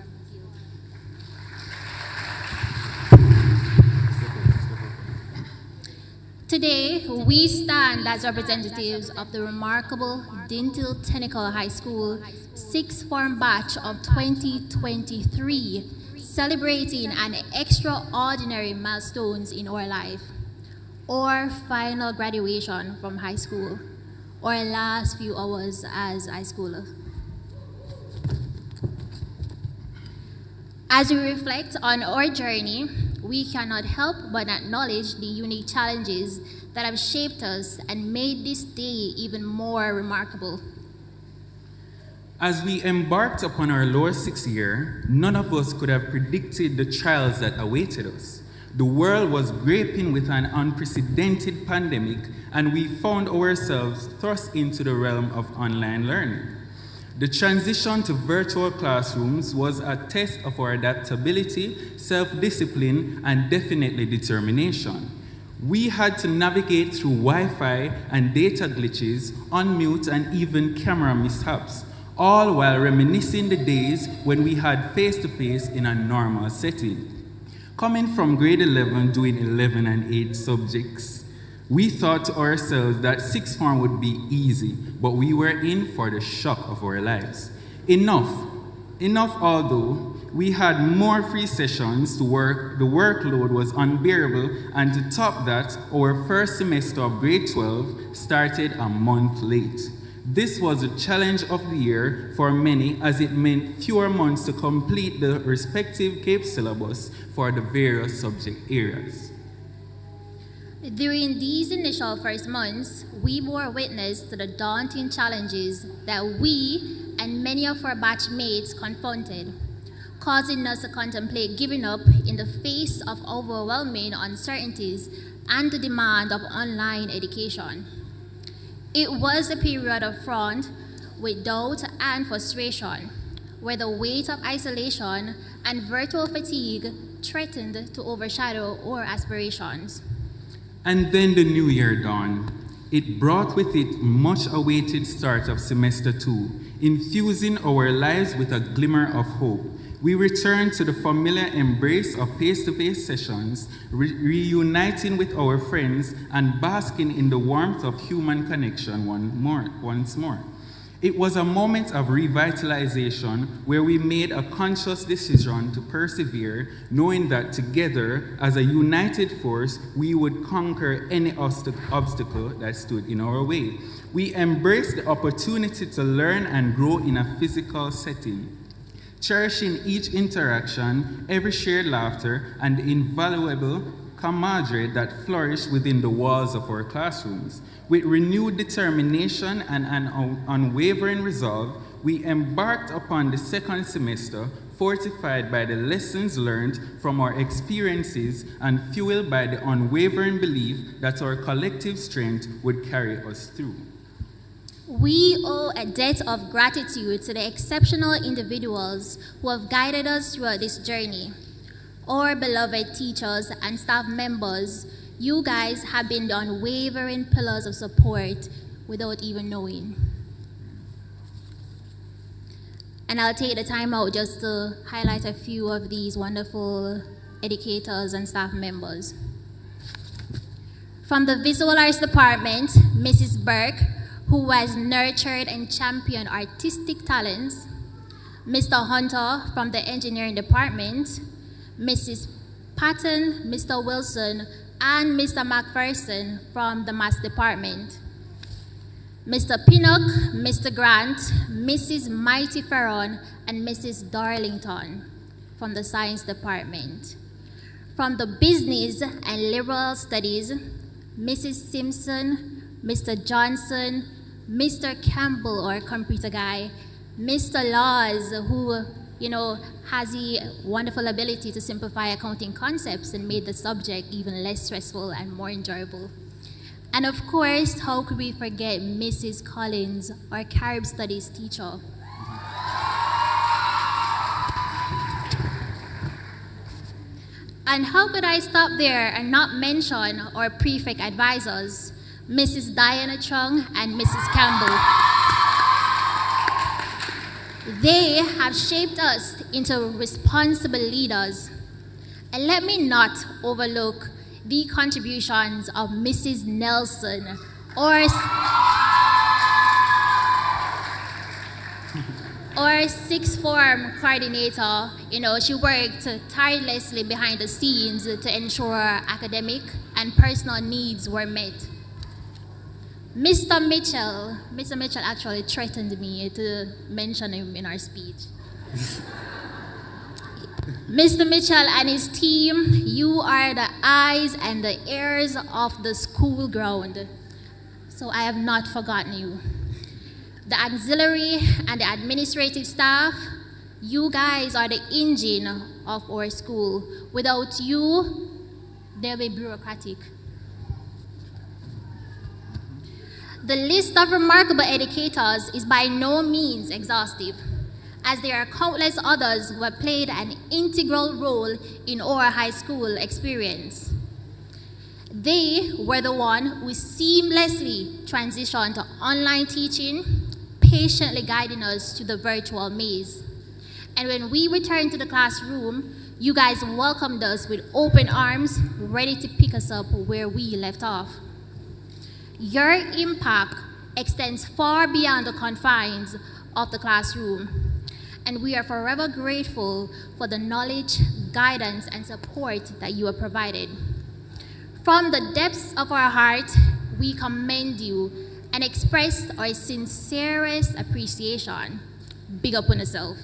Today, we stand as representatives of the remarkable Dinthill Technical High School Sixth Form Batch of 2023, celebrating an extraordinary milestones in our life. Our final graduation from high school, our last few hours as high schoolers. As we reflect on our journey, we cannot help but acknowledge the unique challenges that have shaped us and made this day even more remarkable. As we embarked upon our lower sixth year, none of us could have predicted the trials that awaited us. The world was grappling with an unprecedented pandemic, and we found ourselves thrust into the realm of online learning. The transition to virtual classrooms was a test of our adaptability, self-discipline, and definitely determination. We had to navigate through Wi-Fi and data glitches, unmute, and even camera mishaps, all while reminiscing the days when we had face-to-face in a normal setting. Coming from grade 11 doing 11 and 8 subjects, we thought to ourselves that sixth form would be easy, but we were in for the shock of our lives. Enough although we had more free sessions to work, the workload was unbearable, and to top that, our first semester of grade 12 started a month late. This was a challenge of the year for many, as it meant fewer months to complete the respective CAPE syllabus for the various subject areas. During these initial first months, we bore witness to the daunting challenges that we and many of our batchmates confronted, causing us to contemplate giving up in the face of overwhelming uncertainties and the demand of online education. It was a period of fraught with doubt and frustration, where the weight of isolation and virtual fatigue threatened to overshadow our aspirations. And then the new year dawned. It brought with it much awaited start of semester 2, infusing our lives with a glimmer of hope. We returned to the familiar embrace of face-to-face sessions, reuniting with our friends and basking in the warmth of human connection once more. It was a moment of revitalization where we made a conscious decision to persevere, knowing that together, as a united force, we would conquer any obstacle that stood in our way. We embraced the opportunity to learn and grow in a physical setting, cherishing each interaction, every shared laughter, and the invaluable camaraderie that flourished within the walls of our classrooms. With renewed determination and an unwavering resolve, we embarked upon the second semester, fortified by the lessons learned from our experiences and fueled by the unwavering belief that our collective strength would carry us through. We owe a debt of gratitude to the exceptional individuals who have guided us throughout this journey. Our beloved teachers and staff members, you guys have been the unwavering pillars of support without even knowing. And I'll take the time out just to highlight a few of these wonderful educators and staff members. From the Visual Arts Department, Mrs. Burke, who has nurtured and championed artistic talents, Mr. Hunter from the Engineering Department, Mrs. Patton, Mr. Wilson, and Mr. McPherson from the Maths Department, Mr. Pinnock, Mr. Grant, Mrs. Mighty Ferron, and Mrs. Darlington from the Science Department. From the Business and Liberal Studies, Mrs. Simpson, Mr. Johnson, Mr. Campbell, or computer guy, Mr. Laws, who, has the wonderful ability to simplify accounting concepts and made the subject even less stressful and more enjoyable. And of course, how could we forget Mrs. Collins, our Carib Studies teacher? And how could I stop there and not mention our prefect advisors, Mrs. Diana Chung and Mrs. Campbell? They have shaped us into responsible leaders. And let me not overlook the contributions of Mrs. Nelson, our sixth form coordinator. She worked tirelessly behind the scenes to ensure academic and personal needs were met. Mr. Mitchell actually threatened me to mention him in our speech. Mr. Mitchell and his team, you are the eyes and the ears of the school ground. So I have not forgotten you. The auxiliary and the administrative staff, you guys are the engine of our school. Without you, they'll be bureaucratic. The list of remarkable educators is by no means exhaustive, as there are countless others who have played an integral role in our high school experience. They were the one who seamlessly transitioned to online teaching, patiently guiding us to the virtual maze. And when we returned to the classroom, you guys welcomed us with open arms, ready to pick us up where we left off. Your impact extends far beyond the confines of the classroom, and we are forever grateful for the knowledge, guidance, and support that you have provided. From the depths of our heart, we commend you and express our sincerest appreciation. Big up on yourself.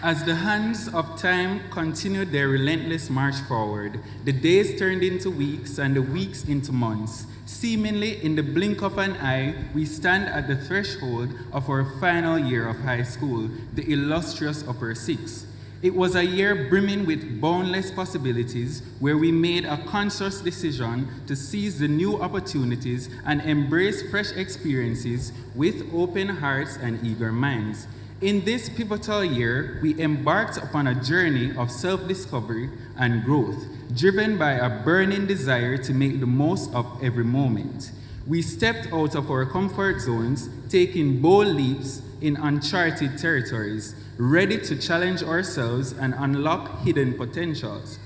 As the hands of time continued their relentless march forward, the days turned into weeks and the weeks into months. Seemingly in the blink of an eye, we stand at the threshold of our final year of high school, the illustrious Upper Six. It was a year brimming with boundless possibilities, where we made a conscious decision to seize the new opportunities and embrace fresh experiences with open hearts and eager minds. In this pivotal year, we embarked upon a journey of self-discovery and growth. driven by a burning desire to make the most of every moment. We stepped out of our comfort zones, taking bold leaps in uncharted territories, ready to challenge ourselves and unlock hidden potentials.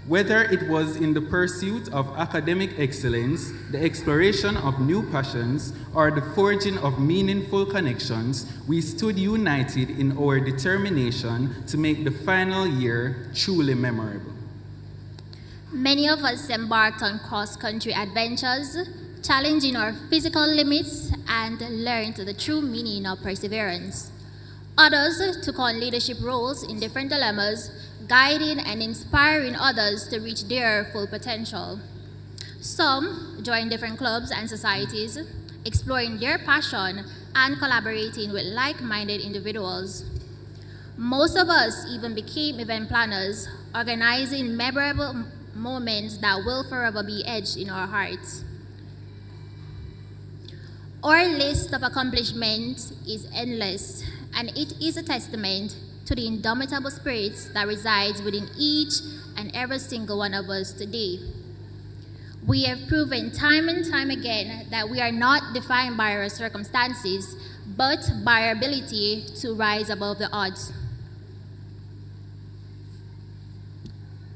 Whether it was in the pursuit of academic excellence, the exploration of new passions, or the forging of meaningful connections, we stood united in our determination to make the final year truly memorable. Many of us embarked on cross-country adventures, challenging our physical limits and learned the true meaning of perseverance. Others took on leadership roles in different dilemmas, guiding and inspiring others to reach their full potential. Some joined different clubs and societies, exploring their passion and collaborating with like-minded individuals. Most of us even became event planners, organizing memorable moments that will forever be etched in our hearts. Our list of accomplishments is endless, and it is a testament to the indomitable spirits that resides within each and every single one of us today. We have proven time and time again that we are not defined by our circumstances, but by our ability to rise above the odds.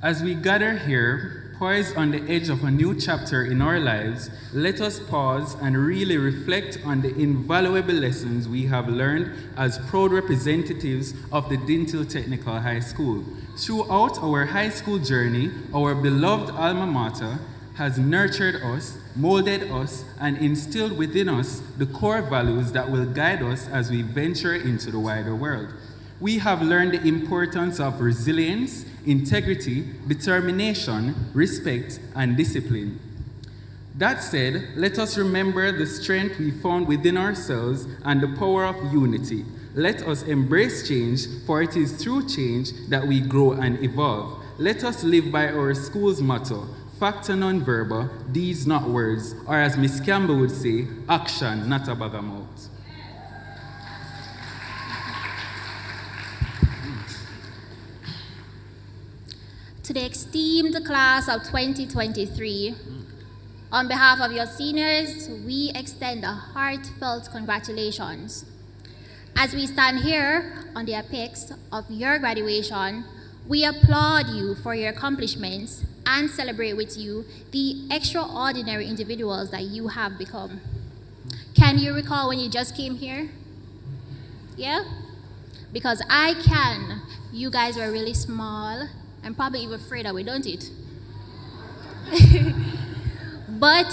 As we gather here, poised on the edge of a new chapter in our lives, let us pause and really reflect on the invaluable lessons we have learned as proud representatives of the Dinthill Technical High School. Throughout our high school journey, our beloved alma mater has nurtured us, molded us, and instilled within us the core values that will guide us as we venture into the wider world. We have learned the importance of resilience, integrity, determination, respect, and discipline. That said, let us remember the strength we found within ourselves and the power of unity. Let us embrace change, for it is through change that we grow and evolve. Let us live by our school's motto, facta non verba, deeds not words, or as Miss Campbell would say, action, not a bag of mouth. To the esteemed class of 2023, on behalf of your seniors, we extend a heartfelt congratulations. As we stand here on the apex of your graduation, we applaud you for your accomplishments and celebrate with you the extraordinary individuals that you have become. Can you recall when you just came here? Yeah? Because I can. You guys were really small and probably even afraid away, don't it? But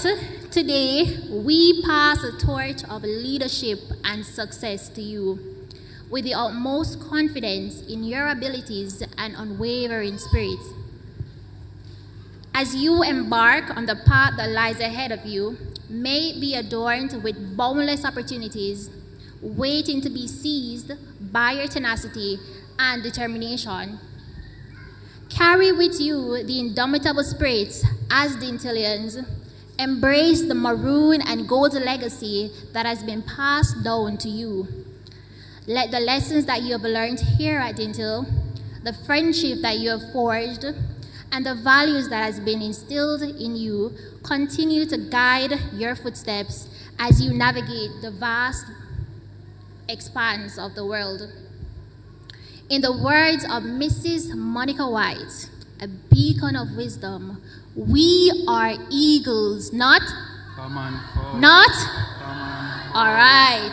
today, we pass the torch of leadership and success to you with the utmost confidence in your abilities and unwavering spirit. As you embark on the path that lies ahead of you, may it be adorned with boundless opportunities waiting to be seized by your tenacity and determination. Carry with you the indomitable spirits as Dinthillians. Embrace the maroon and gold legacy that has been passed down to you. Let the lessons that you have learned here at Dinthill, the friendship that you have forged, and the values that has been instilled in you continue to guide your footsteps as you navigate the vast expanse of the world. In the words of Mrs. Monica White, a beacon of wisdom, we are eagles, not? Come on, folks. Not? Come on. All right.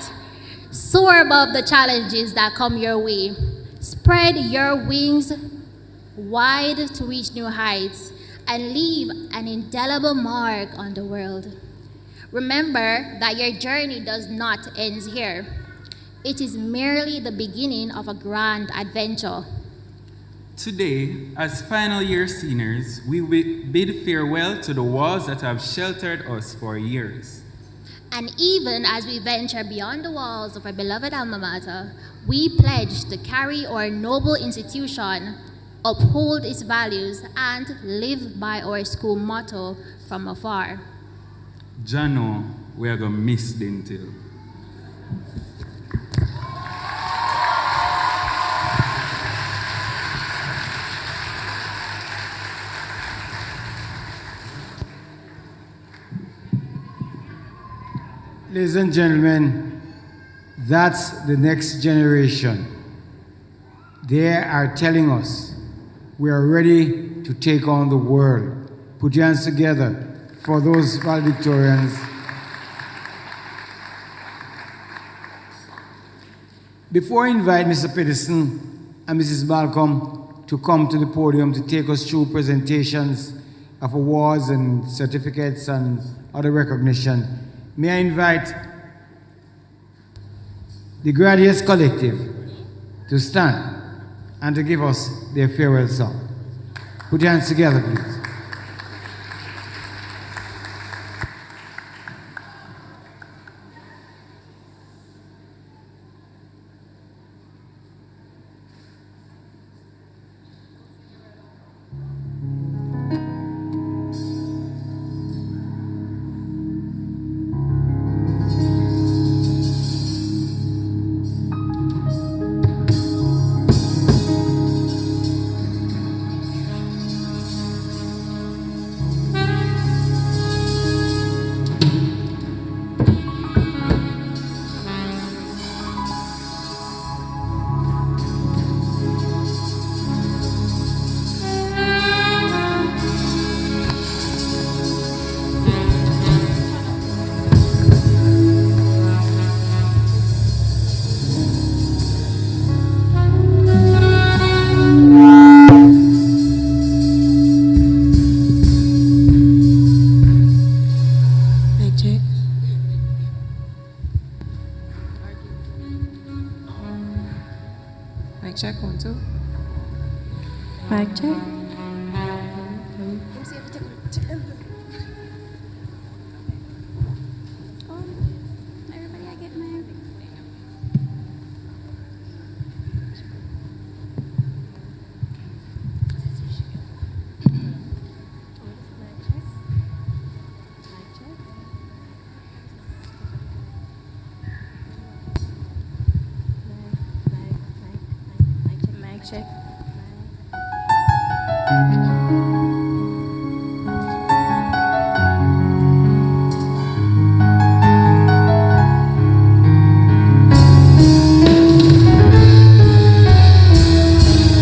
Soar above the challenges that come your way. Spread your wings wide to reach new heights and leave an indelible mark on the world. Remember that your journey does not end here. It is merely the beginning of a grand adventure. Today, as final year seniors, we bid farewell to the walls that have sheltered us for years. And even as we venture beyond the walls of our beloved alma mater, we pledge to carry our noble institution, uphold its values, and live by our school motto from afar. Jano, we are going to miss Dinthill. Ladies and gentlemen, that's the next generation. They are telling us we are ready to take on the world. Put your hands together for those valedictorians. Before I invite Mr. Peterson and Mrs. Malcolm to come to the podium to take us through presentations of awards and certificates and other recognition, may I invite the Graduates Collective to stand and to give us their farewell song. Put your hands together, please. Check 1, 2. Mic check. Check.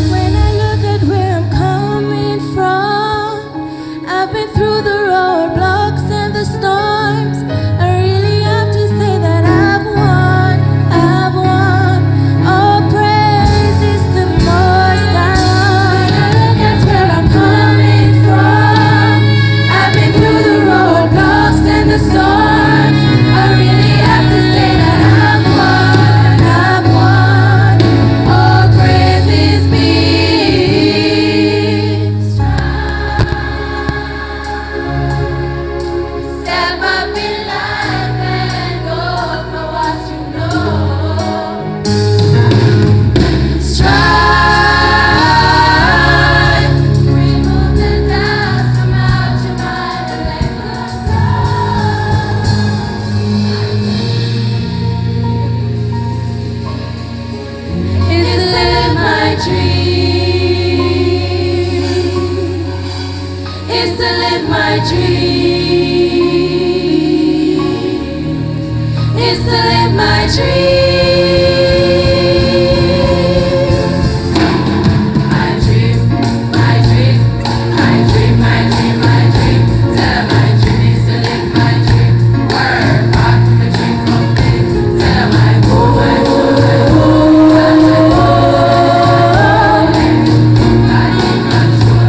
When I look at where I'm coming from, I've been through the roadblocks and the storms. I really have to say that I've won. All praises to Most High. When I look at where I'm coming from, I've been through the roadblocks and the storms. I really have to say that I've won. All praises be. Step up in life and go for what you know. Strive, remove the doubts from out your mind and let God go. Is to live my dream. Is to live my dream. Is to live my dream. My dream, my dream, my dream, my dream, my dream. Tell my dream is to live my dream. Work hard for the dream complete. Tell my goal, my goal, my goal, my goal. I need my soul,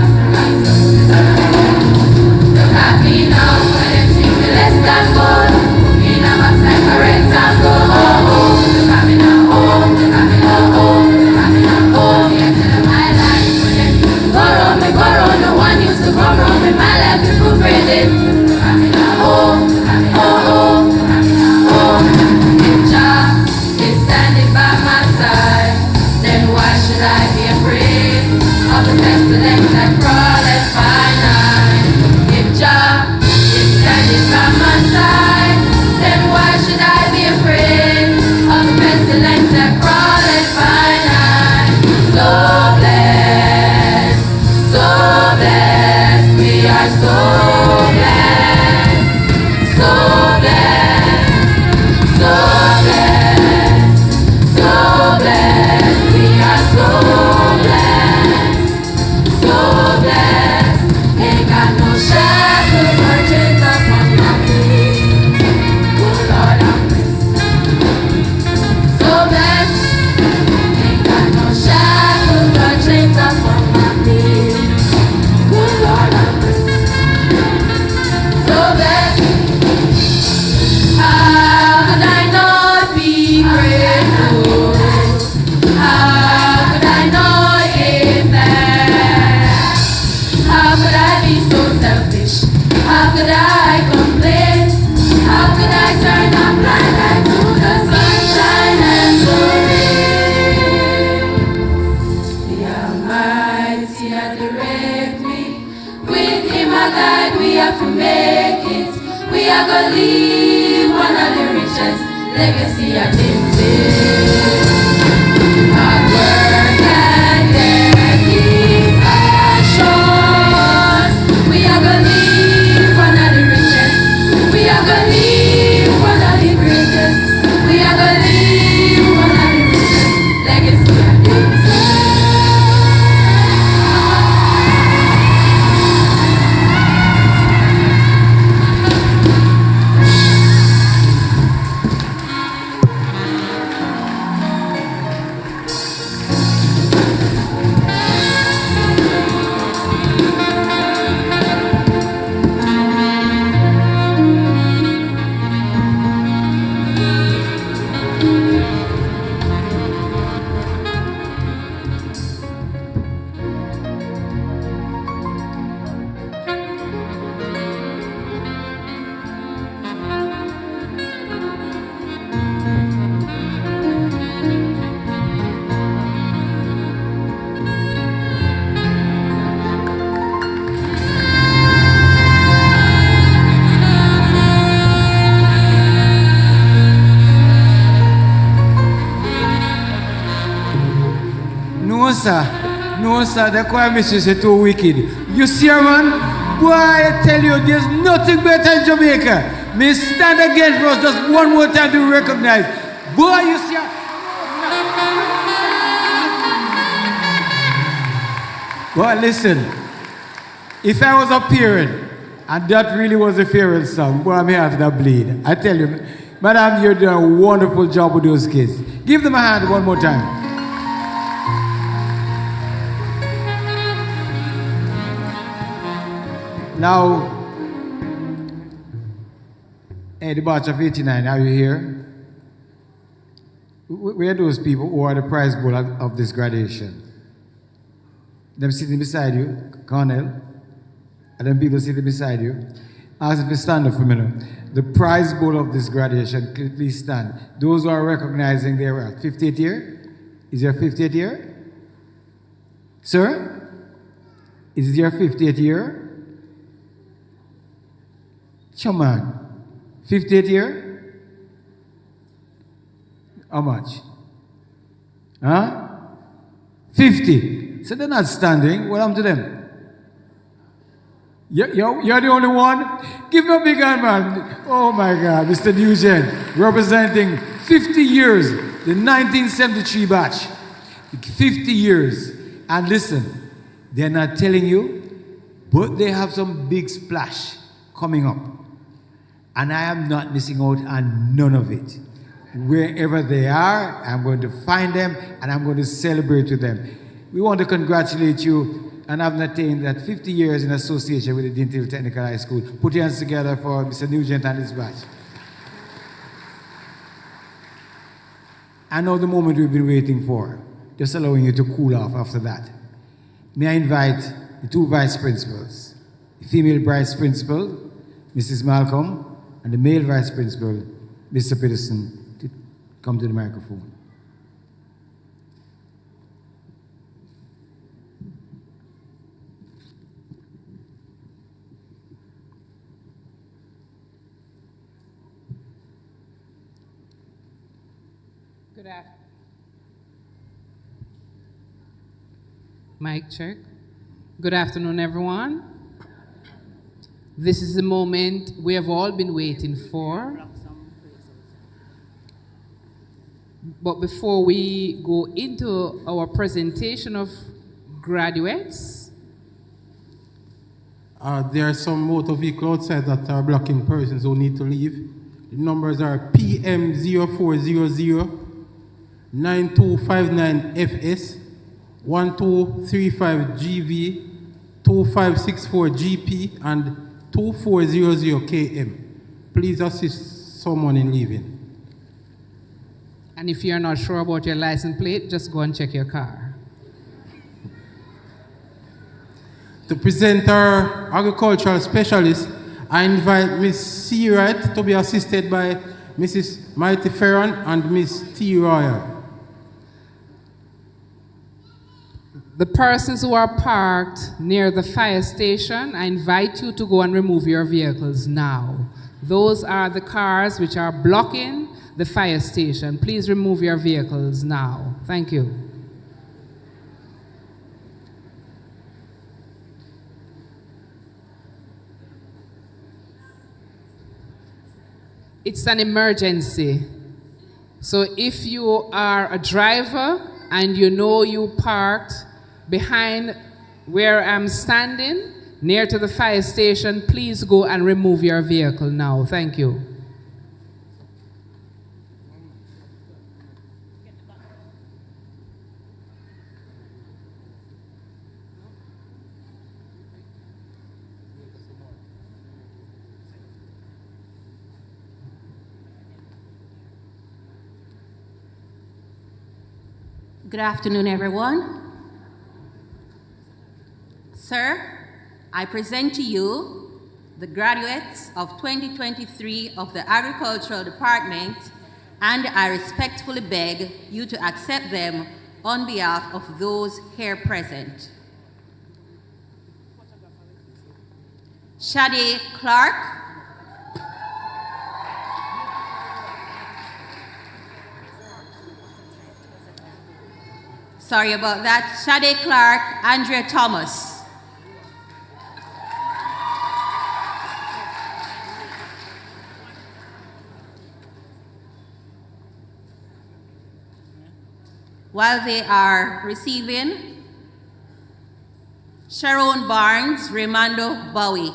look at me now, when I think the less than gold. In a box like a rectangle. Oh, look at me now, oh, look at me now, oh, look at me now, oh. Yeah, tell them my life, when they go round me, go round. No one used to come round me, my life is too crazy. Look at me now, oh, look at me now, oh, look at me now, oh. If Jah is standing by my side, then why should I be afraid of the pestilence that crawleth by night? If Jah is standing by my side, then why should I be afraid of the pestilence that crawleth by night? So blessed, we are so blessed, so blessed, a direct me. With him a guide, we have to make it. We are gonna leave one of the richest legacy of Dinthill. Hard work and dedication. We are gonna leave one of the richest. We are gonna leave one of the greatest. We are gonna leave one of the richest legacy of Dinthill. No, sir, the choir mistress is too wicked. You see her, man? Boy, I tell you, there's nothing better in Jamaica. May stand again for us just one more time to recognize. Boy, you see her? Well, listen, if I was a parent, and that really was a parent song, boy, I'm here to bleed. I tell you, madam, you're doing a wonderful job with those kids. Give them a hand one more time. Now, the batch of 89, are you here? Where are those people who are the prize bowl of this graduation? Them sitting beside you, Colonel, and them people sitting beside you. Ask if you stand up for a minute. The prize bowl of this graduation, please stand. Those who are recognizing their 50th year? Is your 50th year? Sir? Is it your 50th year? Come on. 50th year? How much? Huh? 50. So they're not standing. What happened to them? You're the only one? Give me a big hand, man. Oh my God, Mr. Nugent, representing 50 years, the 1973 batch. 50 years. And listen, they're not telling you, but they have some big splash coming up. And I am not missing out on none of it. Wherever they are, I'm going to find them and I'm going to celebrate with them. We want to congratulate you and having attained that 50 years in association with the Dinthill Technical High School. Put your hands together for Mr. Nugent and his batch. I know the moment we've been waiting for, just allowing you to cool off after that. May I invite the two vice principals, the female vice principal, Mrs. Malcolm, and the male vice principal, Mr. Peterson, to come to the microphone. Good afternoon. Mic check. Good afternoon, everyone. This is the moment we have all been waiting for. But before we go into our presentation of graduates, there are some motor vehicles outside that are blocking persons who need to leave. The numbers are PM 0400 9259FS 1235 GV 2564 GP and 2400 KM. Please assist someone in leaving. and if you're not sure about your license plate, just go and check your car. To present our agricultural specialist, I invite Ms. Seawright to be assisted by Mrs. Mighty Ferron and Ms. T. Royal. The persons who are parked near the fire station, I invite you to go and remove your vehicles now. Those are the cars which are blocking the fire station. Please remove your vehicles now. Thank you. It's an emergency. So if you are a driver and you know you parked behind where I'm standing, near to the fire station, please go and remove your vehicle now. Thank you. Good afternoon, everyone. Sir, I present to you the graduates of 2023 of the Agricultural Department, and I respectfully beg you to accept them on behalf of those here present. Shade Clark, sorry about that, Shade Clark, Andrea Thomas. While they are receiving, Sharon Barnes, Raimondo Bowie.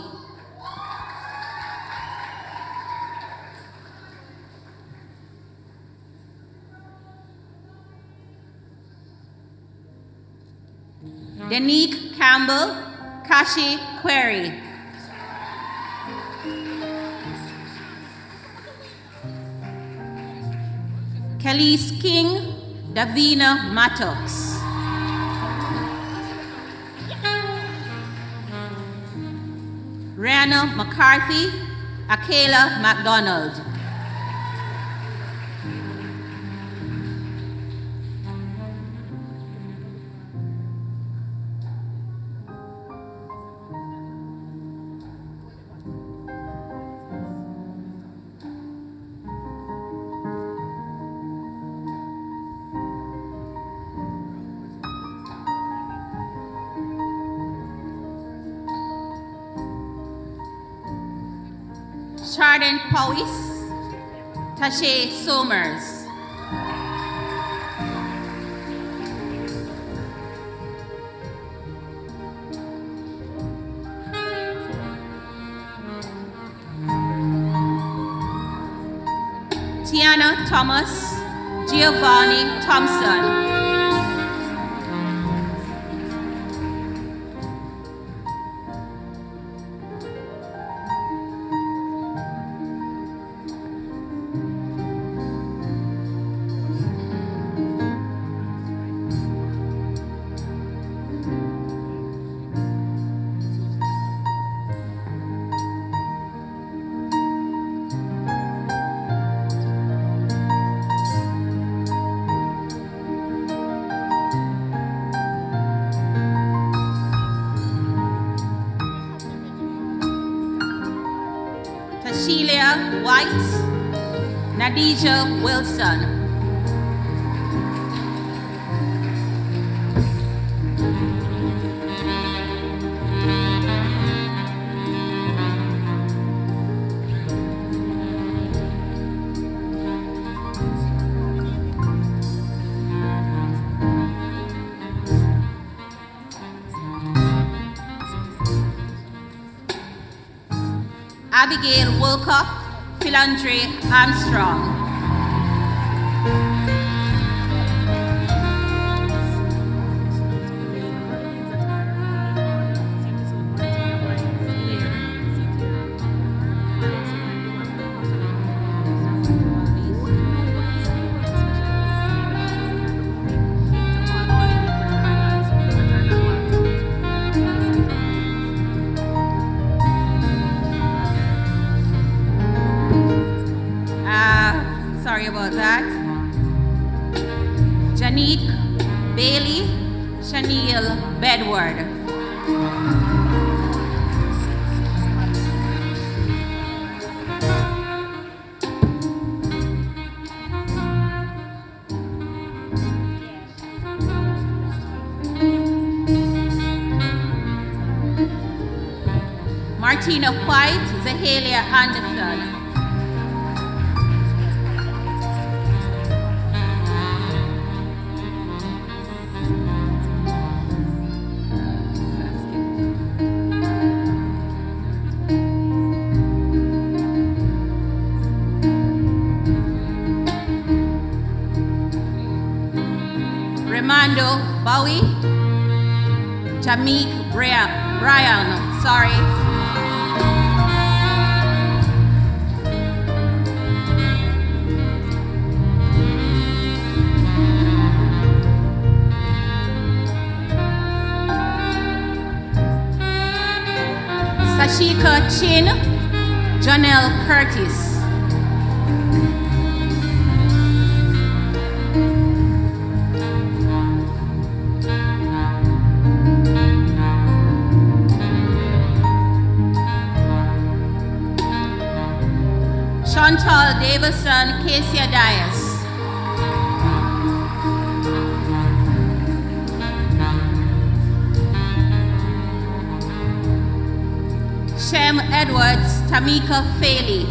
Danique Campbell, Kashi Query. Kelly's King, Davina Mattox. Rihanna McCarthy, Akela McDonald. Chardon Powis, Tashay Somers. Tiana Thomas, Giovanni Thompson. Tashilia White, Nadija Wilson. Abigail Wilcock, Philandry Armstrong. Neil Bedward. Martina White, Zahalia Anderson. Remando Bowie, Jamik Brian, sorry. Sashika Chin, Janelle Curtis. Chantal Davison, Casey Dias. Shem Edwards, Tamika Faley.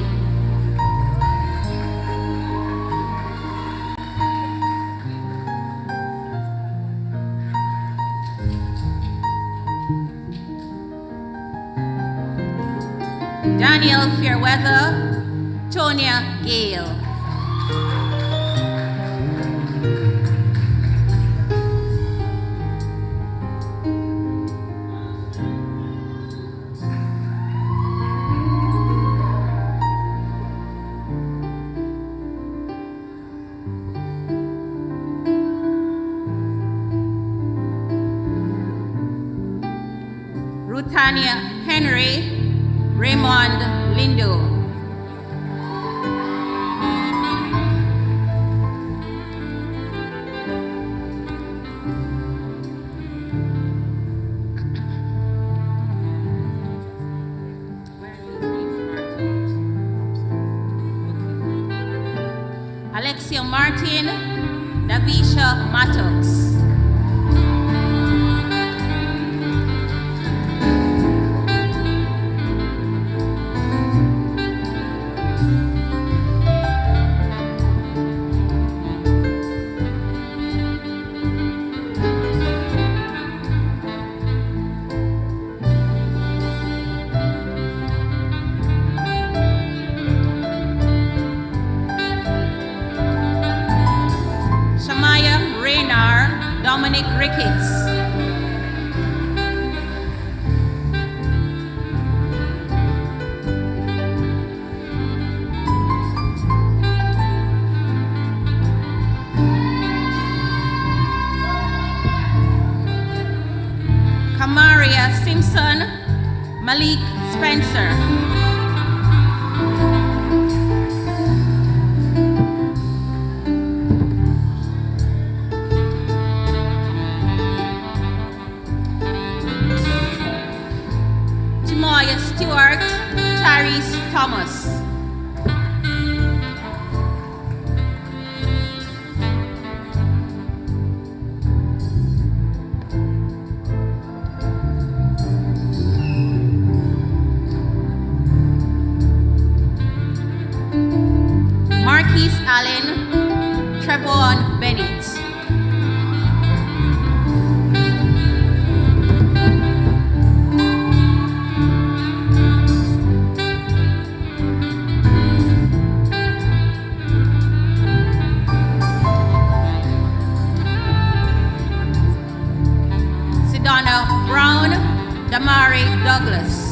Daniel Fairweather, Tonya Gale. Rutania Henry, Raymond Lindo. Alexia Martin, Davisha Mattox. Dominic Ricketts. Kamaria Simpson, Malik Spencer. Stewart, Tyrese Thomas. Marquise Allen, Trevon Bennett. Brown, Damari Douglas.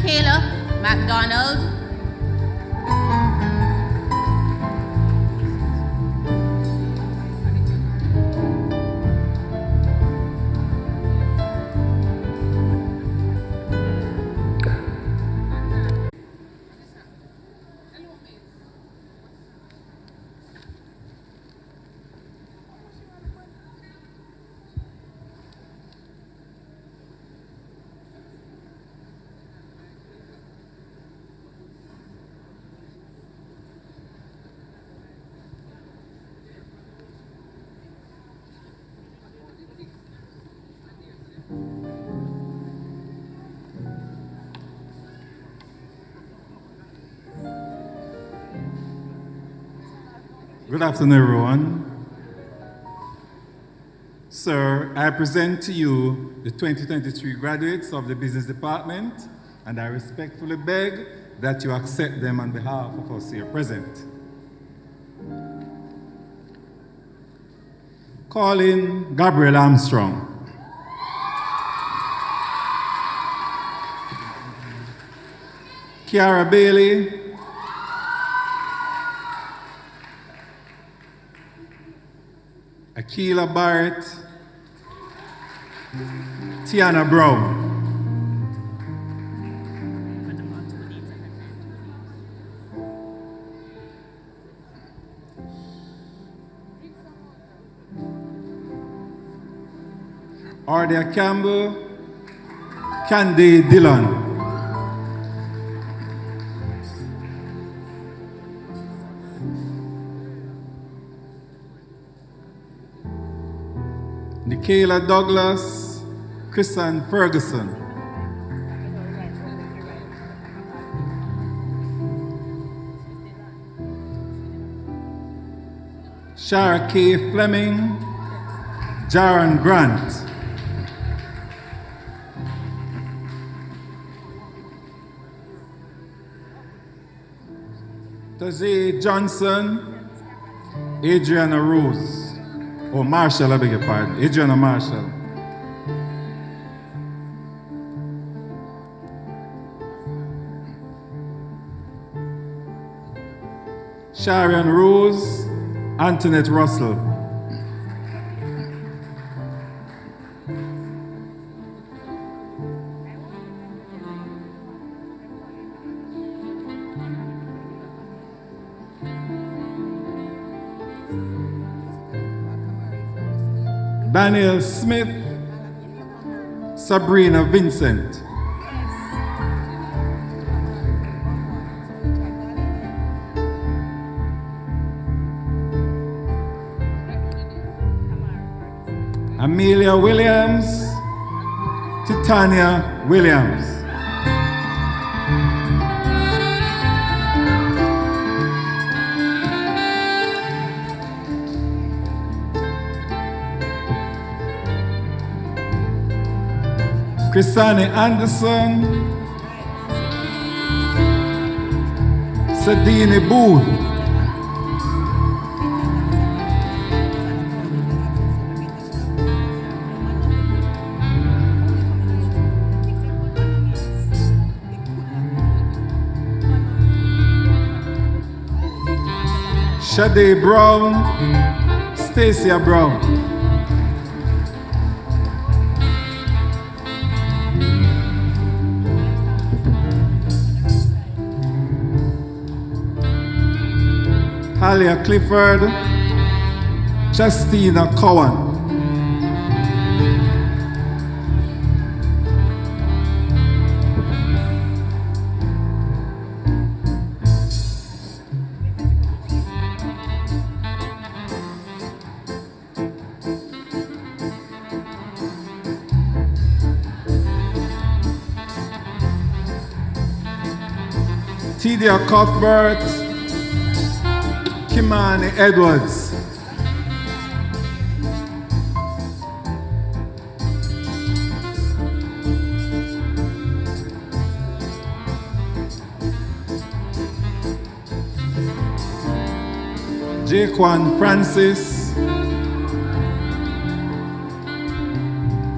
Kayla McDonald. Good afternoon, everyone. Sir, I present to you the 2023 graduates of the Business Department, and I respectfully beg that you accept them on behalf of us here present. Calling Gabriel Armstrong. Kiara Bailey. Akila Barrett, Tiana Brown. Ardia Campbell, Candy Dillon. Nikayla Douglas, Kristen Ferguson. Shara K. Fleming, Jaron Grant. Tajay Johnson, Adriana Rose. Oh, Marshall, I beg your pardon. Adriana Marshall. Sharon Rose, Antoinette Russell. Daniel Smith, Sabrina Vincent. Amelia Williams, Titania Williams. Chrisani Anderson, Sadini Booth, Shade Brown, Stacia Brown. Halia Clifford, Justina Cowan. Tidia Cuthbert, Kimani Edwards. Jaquan Francis,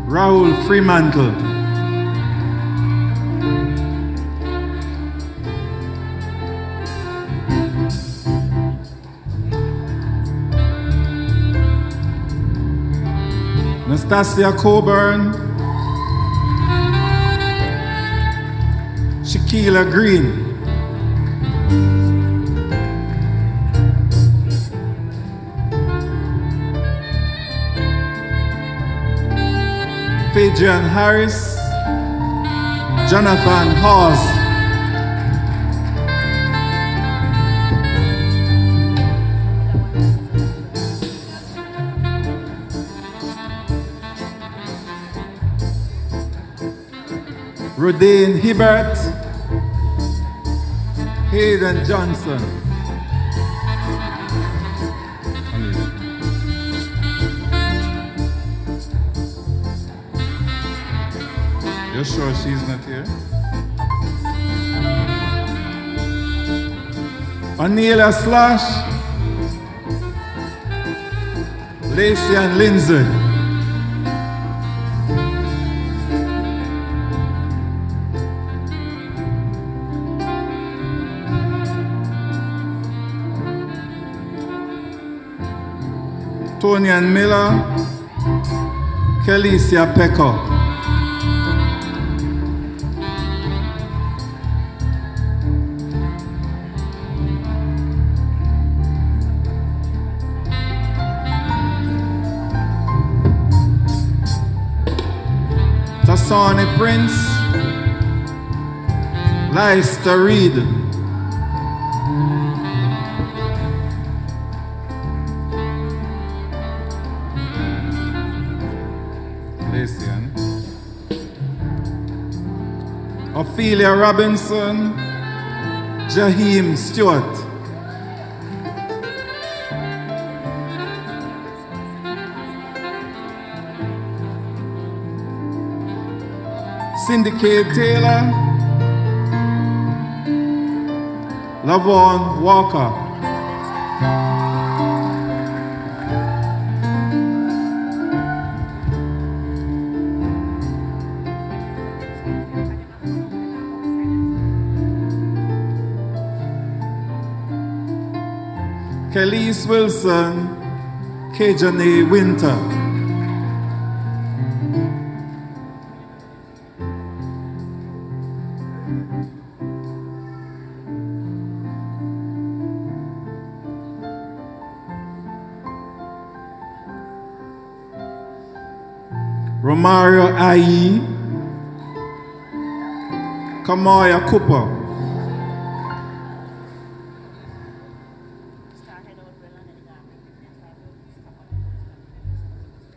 Raul Fremantle. Stasia Coburn, Shaquila Green, Fabian Harris, Jonathan Hawes, Rodane Hibbert, Hayden Johnson. You're sure she's not here? Anelia Slash, Lacey and Lindsay. Tony and Miller, Kelicia Pecco. Tassani Prince, Leicester Reed. Ophelia Robinson, Jaheim Stewart. Cindy K. Taylor, Lavon Walker. Kelly's Wilson, Kejane Winter. Romario Ayi, Kamaya Cooper.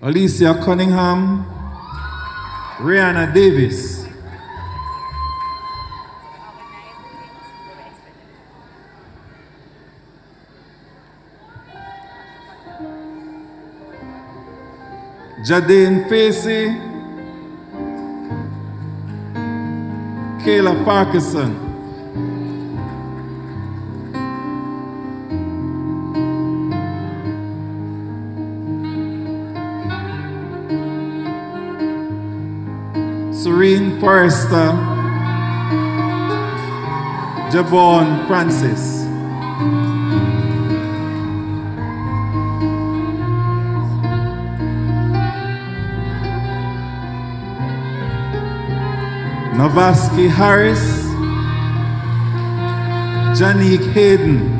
Alicia Cunningham, Rihanna Davis. Jadine Facey, Kayla Parkinson. Serene Forrester, Javon Francis. Navaski Harris, Janique Hayden.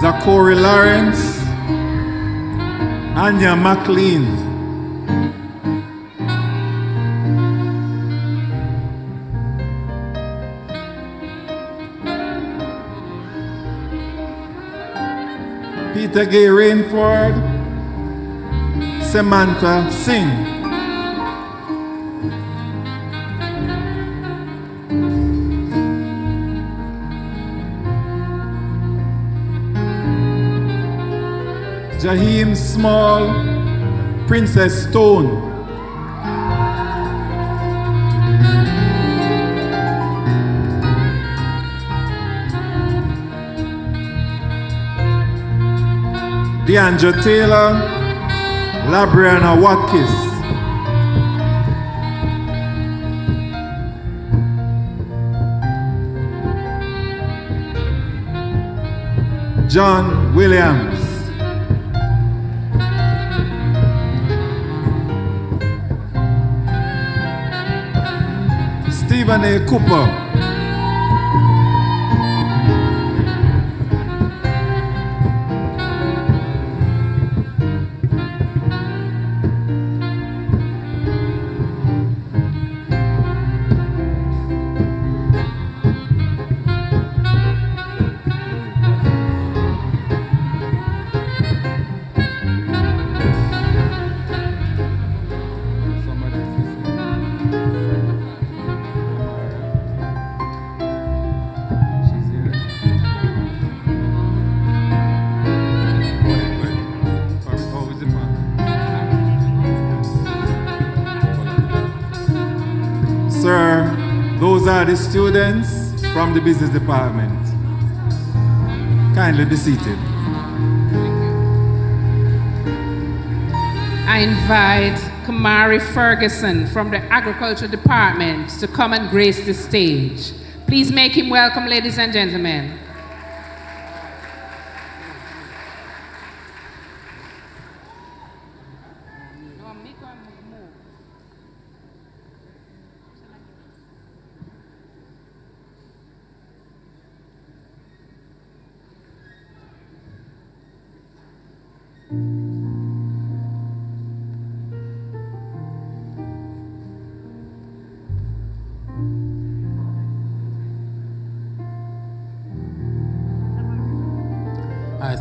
Zachary Lawrence, Anya McLean. Peter Gay Rainford, Samantha Singh. Jaheim Small, Princess Stone. Deandra Taylor, Labriana Watkins. John Williams. Stephen A. Cooper. Sir, those are the students from the business department. Kindly be seated. I invite Kamari Ferguson from the Agriculture Department to come and grace the stage. Please make him welcome, ladies and gentlemen.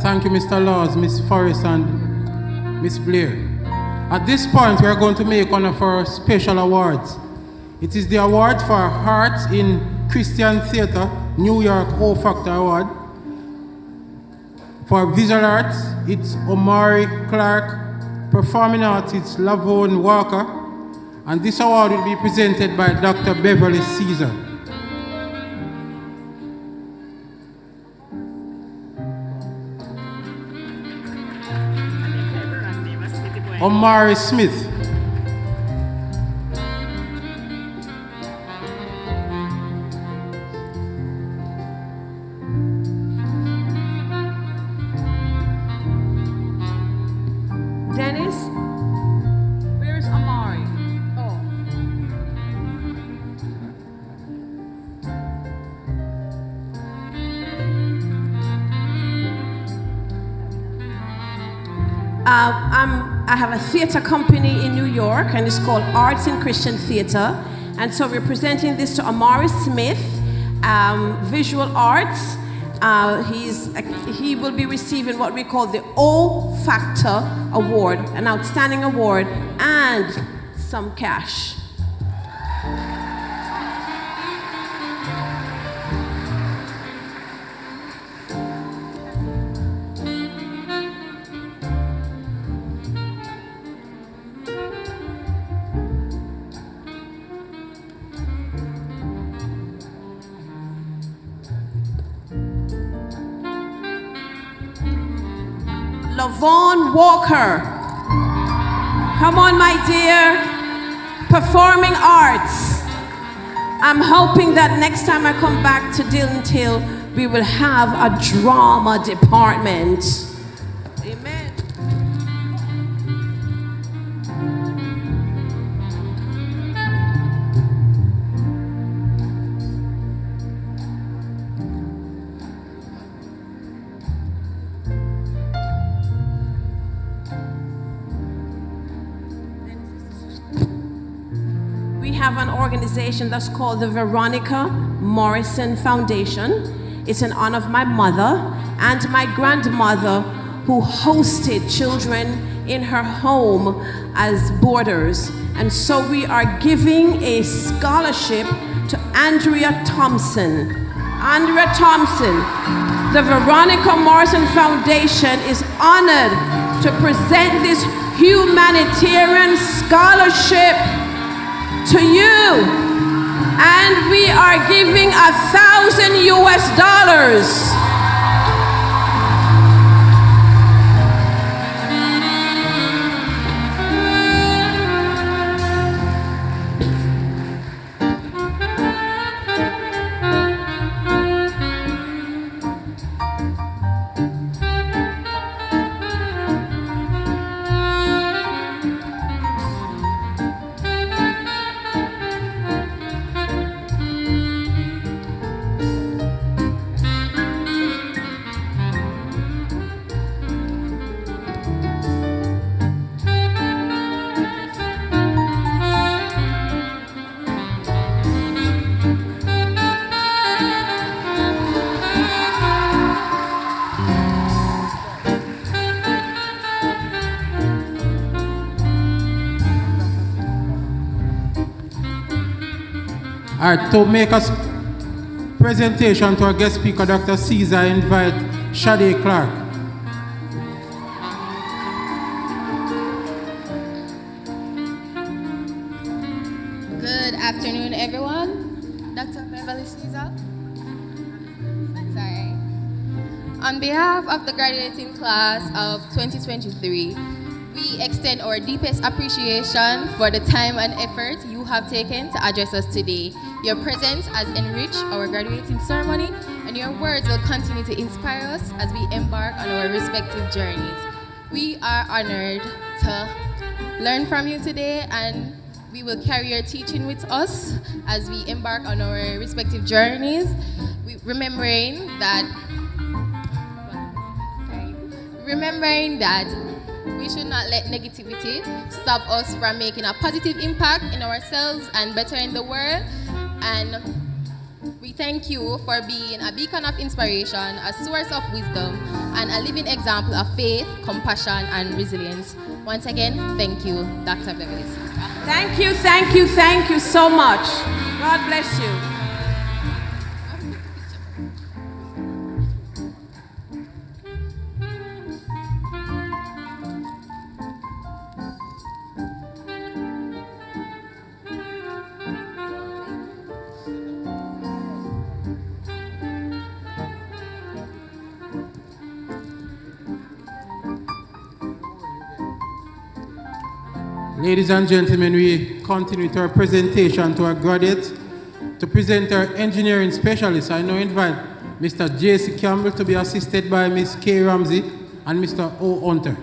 Thank you, Mr. Laws, Miss Forrest, and Miss Blair. At this point, we are going to make one of our special awards. It is the award for Arts in Christian Theatre, New York O Factor Award. For Visual Arts, it's Omari Clark. Performing Arts, it's Lavone Walker. And this award will be presented by Dr. Beverly Caesar. Omari Smith. Dennis, where is Amari? Oh. I have a theater company in New York, and it's called Arts in Christian Theater. And so we're presenting this to Amari Smith, Visual Arts. He will be receiving what we call the O Factor Award, an outstanding award, and some cash. Lavone Walker. Come on, my dear. Performing arts. I'm hoping that next time I come back to Dinthill, we will have a drama department. Amen. Have an organization that's called the Veronica Morrison Foundation. It's in honor of my mother and my grandmother, who hosted children in her home as boarders. And so we are giving a scholarship to Andrea Thompson. Andrea Thompson, the Veronica Morrison Foundation is honored to present this humanitarian scholarship to you, and we are giving $1,000 US. All right, to make us presentation to our guest speaker, Dr. Caesar, I invite Shade Clark. Good afternoon, everyone. Dr. Beverly Caesar. Sorry. On behalf of the graduating class of 2023, we extend our deepest appreciation for the time and effort you have taken to address us today. Your presence has enriched our graduating ceremony, and your words will continue to inspire us as we embark on our respective journeys. We are honored to learn from you today, and we will carry your teaching with us as we embark on our respective journeys, remembering that we should not let negativity stop us from making a positive impact in ourselves and bettering the world. And we thank you for being a beacon of inspiration, a source of wisdom, and a living example of faith, compassion, and resilience. Once again, thank you, Dr. Beverly. Thank you, thank you, thank you so much. God bless you. Ladies and gentlemen, we continue with our presentation to our graduates. To present our engineering specialists, I now invite Mr. J.C. Campbell to be assisted by Ms. K. Ramsey and Mr. O. Hunter.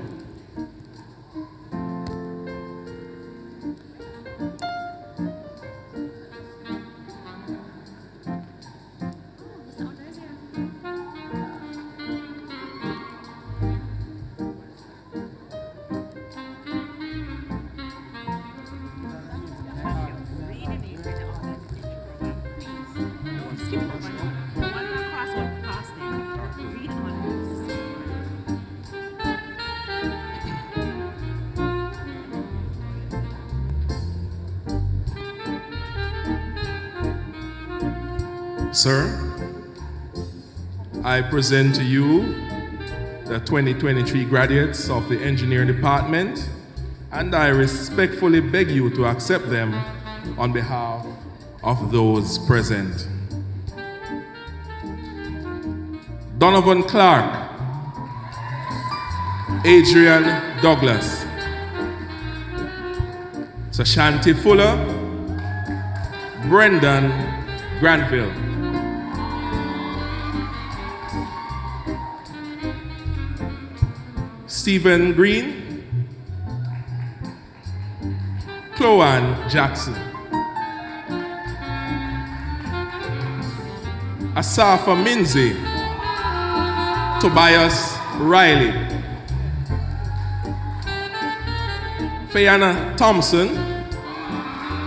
Sir, I present to you the 2023 graduates of the Engineering Department, and I respectfully beg you to accept them on behalf of those present. Donovan Clark, Adrian Douglas, Sashanti Fuller, Brendan Granville, Stephen Green, Chloan Jackson, Asafa Minzi, Tobias Riley, Fayana Thompson,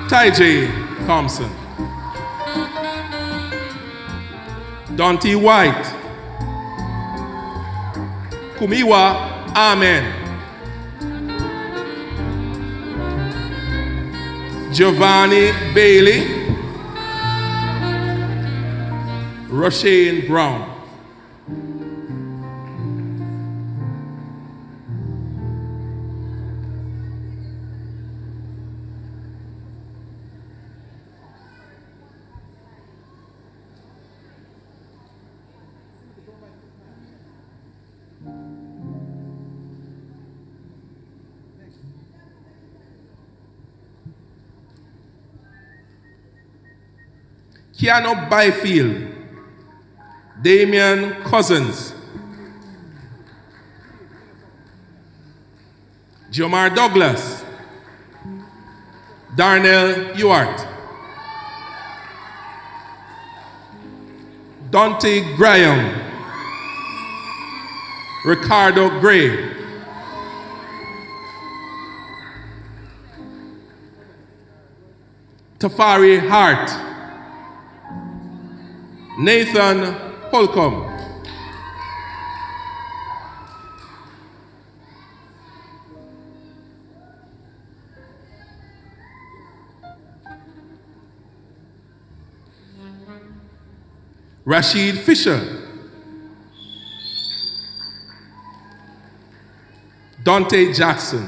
Ty-J Thompson, Dante White, Kumiwa Amen, Giovanni Bailey, Roshane Brown. Keanu Byfield, Damian Cousins, Jomar Douglas, Darnell Ewart, Dante Graham, Ricardo Gray, Tafari Hart, Nathan Holcomb, Rashid Fisher, Dante Jackson,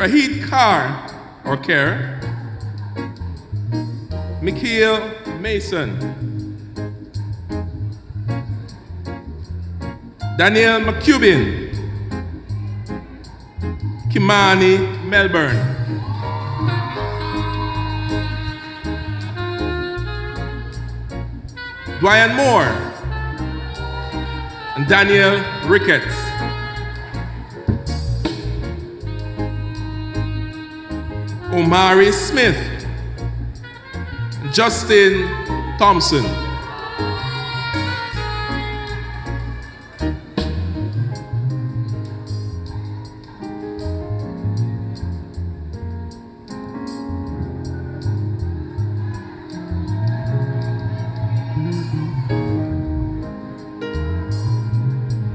Rahid Carr, or Kerr, Mikhail Mason, Daniel McCubin, Kimani Melbourne, Dwyan Moore, and Daniel Ricketts. Omari Smith, Justin Thompson,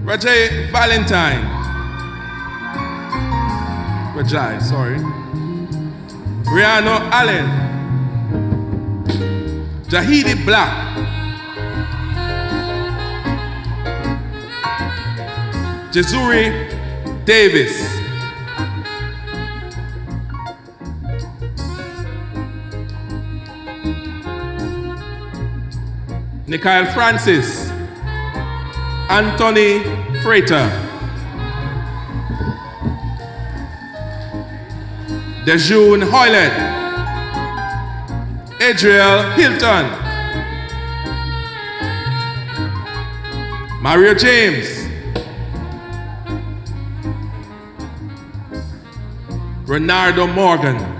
Rajay Valentine, Rajay, sorry. Rihanna Allen, Jahidi Black, Jezuri Davis, Nikhil Francis, Anthony Freighter, Dejun Hoylet, Adriel Hilton, Mario James, Renardo Morgan,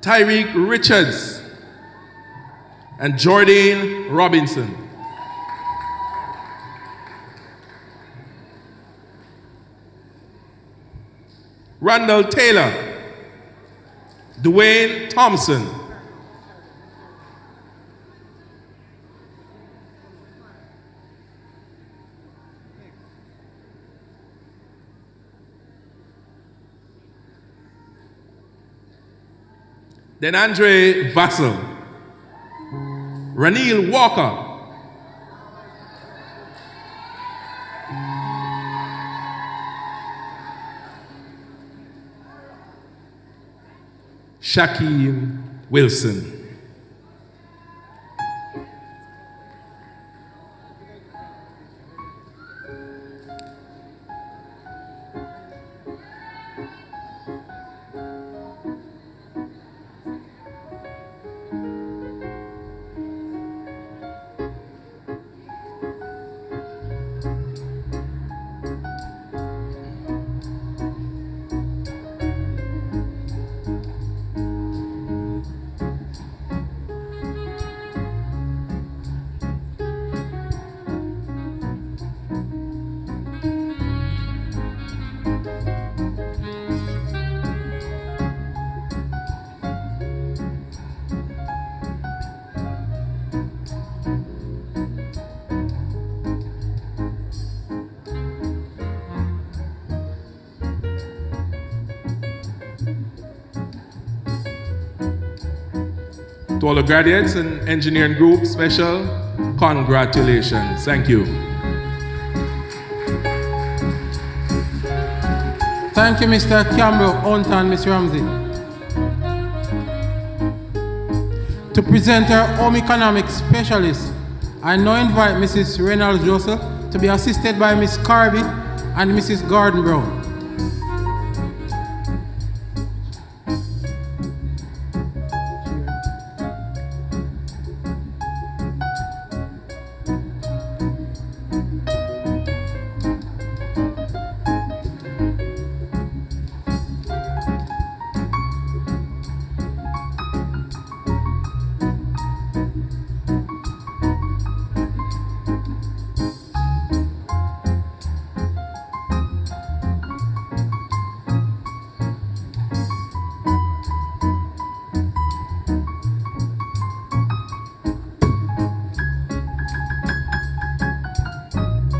Tyreek Richards, and Jordan Robinson. Randall Taylor, Dwayne Thompson, then Andre Vassell, Ranil Walker, Shaquille Wilson. To all the graduates and engineering group, special congratulations. Thank you. Thank you, Mr. Campbell, Hunter, and Ms. Ramsey. To present our home economics specialist, I now invite Mrs. Reynolds Joseph to be assisted by Ms. Carby and Mrs. Gordon Brown.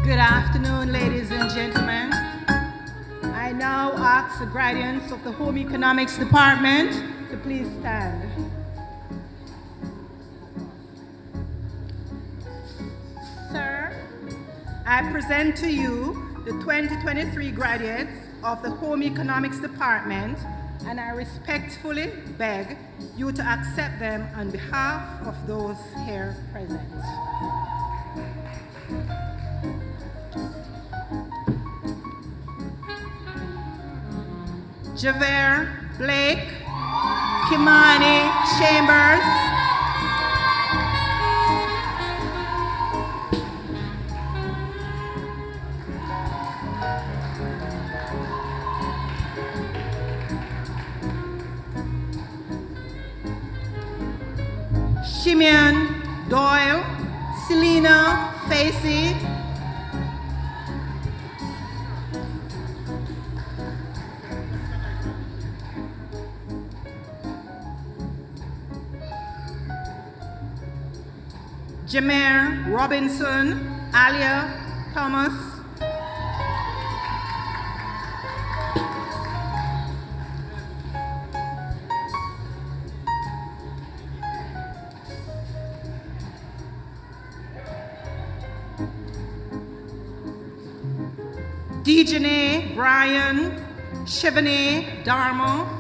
Good afternoon, ladies and gentlemen. I now ask the graduates of the Home Economics Department to please stand. Sir, I present to you the 2023 graduates of the Home Economics Department, and I respectfully beg you to accept them on behalf of those here present. Javert Blake, Kimani Chambers, Shimeon Doyle, Selena Facey, Jameer Robinson, Alia Thomas, Dejane Brian, Shivani Dharma,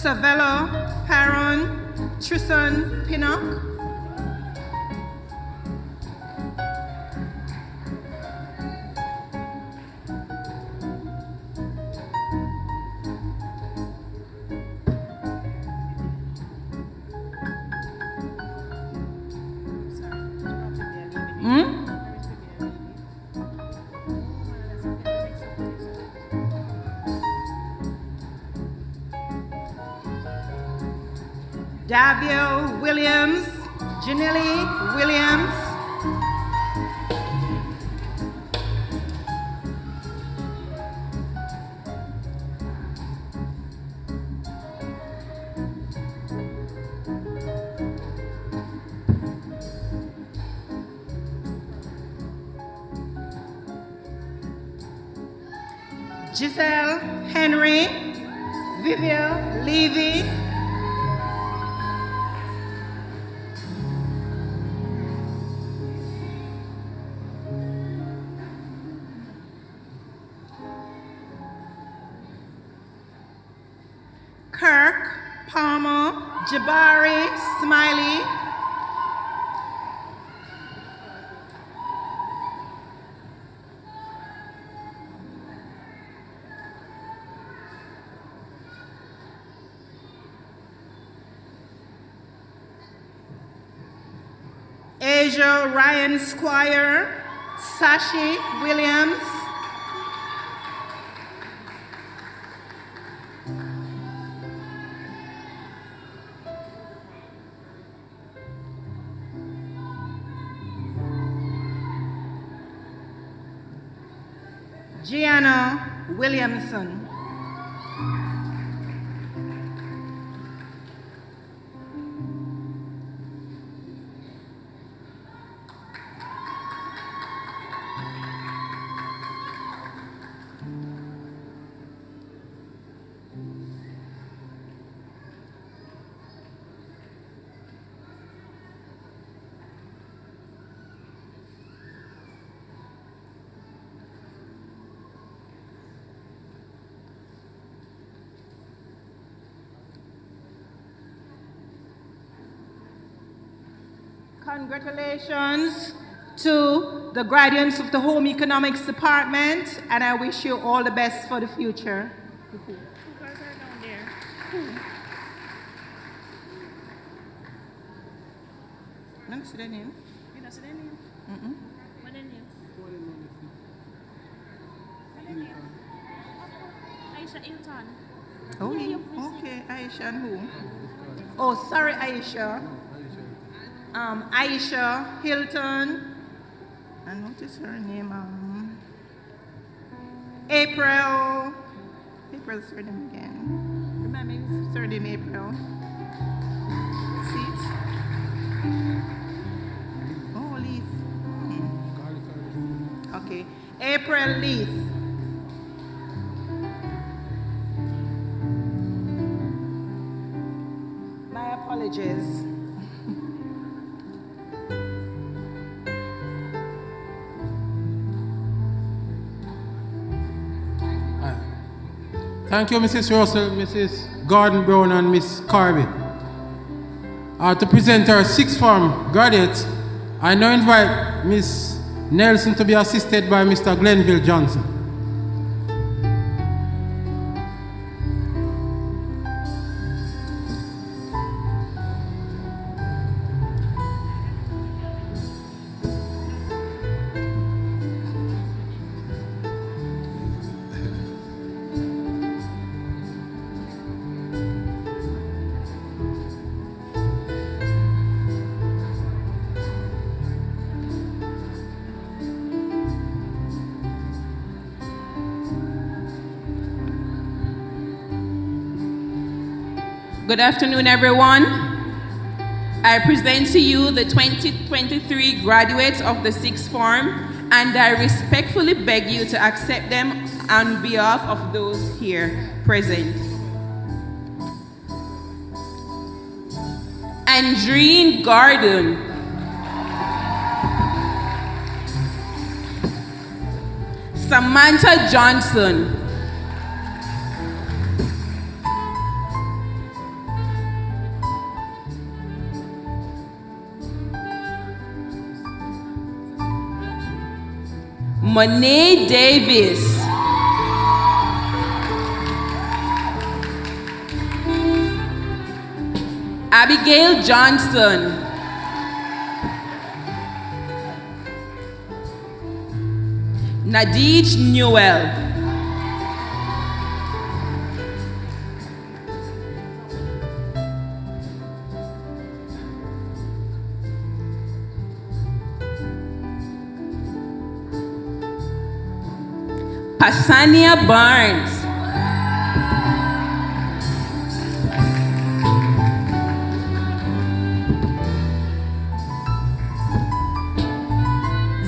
Savella Perron, Tristan Pinnock, Davio Williams, Janelle Williams, Giselle Henry, Vivian Levy, Kirk Palmer, Jabari Smiley, Asia Ryan Squire, Sashi Williams, Gianna Williamson, Congratulations to the graduates of the Home Economics Department, and I wish you all the best for the future. Let me see their name. You don't see their name? What their name? Aisha Hilton. Oh, okay. Aisha and who? Oh, sorry, Aisha. Aisha Hilton. And what is her name? April. April's surname again. Remember his surname, April. See it? Oh, Leith. Okay. April Leith. My apologies. Thank you, Mrs. Russell, Mrs. Gordon Brown, and Miss Carby. To present our sixth form graduates, I now invite Miss Nelson to be assisted by Mr. Glenville Johnson. Good afternoon, everyone. I present to you the 2023 graduates of the sixth form, and I respectfully beg you to accept them on behalf of those here present. Andreen Gordon. Samantha Johnson. Monet Davis. Abigail Johnson. Nadij Newell. Pasania Barnes.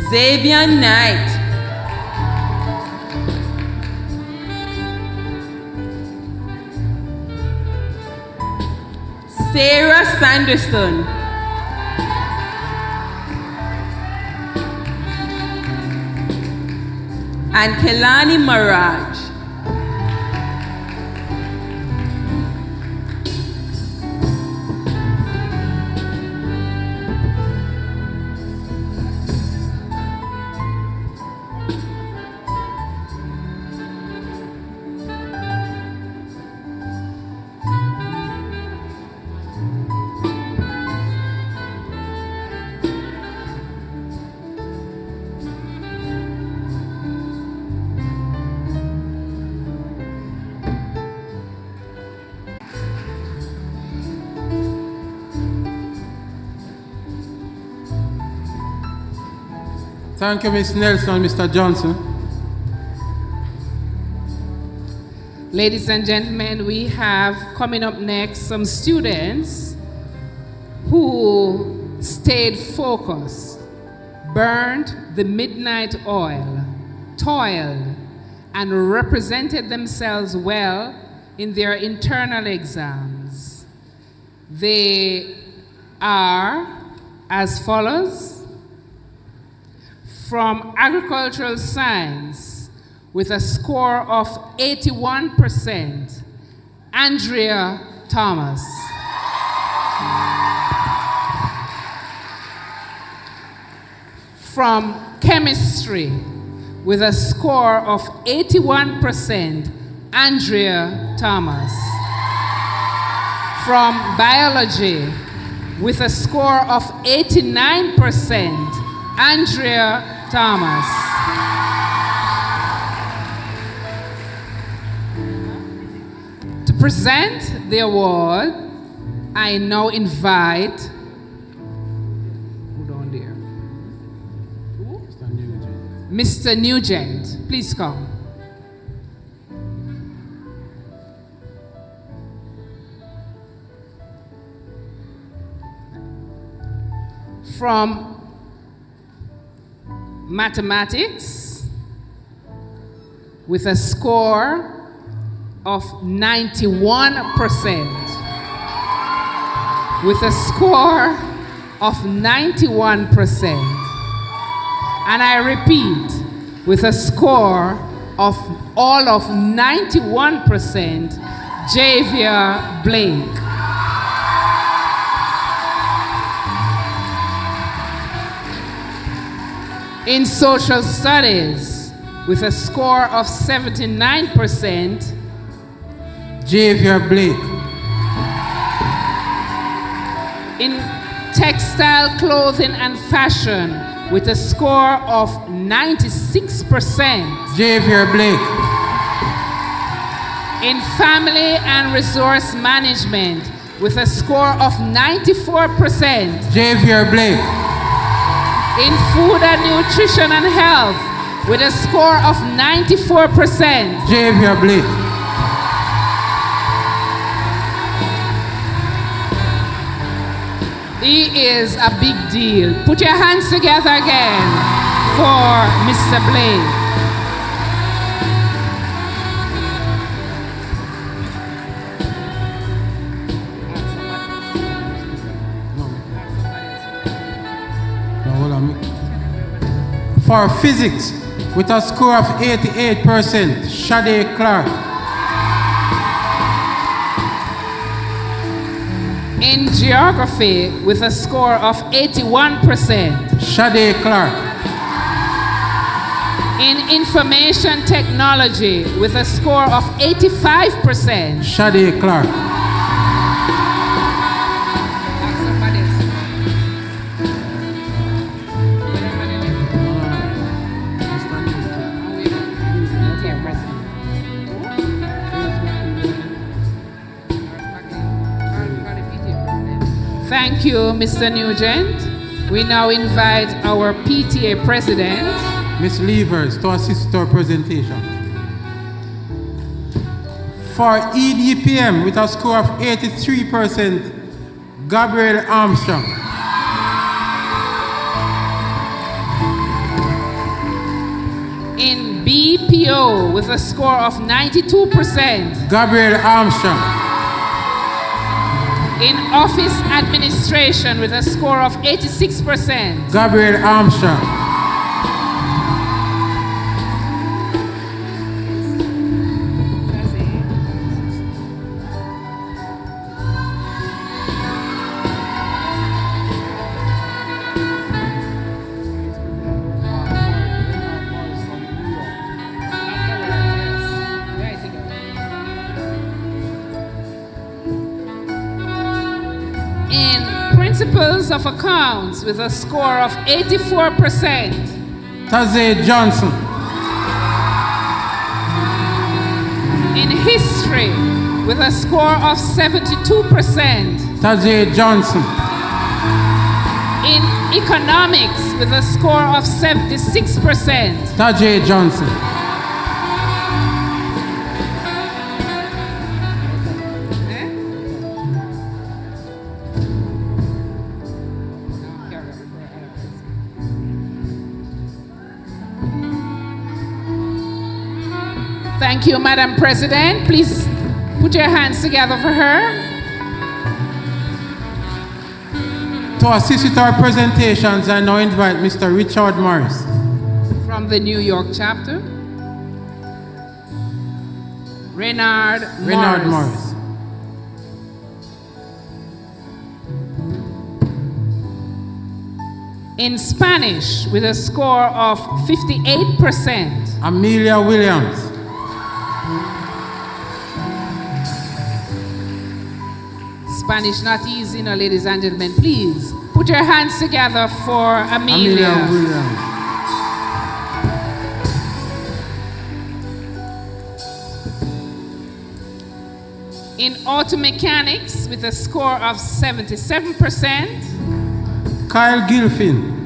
Xavier Knight. Sarah Sanderson. And Kelani Maraj. Thank you, Ms. Nelson and Mr. Johnson. Ladies and gentlemen, we have coming up next some students who stayed focused, burned the midnight oil, toiled, and represented themselves well in their internal exams. They are as follows. From agricultural science, with a score of 81%, Andrea Thomas. From chemistry, with a score of 81%, Andrea Thomas. From biology, with a score of 89%, Andrea Thomas. To present the award, I now invite, hold on there, Mr. Nugent. Please come. From mathematics, with a score of 91%. With a score of 91%. And I repeat, with a score of all of 91%, Javier Blake. In social studies, with a score of 79%, Javier Blake. In textile, clothing, and fashion, with a score of 96%, Javier Blake. In family and resource management, with a score of 94%, Javier Blake. In food and nutrition and health, with a score of 94%, Javier Blake. He is a big deal. Put your hands together again for Mr. Blake. For physics, with a score of 88%, Shade Clark. In geography, with a score of 81%, Shade Clark. In information technology, with a score of 85%, Shade Clark. Thank you, Mr. Nugent. We now invite our PTA president, Ms. Levers, to assist our presentation. For EDPM, with a score of 83%, Gabriel Armstrong. In BPO, with a score of 92%, Gabriel Armstrong. In office administration, with a score of 86%, Gabriel Armstrong. Principles of accounts, with a score of 84%, Taze Johnson. In history, with a score of 72%, Taze Johnson. In economics, with a score of 76%, Taje Johnson. Thank you, Madam President. Please put your hands together for her. To assist with our presentations, I now invite Mr. Richard Morris. From the New York chapter, Renard Morris. In Spanish, with a score of 58%. Amelia Williams. Spanish not easy, no, ladies and gentlemen. Please put your hands together for Amelia. Williams. In auto mechanics, with a score of 77%. Kyle Gilfin.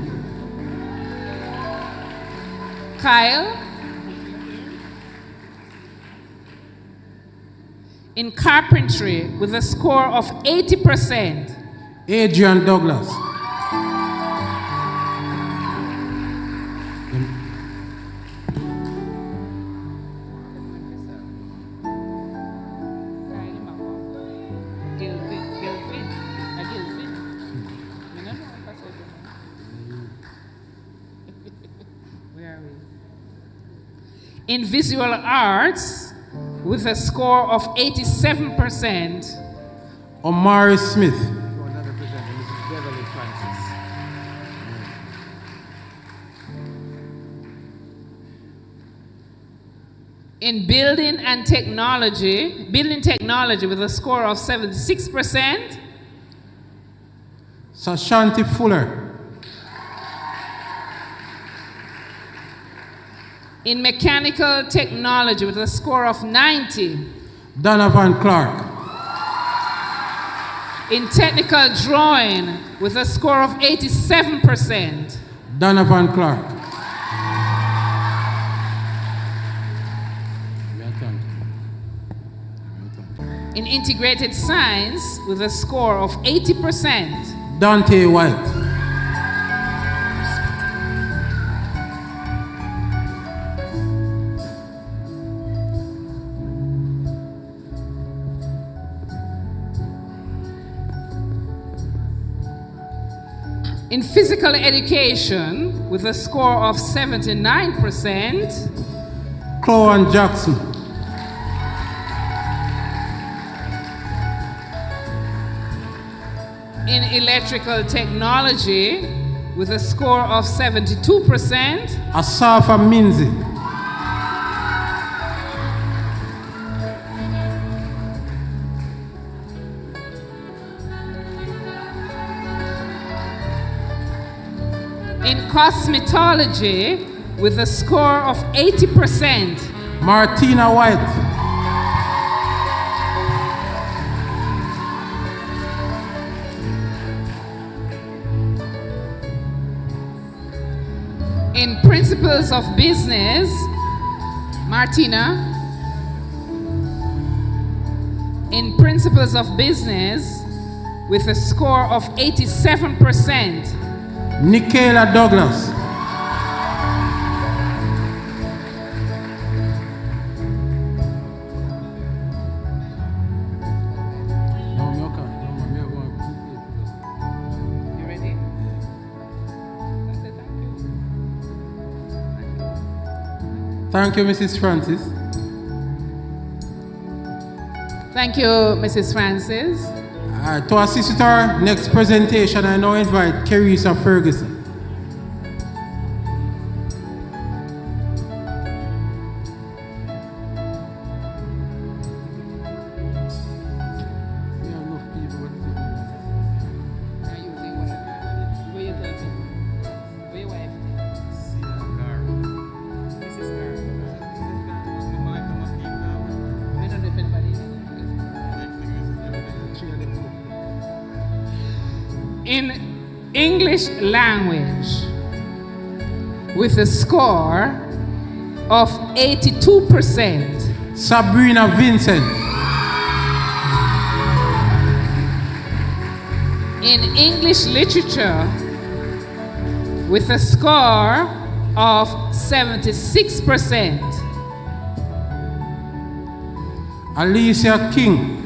Kyle. In carpentry, with a score of 80%. Adrian Douglas. In visual arts, with a score of 87%. Omari Smith. In building technology with a score of 76%. Sashanti Fuller. In mechanical technology with a score of 90. Donovan Clark. In technical drawing with a score of 87%. Donovan Clark. In integrated science with a score of 80%. Dante White. In physical education, with a score of 79%. Chloe Jackson. In electrical technology, with a score of 72%. Asafa Minzi. In cosmetology, with a score of 80%. Martina White. In principles of business, Martina. In principles of business, with a score of 87%. Nicaela Douglas. You ready? Thank you, Mrs. Francis. Thank you, Mrs. Francis. To assist with our next presentation, I now invite Carissa Ferguson. In English language, with a score of 82%. Sabrina Vincent. In English literature, with a score of 76%. Alicia King.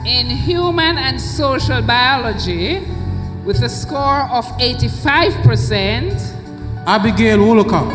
In human and social biology, with a score of 85%. Abigail Woolcock.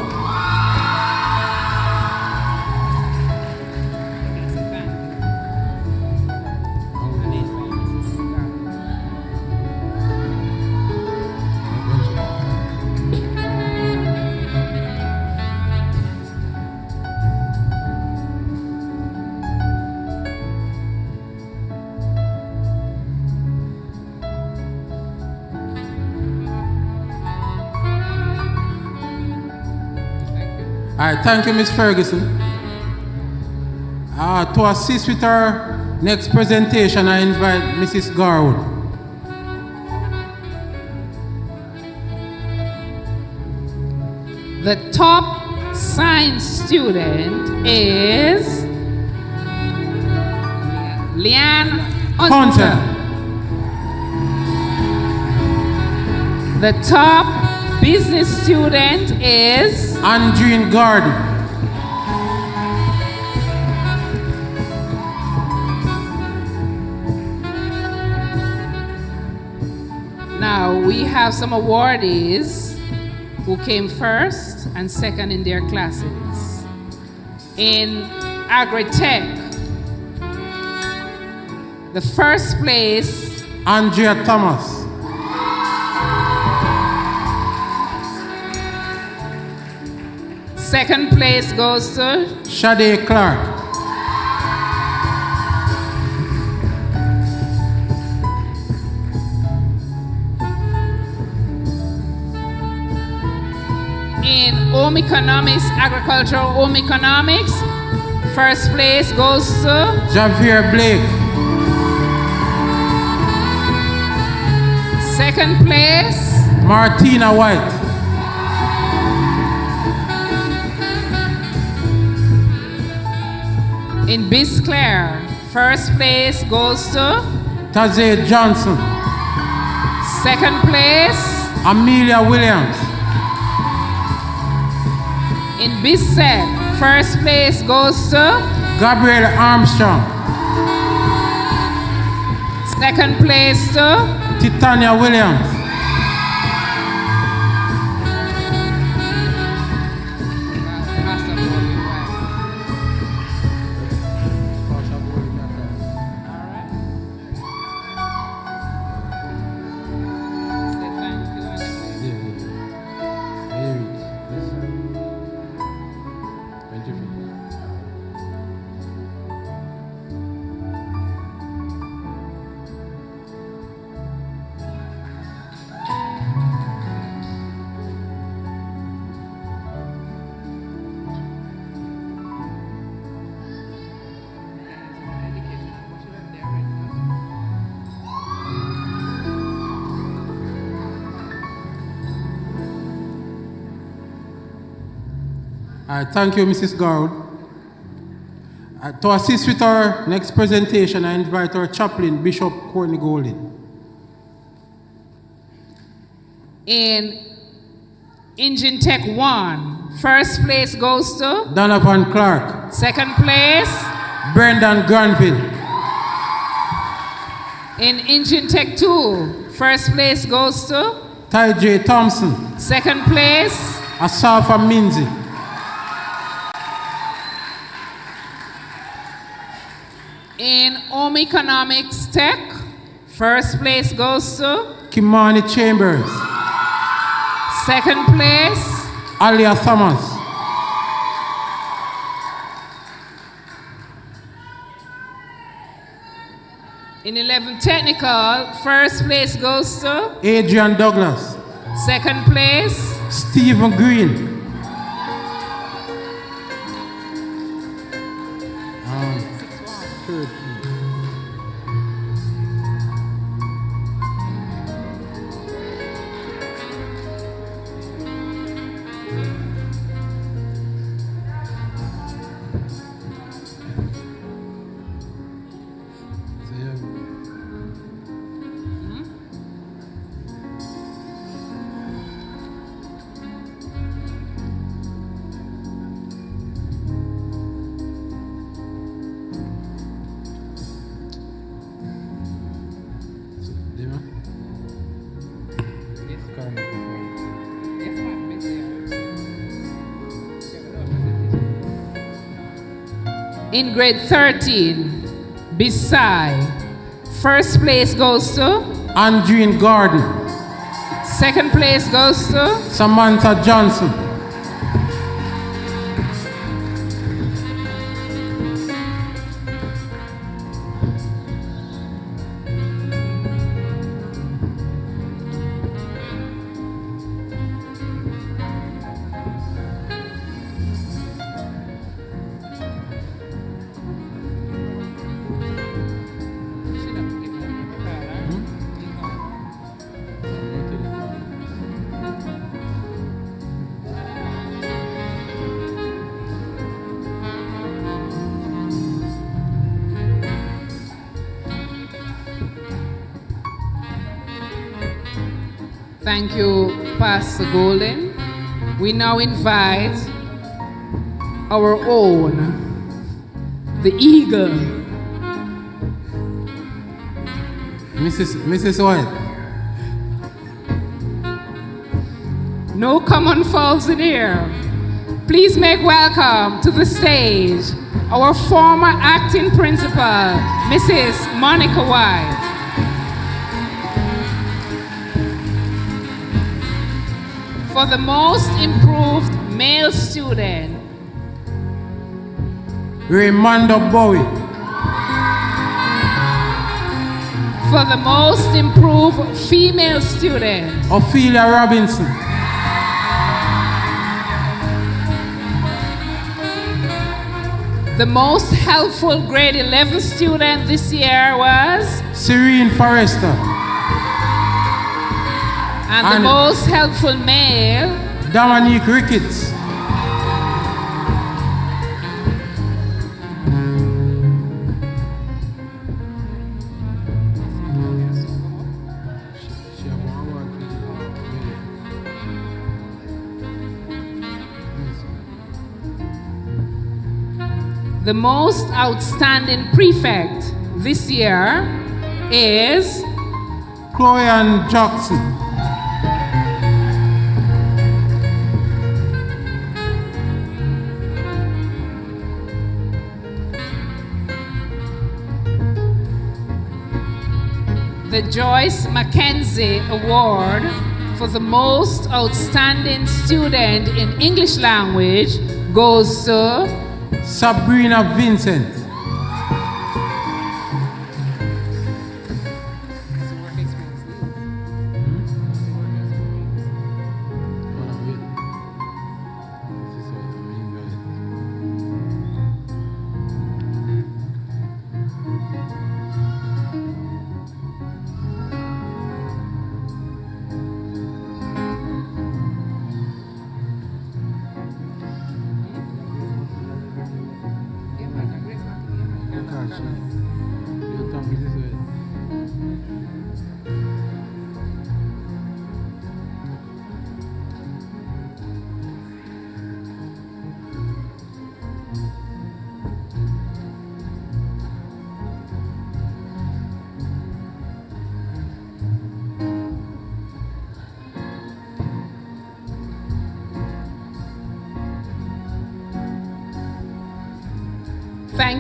All right, thank you, Miss Ferguson. To assist with our next presentation, I invite Mrs. Garwood. The top science student is Leanne Hunter. The top business student is Andreen Garden. Now we have some awardees who came first and second in their classes. In Agri-Tech, the first place, Andrea Thomas. Second place goes to Shade Clark. in home economics, agricultural home economics. First place goes to Javier Blake. Second place, Martina White. in Bisclair, first place goes to Taze Johnson. Second place, Amelia Williams. in Bissett, first place goes to Gabriel Armstrong. Second place to Titania Williams. Thank you, Mrs. Gaud. To assist with our next presentation, I invite our chaplain, Bishop Courtney Golden. in Engine Tech 1, first place goes to Donovan Clark. Second place, Brendan Granville. in Engine Tech 2, first place goes to Ty J. Thompson. Second place, Asafa Minzi. in Home Economics Tech, first place goes to Kimani Chambers. Second place, Alia Thomas. in 11 Technical, first place goes to Adrian Douglas. Second place, Stephen Green. in grade 13, beside, first place goes to Andreen Garden. Second place goes to Samantha Johnson. Thank you, Pastor Golden. We now invite our own, the eagle, Mrs. White. No common faults in here. Please make welcome to the stage our former acting principal, Mrs. Monica White. For the most improved male student, Raymond Bowie. For the most improved female student, Ophelia Robinson. the most helpful grade 11 student this year was Serene Forrester. And the most helpful male, Dominique Ricketts. the most outstanding prefect this year is Chloe Jackson. the Joyce Mackenzie Award for the most outstanding student in English language goes to Sabrina Vincent.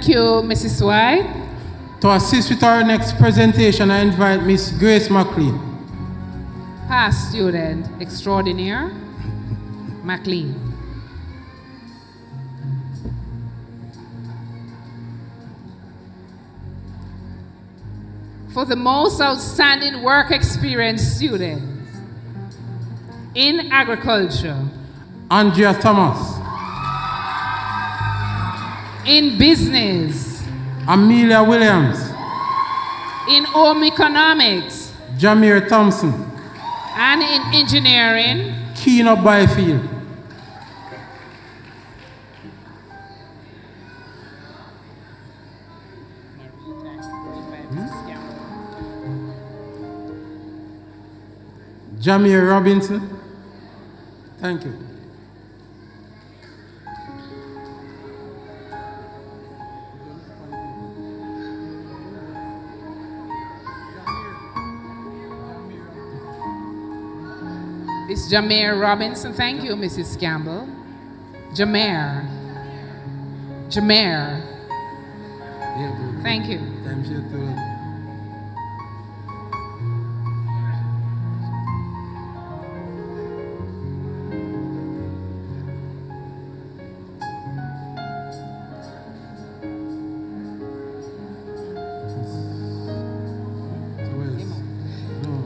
Thank you, Mrs. White. To assist with our next presentation, I invite Miss Grace McLean. Past student extraordinaire, McLean. For the most outstanding work experience students in agriculture, Andrea Thomas. in business, Amelia Williams. in home economics, Jameer Thompson. and in engineering, Keena Byfield. Jameer Robinson. Thank you. It's Jameer Robinson. Thank you, Mrs. Campbell. Jameer. Thank you.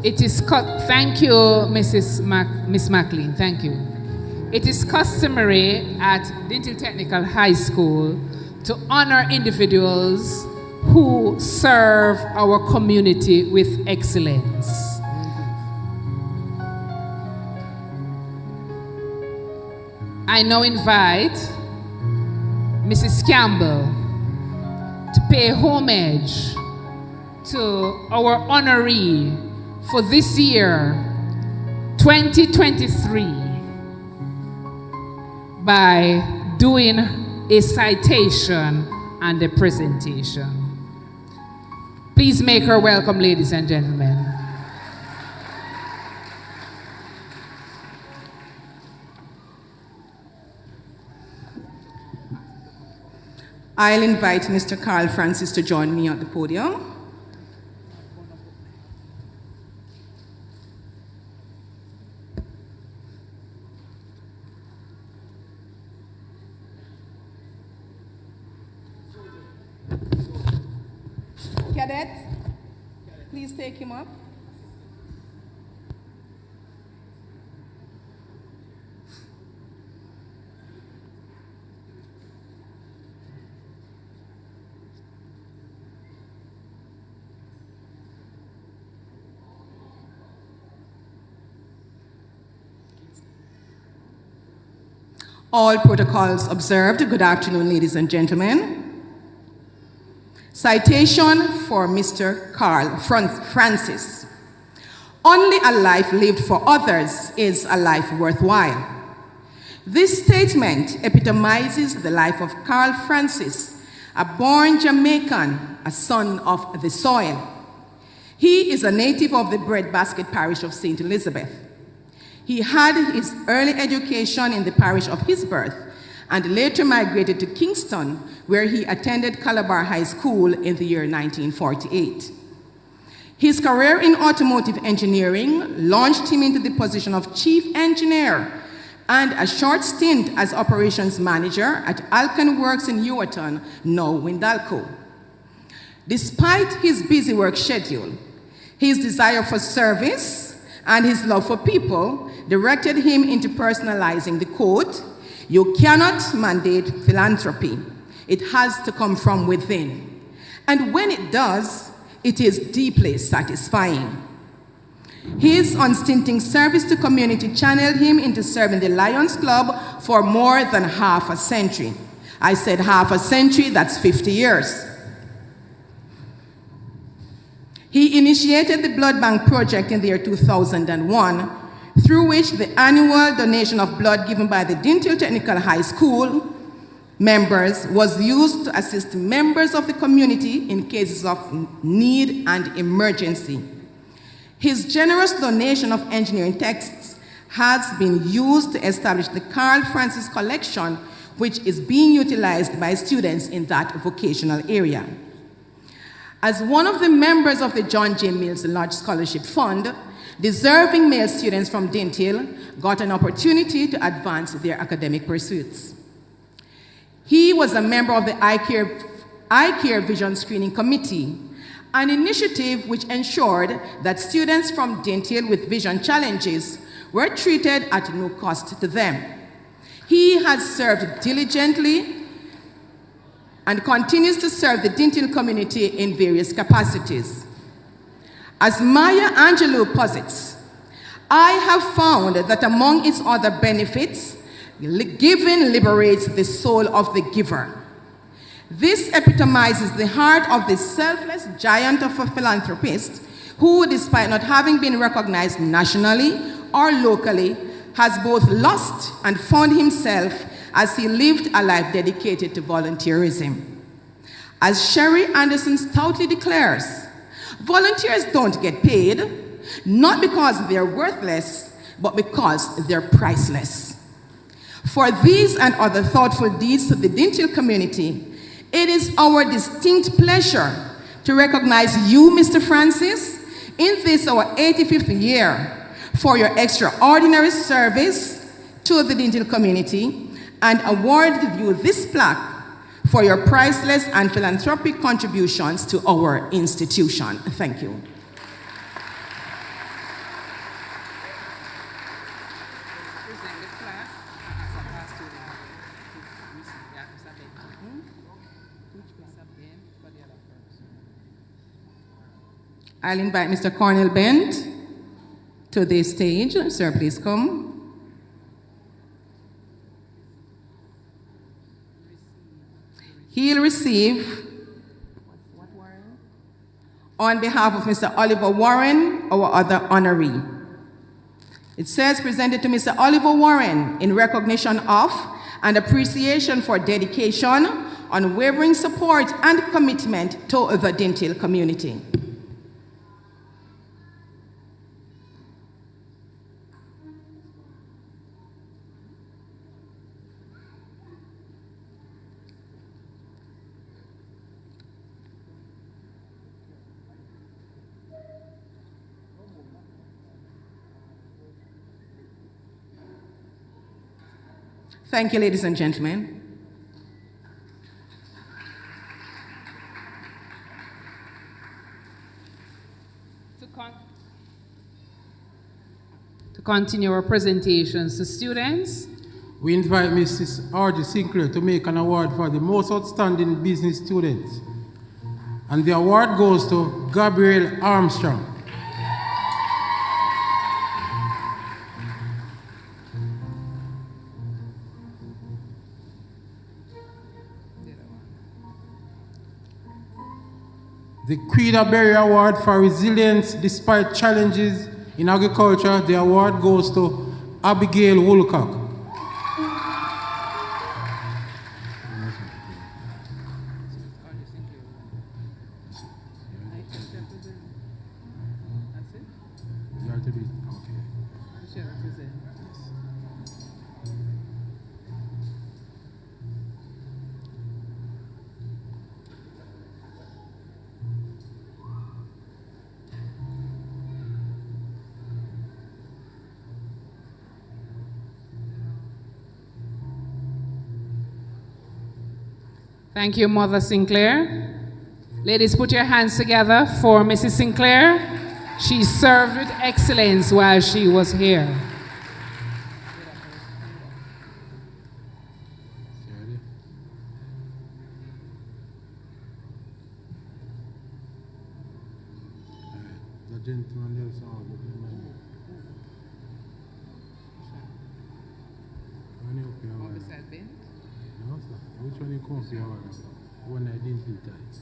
It is thank you, Miss McLean. Thank you. It is customary at Dinthill Technical High School to honor individuals who serve our community with excellence. I now invite Mrs. Campbell to pay homage to our honoree for this year, 2023 by doing a citation and a presentation. Please make her welcome, ladies and gentlemen. I'll invite Mr. Carl Francis to join me at the podium. Cadet, please take him up. All protocols observed. Good afternoon, ladies and gentlemen. Citation for Mr. Carl Francis. Only a life lived for others is a life worthwhile. This statement epitomizes the life of Carl Francis, a born Jamaican, a son of the soil. He is a native of the Breadbasket parish of St. Elizabeth. He had his early education in the parish of his birth and later migrated to Kingston, where he attended Calabar High School in the year 1948. His career in automotive engineering launched him into the position of chief engineer and a short stint as operations manager at Alcan Works in Ewaton, now Windalco. Despite his busy work schedule, his desire for service and his love for people directed him into personalizing the quote, "You cannot mandate philanthropy. It has to come from within. And when it does, it is deeply satisfying." His unstinting service to community channeled him into serving the Lions Club for more than half a century. I said half a century, that's 50 years. He initiated the Blood Bank project in the year 2001, through which the annual donation of blood given by the Dinthill Technical High School members was used to assist members of the community in cases of need and emergency. His generous donation of engineering texts has been used to establish the Carl Francis Collection, which is being utilized by students in that vocational area. As one of the members of the John J. Mills Lodge Scholarship Fund, deserving male students from Dinthill got an opportunity to advance their academic pursuits. He was a member of the Eye Care Vision Screening Committee, an initiative which ensured that students from Dinthill with vision challenges were treated at no cost to them. He has served diligently and continues to serve the Dinthill community in various capacities. As Maya Angelou posits, "I have found that among its other benefits, giving liberates the soul of the giver." This epitomizes the heart of the selfless giant of a philanthropist who, despite not having been recognized nationally or locally, has both lost and found himself as he lived a life dedicated to volunteerism. As Sherry Anderson stoutly declares, volunteers don't get paid, not because they're worthless, but because they're priceless. For these and other thoughtful deeds to the Dinthill community, it is our distinct pleasure to recognize you, Mr. Francis, in this our 85th year for your extraordinary service to the Dinthill community and award you this plaque for your priceless and philanthropic contributions to our institution. Thank you. I'll invite Mr. Cornel Bent to the stage. Sir, please come. He'll receive, on behalf of Mr. Oliver Warren, our other honoree. It says, presented to Mr. Oliver Warren in recognition of and appreciation for dedication, unwavering support, and commitment to the Dinthill community. Thank you, ladies and gentlemen. To continue our presentations to students, we invite Mrs. R.G. Sinclair to make an award for the most outstanding business students. And the award goes to Gabriel Armstrong. The Queen Berry Award for Resilience Despite Challenges in Agriculture, the award goes to Abigail Woolcock. Thank you, Mother Sinclair. Ladies, put your hands together for Mrs. Sinclair. She served with excellence while she was here. Which one you come for your one I didn't feel tight?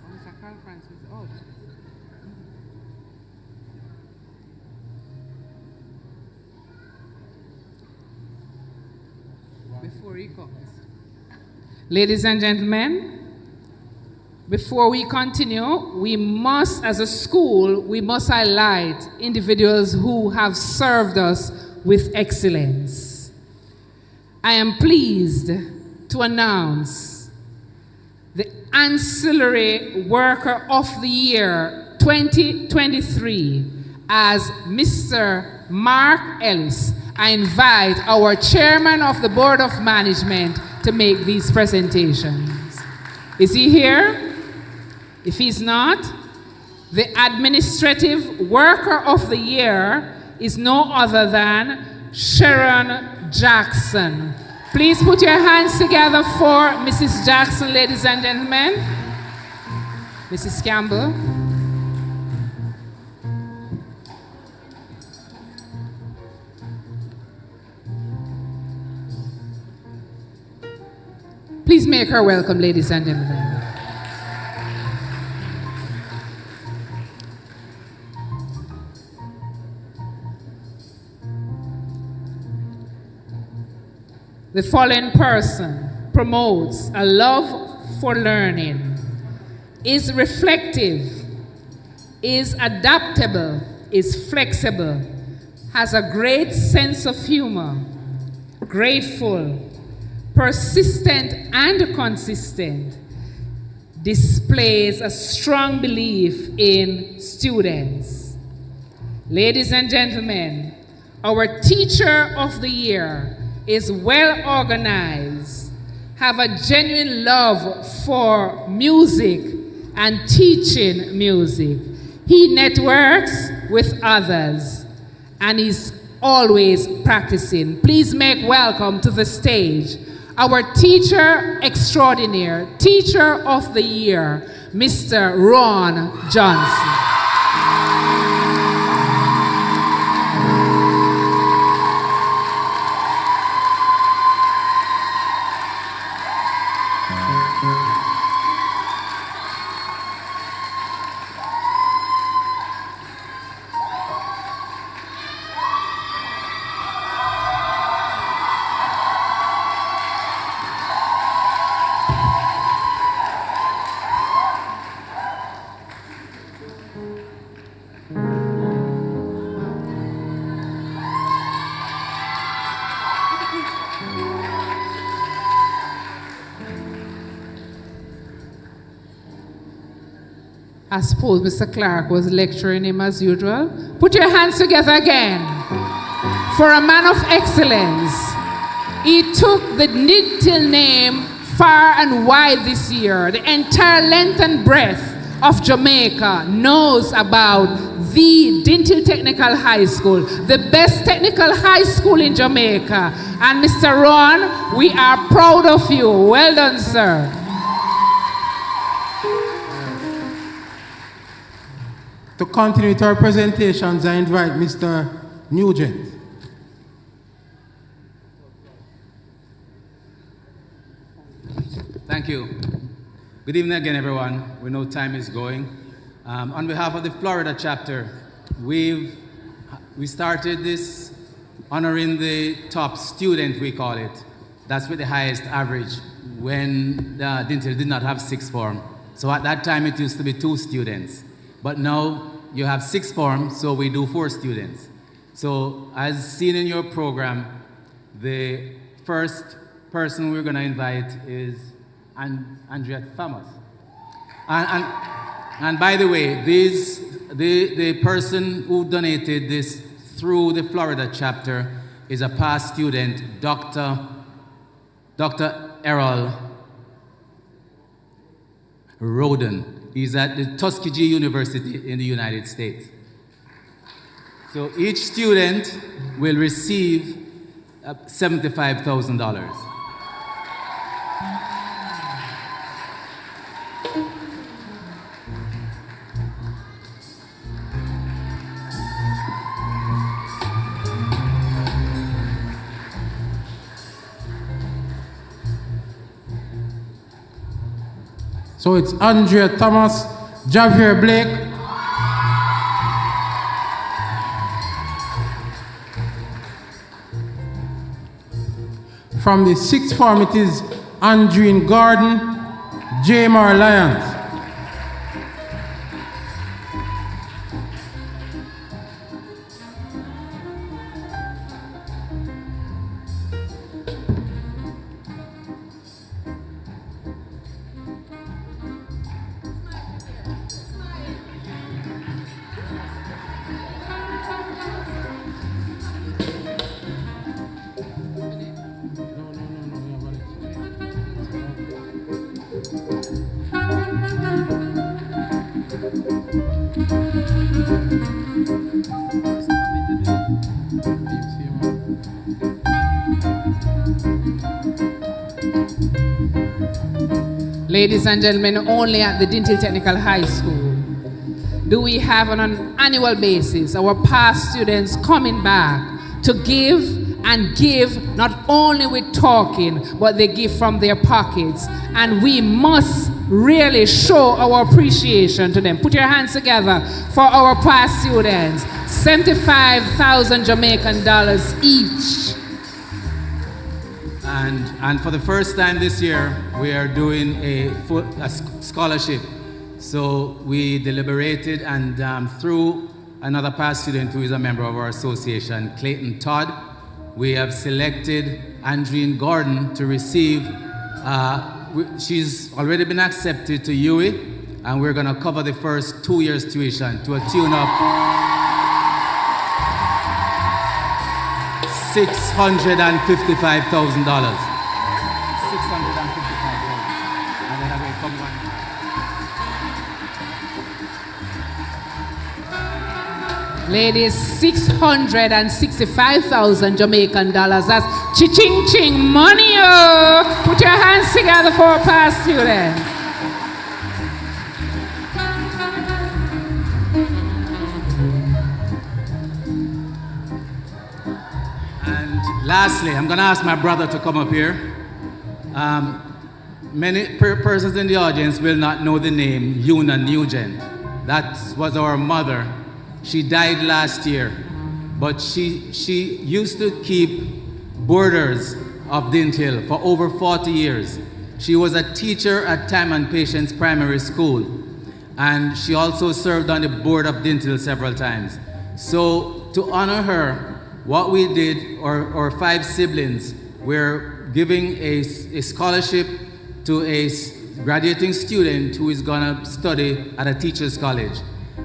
Mr. Carl Francis, oh. Before he comes. Ladies and gentlemen, before we continue, we must, as a school, we must highlight individuals who have served us with excellence. I am pleased to announce the Ancillary Worker of the Year 2023 as Mr. Mark Ellis. I invite our Chairman of the Board of Management to make these presentations. Is he here? If he's not, the Administrative Worker of the Year is no other than Sharon Jackson. Please put your hands together for Mrs. Jackson, ladies and gentlemen. Mrs. Campbell. Please make her welcome, ladies and gentlemen. The following person promotes a love for learning, is reflective, is adaptable, is flexible, has a great sense of humor, grateful, persistent and consistent, displays a strong belief in students. Ladies and gentlemen, our Teacher of the Year is well organized, have a genuine love for music and teaching music. He networks with others and is always practicing. Please make welcome to the stage our Teacher Extraordinaire, Teacher of the Year, Mr. Ron Johnson. I suppose Mr. Clark was lecturing him as usual. Put your hands together again for a man of excellence. He took the Dinthill name far and wide this year. The entire length and breadth of Jamaica knows about the Dinthill Technical High School, the best technical high school in Jamaica. And Mr. Ron, we are proud of you. Well done, sir. To continue with our presentations, I invite Mr. Nugent. Thank you. Good evening again, everyone. We know time is going. On behalf of the Florida chapter, we started this honoring the top student, we call it. That's with the highest average when Dinthill did not have sixth form. So at that time, it used to be 2 students. But now you have sixth form, so we do 4 students. So as seen in your program, the first person we're going to invite is Andrea Thomas. And by the way, the person who donated this through the Florida chapter is a past student, Dr. Errol Roden. He's at the Tuskegee University in the United States. So each student will receive $75,000. So it's Andrea Thomas, Javier Blake, from the sixth form, it is Andreen Gordon, Jamar Lyons. Ladies and gentlemen, only at the Dinthill Technical High School do we have on an annual basis our past students coming back to give and give, not only with talking, but they give from their pockets. And we must really show our appreciation to them. Put your hands together for our past students. 75,000 Jamaican dollars each. And for the first time this year, we are doing a scholarship. So we deliberated, and through another past student who is a member of our association, Clayton Todd, we have selected Andreen Gordon to receive, she's already been accepted to UWI, and we're gonna cover the first 2 years tuition to a tune of $655,000. Ladies, 665,000 Jamaican dollars. That's chi-ching-ching money. Oh. Put your hands together for our past students. And lastly, I'm going to ask my brother to come up here. Many persons in the audience will not know the name Una Nugent. That was our mother. She died last year, but she used to keep borders of Dinthill for over 40 years. She was a teacher at Time and Patience Primary School, and she also served on the board of Dinthill several times. So to honor her, what we did, our 5 siblings, we're giving a scholarship to a graduating student who is gonna study at a teacher's college.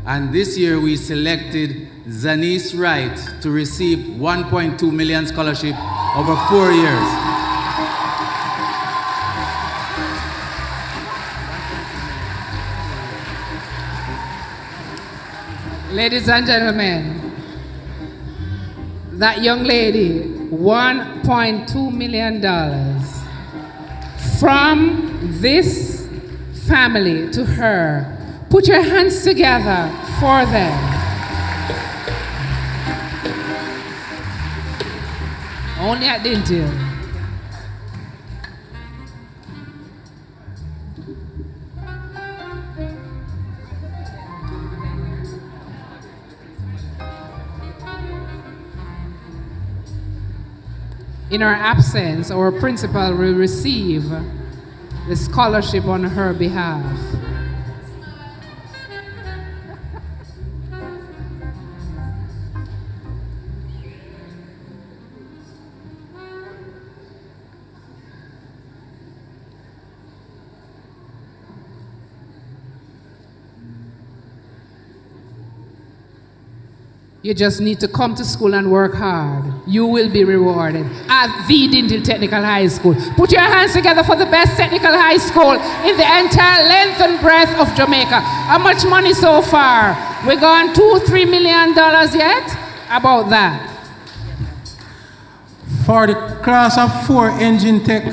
And this year we selected Zanice Wright to receive 1.2 million scholarship over 4 years. Ladies and gentlemen, that young lady, $1.2 million from this family to her. Put your hands together for them. Only at Dinthill. In her absence, our principal will receive the scholarship on her behalf. You just need to come to school and work hard. You will be rewarded at the Dinthill Technical High School. Put your hands together for the best technical high school in the entire length and breadth of Jamaica. How much money so far? We gone $2-3 million yet? About that. For the class of 4 Engine Tech,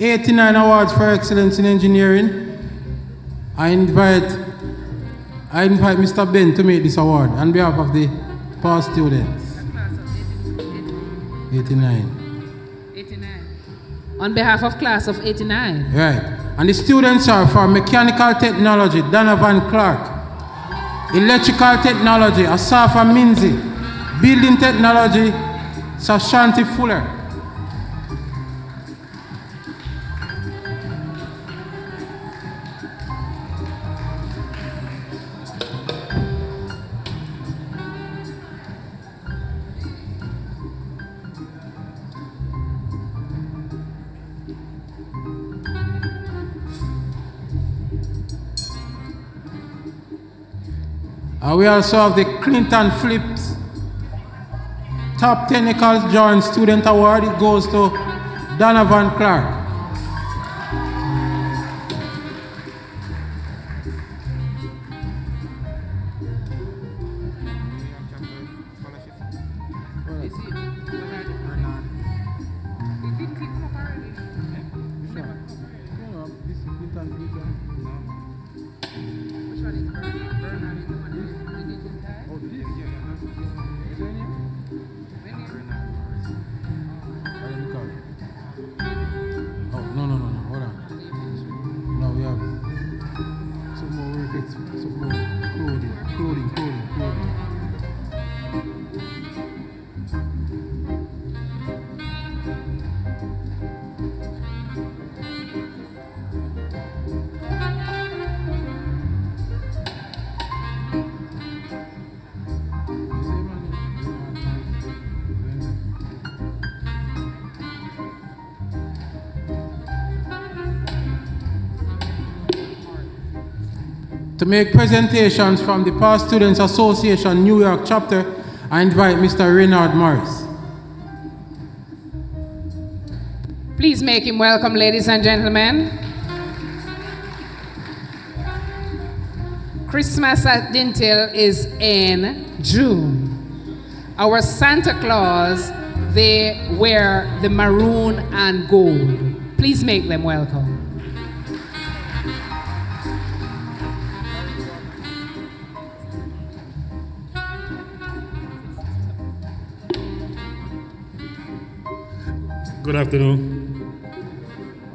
89 awards for excellence in engineering. I invite Mr. Ben to make this award on behalf of the past students. 89. On behalf of class of 89. Right. And the students are for mechanical technology, Donovan Clark. Electrical technology, Asafa Minzi. Building technology, Sashanti Fuller. We also have the Clinton Flips Top Technical Joint Student Award. It goes to Donovan Clark. To make presentations from the Past Students Association New York chapter, I invite Mr. Reynard Morris. Please make him welcome, ladies and gentlemen. Christmas at Dinthill is in June. Our Santa Claus, they wear the maroon and gold. Please make them welcome. Good afternoon.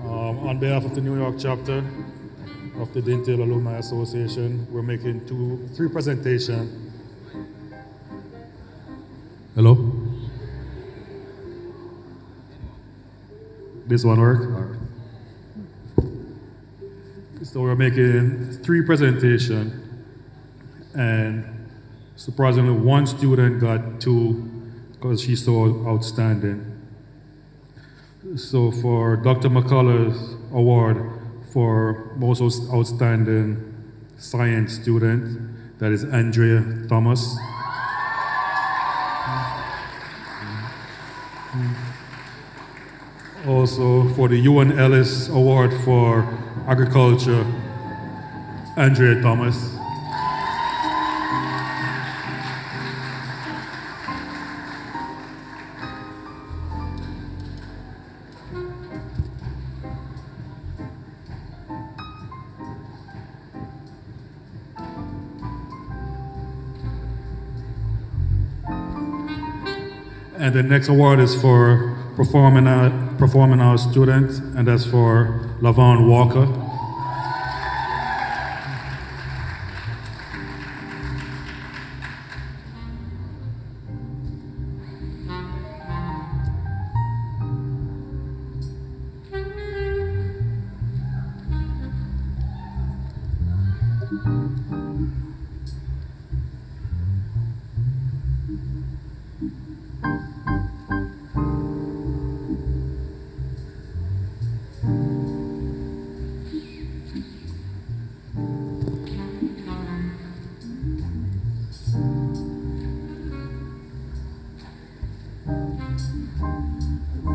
On behalf of the New York chapter of the Dinthill Alumni Association, we're making three presentations. Hello? This one work? All right. So we're making 3 presentations, and surprisingly, one student got 2 because she's so outstanding. So for Dr. McCullough's award for most outstanding science student, that is Andrea Thomas. Also for the UN Ellis Award for Agriculture, Andrea Thomas. And the next award is for performing arts student, and that's for Lavon Walker.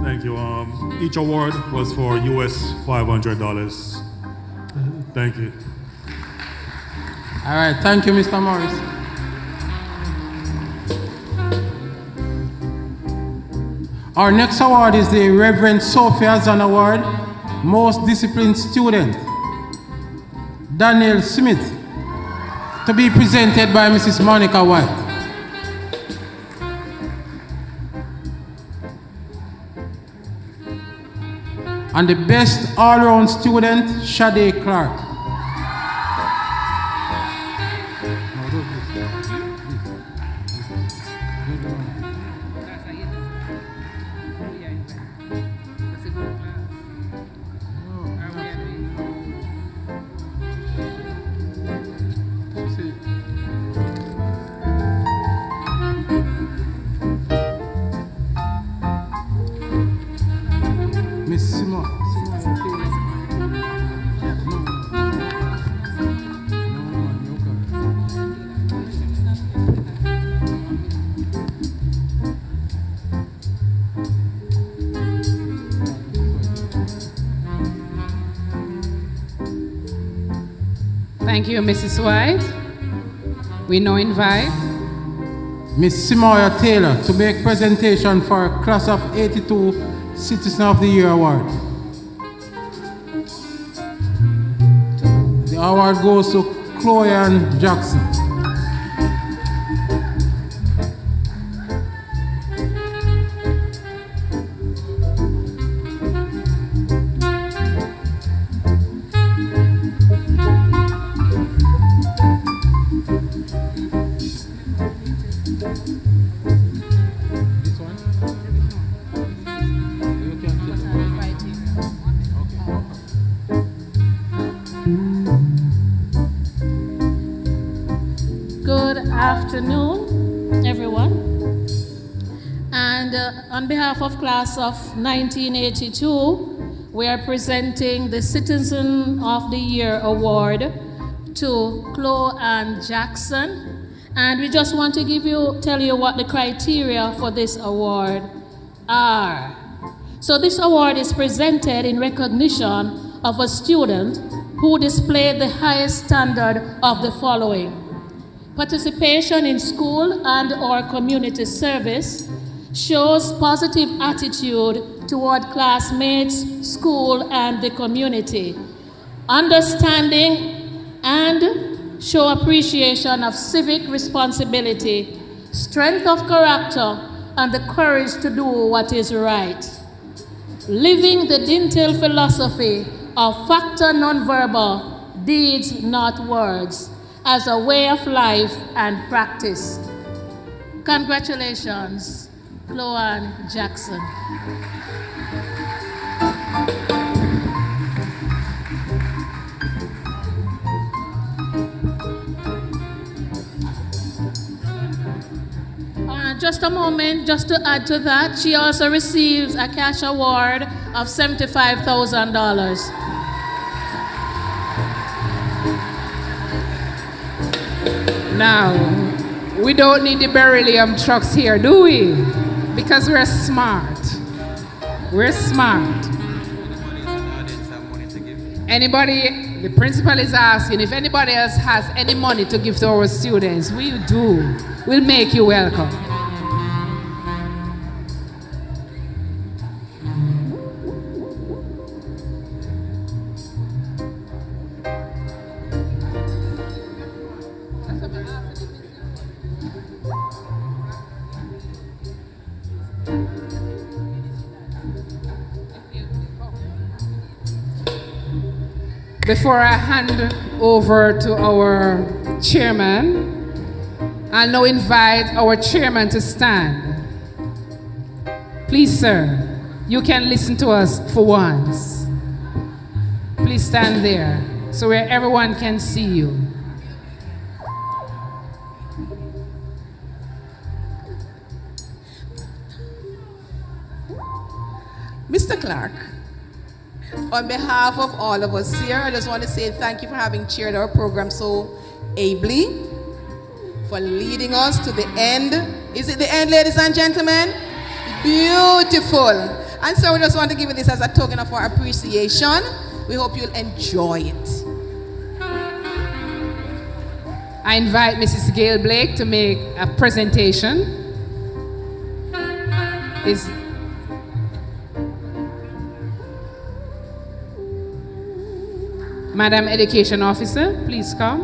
Thank you. Each award was for US $500. Thank you. All right, thank you, Mr. Morris. Our next award is the Reverend Sophia Zahn Award, Most Disciplined Student, Daniel Smith, to be presented by Mrs. Monica White. And the best all-round student, Shade Clark. Thank you, Mrs. White. We now invite Miss Simoya Taylor to make presentation for Class of 82 Citizen of the Year Award. The award goes to Chloe Jackson. Afternoon, everyone. And on behalf of class of 1982, we are presenting the Citizen of the Year Award to Chloe Jackson. And we just want to tell you what the criteria for this award are. So this award is presented in recognition of a student who displayed the highest standard of the following: participation in school and or community service, shows positive attitude toward classmates, school, and the community, understanding and show appreciation of civic responsibility, strength of character, and the courage to do what is right. Living the Dinthill philosophy of factor nonverbal, deeds not words, as a way of life and practice. Congratulations, Chloe Jackson. Just a moment, just to add to that, she also receives a cash award of $75,000. Now, we don't need the beryllium trucks here, do we? Because we're smart. We're smart. Anybody, the principal is asking if anybody else has any money to give to our students. We do. We'll make you welcome. Before I hand over to our chairman, I'll now invite our chairman to stand. Please, sir, you can listen to us for once. Please stand there so where everyone can see you. Mr. Clark, on behalf of all of us here, I just want to say thank you for having chaired our program so ably, for leading us to the end. Is it the end, ladies and gentlemen? Beautiful. And so we just want to give you this as a token of our appreciation. We hope you'll enjoy it. I invite Mrs. Gail Blake to make a presentation. Madam Education Officer, please come.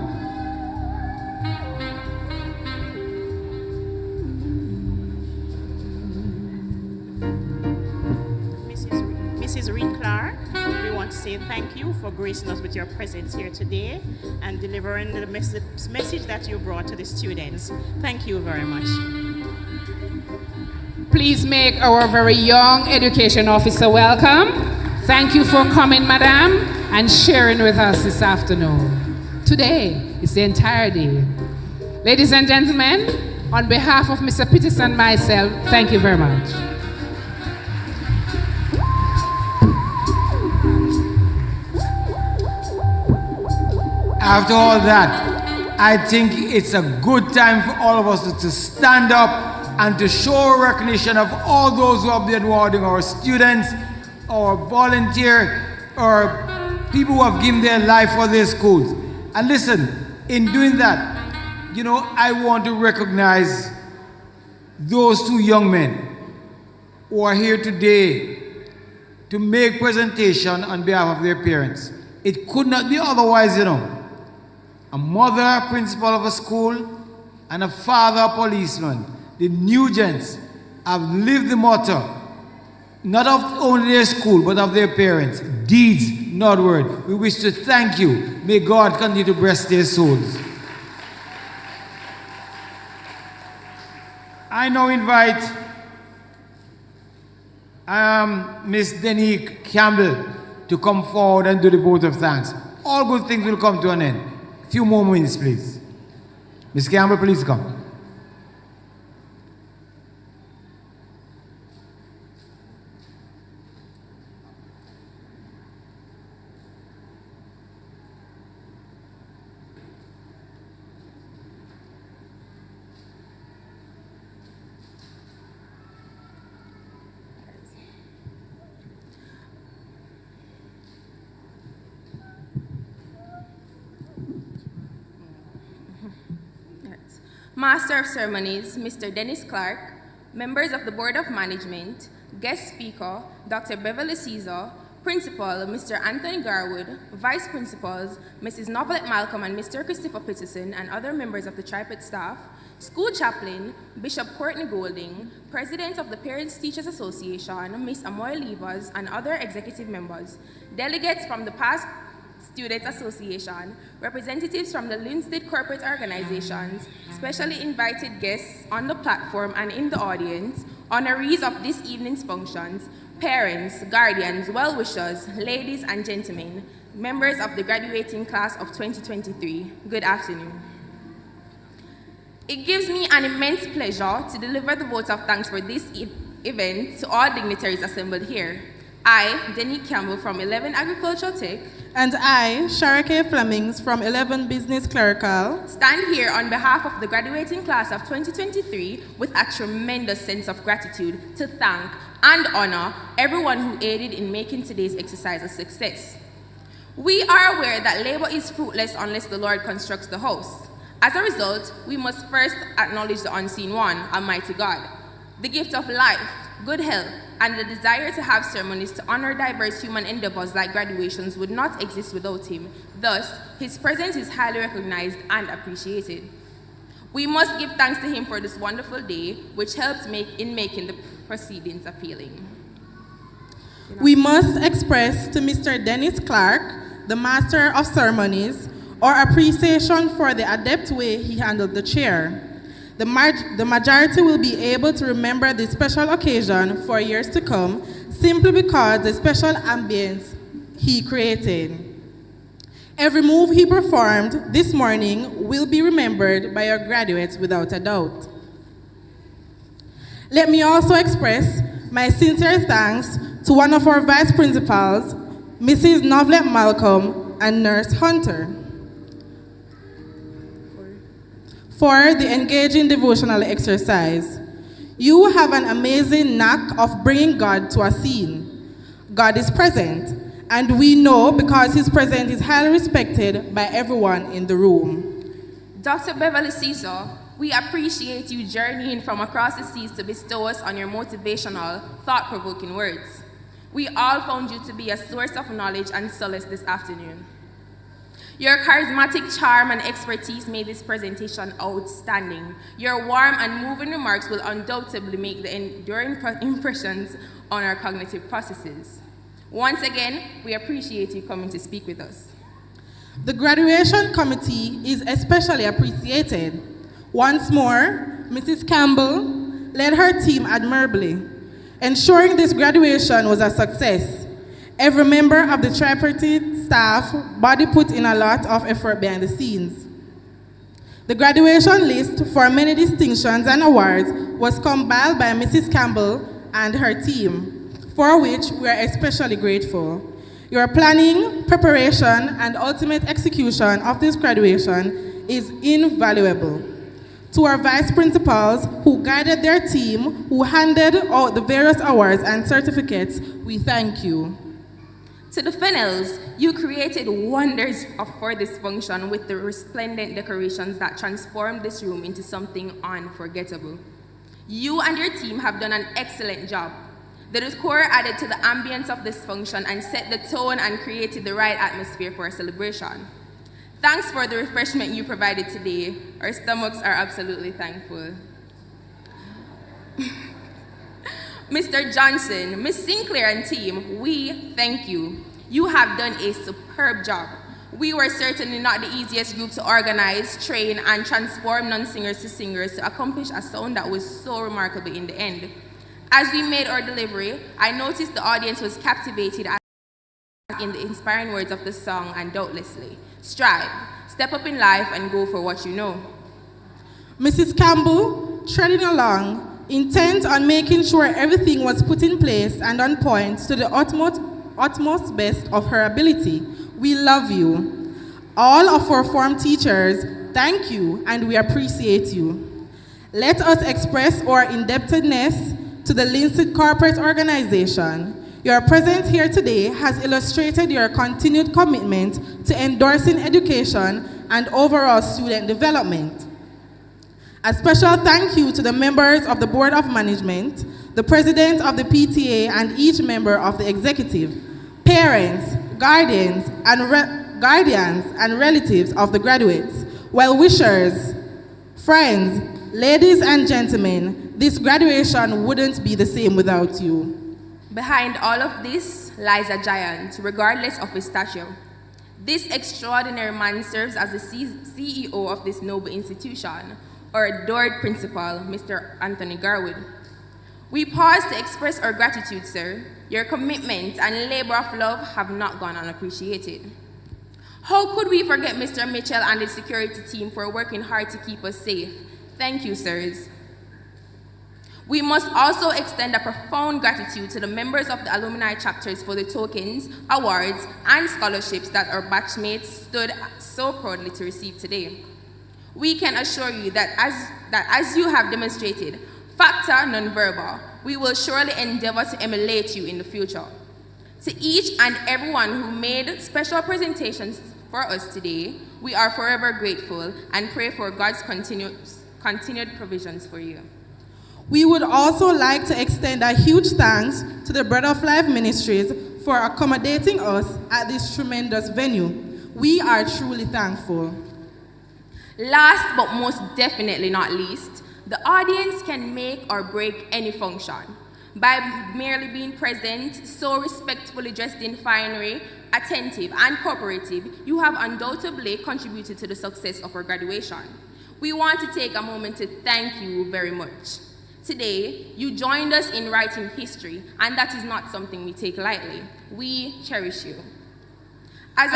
Mrs. Reed Clark, we want to say thank you for gracing us with your presence here today and delivering the message that you brought to the students. Thank you very much. Please make our very young Education Officer welcome. Thank you for coming, Madam, and sharing with us this afternoon. Today is the entire day. Ladies and gentlemen, on behalf of Mr. Peterson and myself, thank you very much. After all that, I think it's a good time for all of us to stand up and to show recognition of all those who have been awarding our students, our volunteer, or people who have given their life for their schools. And listen, in doing that, I want to recognize those two young men who are here today to make presentation on behalf of their parents. It could not be otherwise, A mother, principal of a school, and a father, policeman. The Nugents have lived the motto, not of only their school, but of their parents. Deeds, not word. We wish to thank you. May God continue to bless their souls. I now invite Miss Denique Campbell to come forward and do the vote of thanks. All good things will come to an end. A few more minutes, please. Miss Campbell, please come. Master of Ceremonies, Mr. Dennis Clark, members of the Board of Management, guest speaker, Dr. Beverly Caesar, Principal, Mr. Anthony Garwood, Vice Principals, Mrs. Novelette Malcolm and Mr. Christopher Peterson, and other members of the TriPet staff, School Chaplain, Bishop Courtney Golding, President of the Parents Teachers Association, Ms. Amoy Levers, and other executive members, delegates from the past Students Association, representatives from the Linstead corporate organizations, specially invited guests on the platform and in the audience, honorees of this evening's functions, parents, guardians, well-wishers, ladies and gentlemen, members of the graduating class of 2023, good afternoon. It gives me an immense pleasure to deliver the vote of thanks for this event to all dignitaries assembled here. I, Denny Campbell from 11 Agricultural Tech, and I, Sharake Flemings from 11 Business Clerical, stand here on behalf of the graduating class of 2023 with a tremendous sense of gratitude to thank and honor everyone who aided in making today's exercise a success. We are aware that labor is fruitless unless the Lord constructs the house. As a result, we must first acknowledge the unseen one, Almighty God. The gift of life, good health, and the desire to have ceremonies to honor diverse human endeavors like graduations would not exist without him. Thus, his presence is highly recognized and appreciated. We must give thanks to him for this wonderful day, which helps in making the proceedings appealing. We must express to Mr. Dennis Clark, the Master of Ceremonies, our appreciation for the adept way he handled the chair. The majority will be able to remember this special occasion for years to come simply because the special ambience he created. Every move he performed this morning will be remembered by our graduates without a doubt. Let me also express my sincere thanks to one of our vice principals, Mrs. Novlet Malcolm and Nurse Hunter, for the engaging devotional exercise. You have an amazing knack of bringing God to a scene. God is present, and we know because his presence is highly respected by everyone in the room. Dr. Beverly Cesar, we appreciate you journeying from across the seas to bestow us on your motivational, thought-provoking words. We all found you to be a source of knowledge and solace this afternoon. Your charismatic charm and expertise made this presentation outstanding. Your warm and moving remarks will undoubtedly make the enduring impressions on our cognitive processes. Once again, we appreciate you coming to speak with us. The graduation committee is especially appreciated. Once more, Mrs. Campbell led her team admirably, ensuring this graduation was a success. Every member of the tripartite staff body put in a lot of effort behind the scenes. The graduation list for many distinctions and awards was compiled by Mrs. Campbell and her team, for which we are especially grateful. Your planning, preparation, and ultimate execution of this graduation is invaluable. To our vice principals who guided their team, who handed out the various awards and certificates, we thank you. To the Fennels, you created wonders for this function with the resplendent decorations that transformed this room into something unforgettable. You and your team have done an excellent job. The decor added to the ambience of this function and set the tone and created the right atmosphere for a celebration. Thanks for the refreshment you provided today. Our stomachs are absolutely thankful. Mr. Johnson, Ms. Sinclair and team, we thank you. You have done a superb job. We were certainly not the easiest group to organize, train, and transform non-singers to singers to accomplish a sound that was so remarkable in the end. As we made our delivery, I noticed the audience was captivated in the inspiring words of the song, and doubtlessly, strive, step up in life, and go for what you know. Mrs. Campbell, treading along, intent on making sure everything was put in place and on point to the utmost best of her ability. We love you. All of our form teachers, thank you, and we appreciate you. Let us express our indebtedness to the Linstead Corporate Organization. Your presence here today has illustrated your continued commitment to endorsing education and overall student development. A special thank you to the members of the Board of Management, the President of the PTA, and each member of the Executive, parents, guardians, and relatives of the graduates, well-wishers, friends, ladies and gentlemen. This graduation wouldn't be the same without you. Behind all of this lies a giant, regardless of his stature. This extraordinary man serves as the CEO of this noble institution, our adored principal, Mr. Anthony Garwood. We pause to express our gratitude, sir. Your commitment and labor of love have not gone unappreciated. How could we forget Mr. Mitchell and his security team for working hard to keep us safe? Thank you, sirs. We must also extend a profound gratitude to the members of the alumni chapters for the tokens, awards, and scholarships that our batchmates stood so proudly to receive today. We can assure you that as you have demonstrated, factor nonverbal, we will surely endeavor to emulate you in the future. To each and everyone who made special presentations for us today, we are forever grateful and pray for God's continued provisions for you. We would also like to extend a huge thanks to the Bread of Life Ministries for accommodating us at this tremendous venue. We are truly thankful. Last but most definitely not least, the audience can make or break any function. By merely being present, so respectfully dressed in finery, attentive and cooperative, you have undoubtedly contributed to the success of our graduation. We want to take a moment to thank you very much. Today, you joined us in writing history, and that is not something we take lightly. We cherish you. As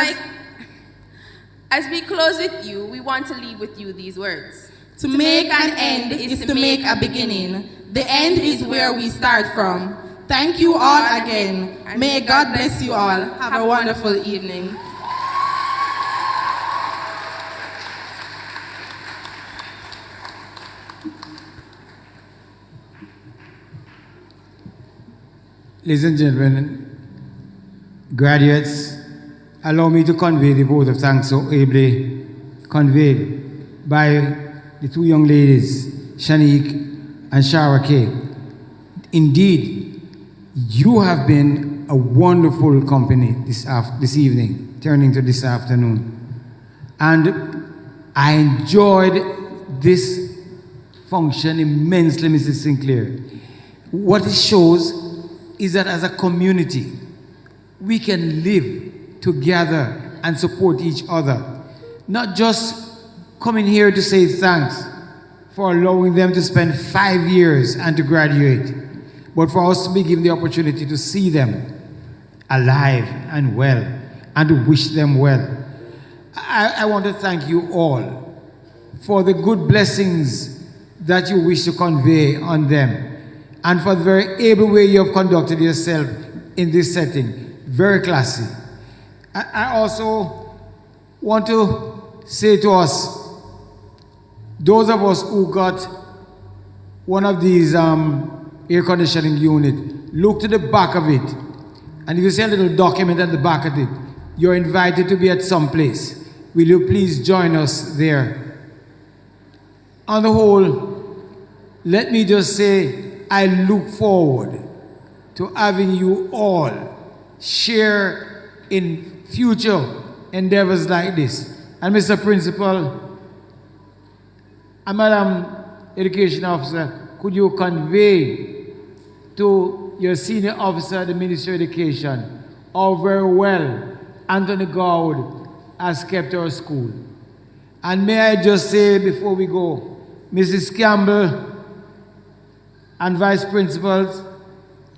we close with you, we want to leave with you these words. To make an end is to make a beginning. The end is where we start from. Thank you all again. May God bless you all. Have a wonderful evening. Ladies and gentlemen, graduates, allow me to convey the vote of thanks so ably conveyed by the two young ladies, Shanique and Shara Kay. Indeed, you have been a wonderful company this evening, turning to this afternoon. And I enjoyed this function immensely, Mrs. Sinclair. What it shows is that as a community, we can live together and support each other. Not just coming here to say thanks for allowing them to spend 5 years and to graduate, but for us to be given the opportunity to see them alive and well and to wish them well. I want to thank you all for the good blessings that you wish to convey on them, and for the very able way you have conducted yourself in this setting. Very classy. I also want to say to us, those of us who got one of these air conditioning units, look to the back of it, and if you see a little document at the back of it, you're invited to be at some place. Will you please join us there? On the whole, let me just say, I look forward to having you all share in future endeavors like this. And Mr. Principal and Madam Education Officer, could you convey to your senior officer at the Ministry of Education how very well Anthony Gowd has kept our school. And may I just say before we go, Mrs. Campbell and Vice Principals,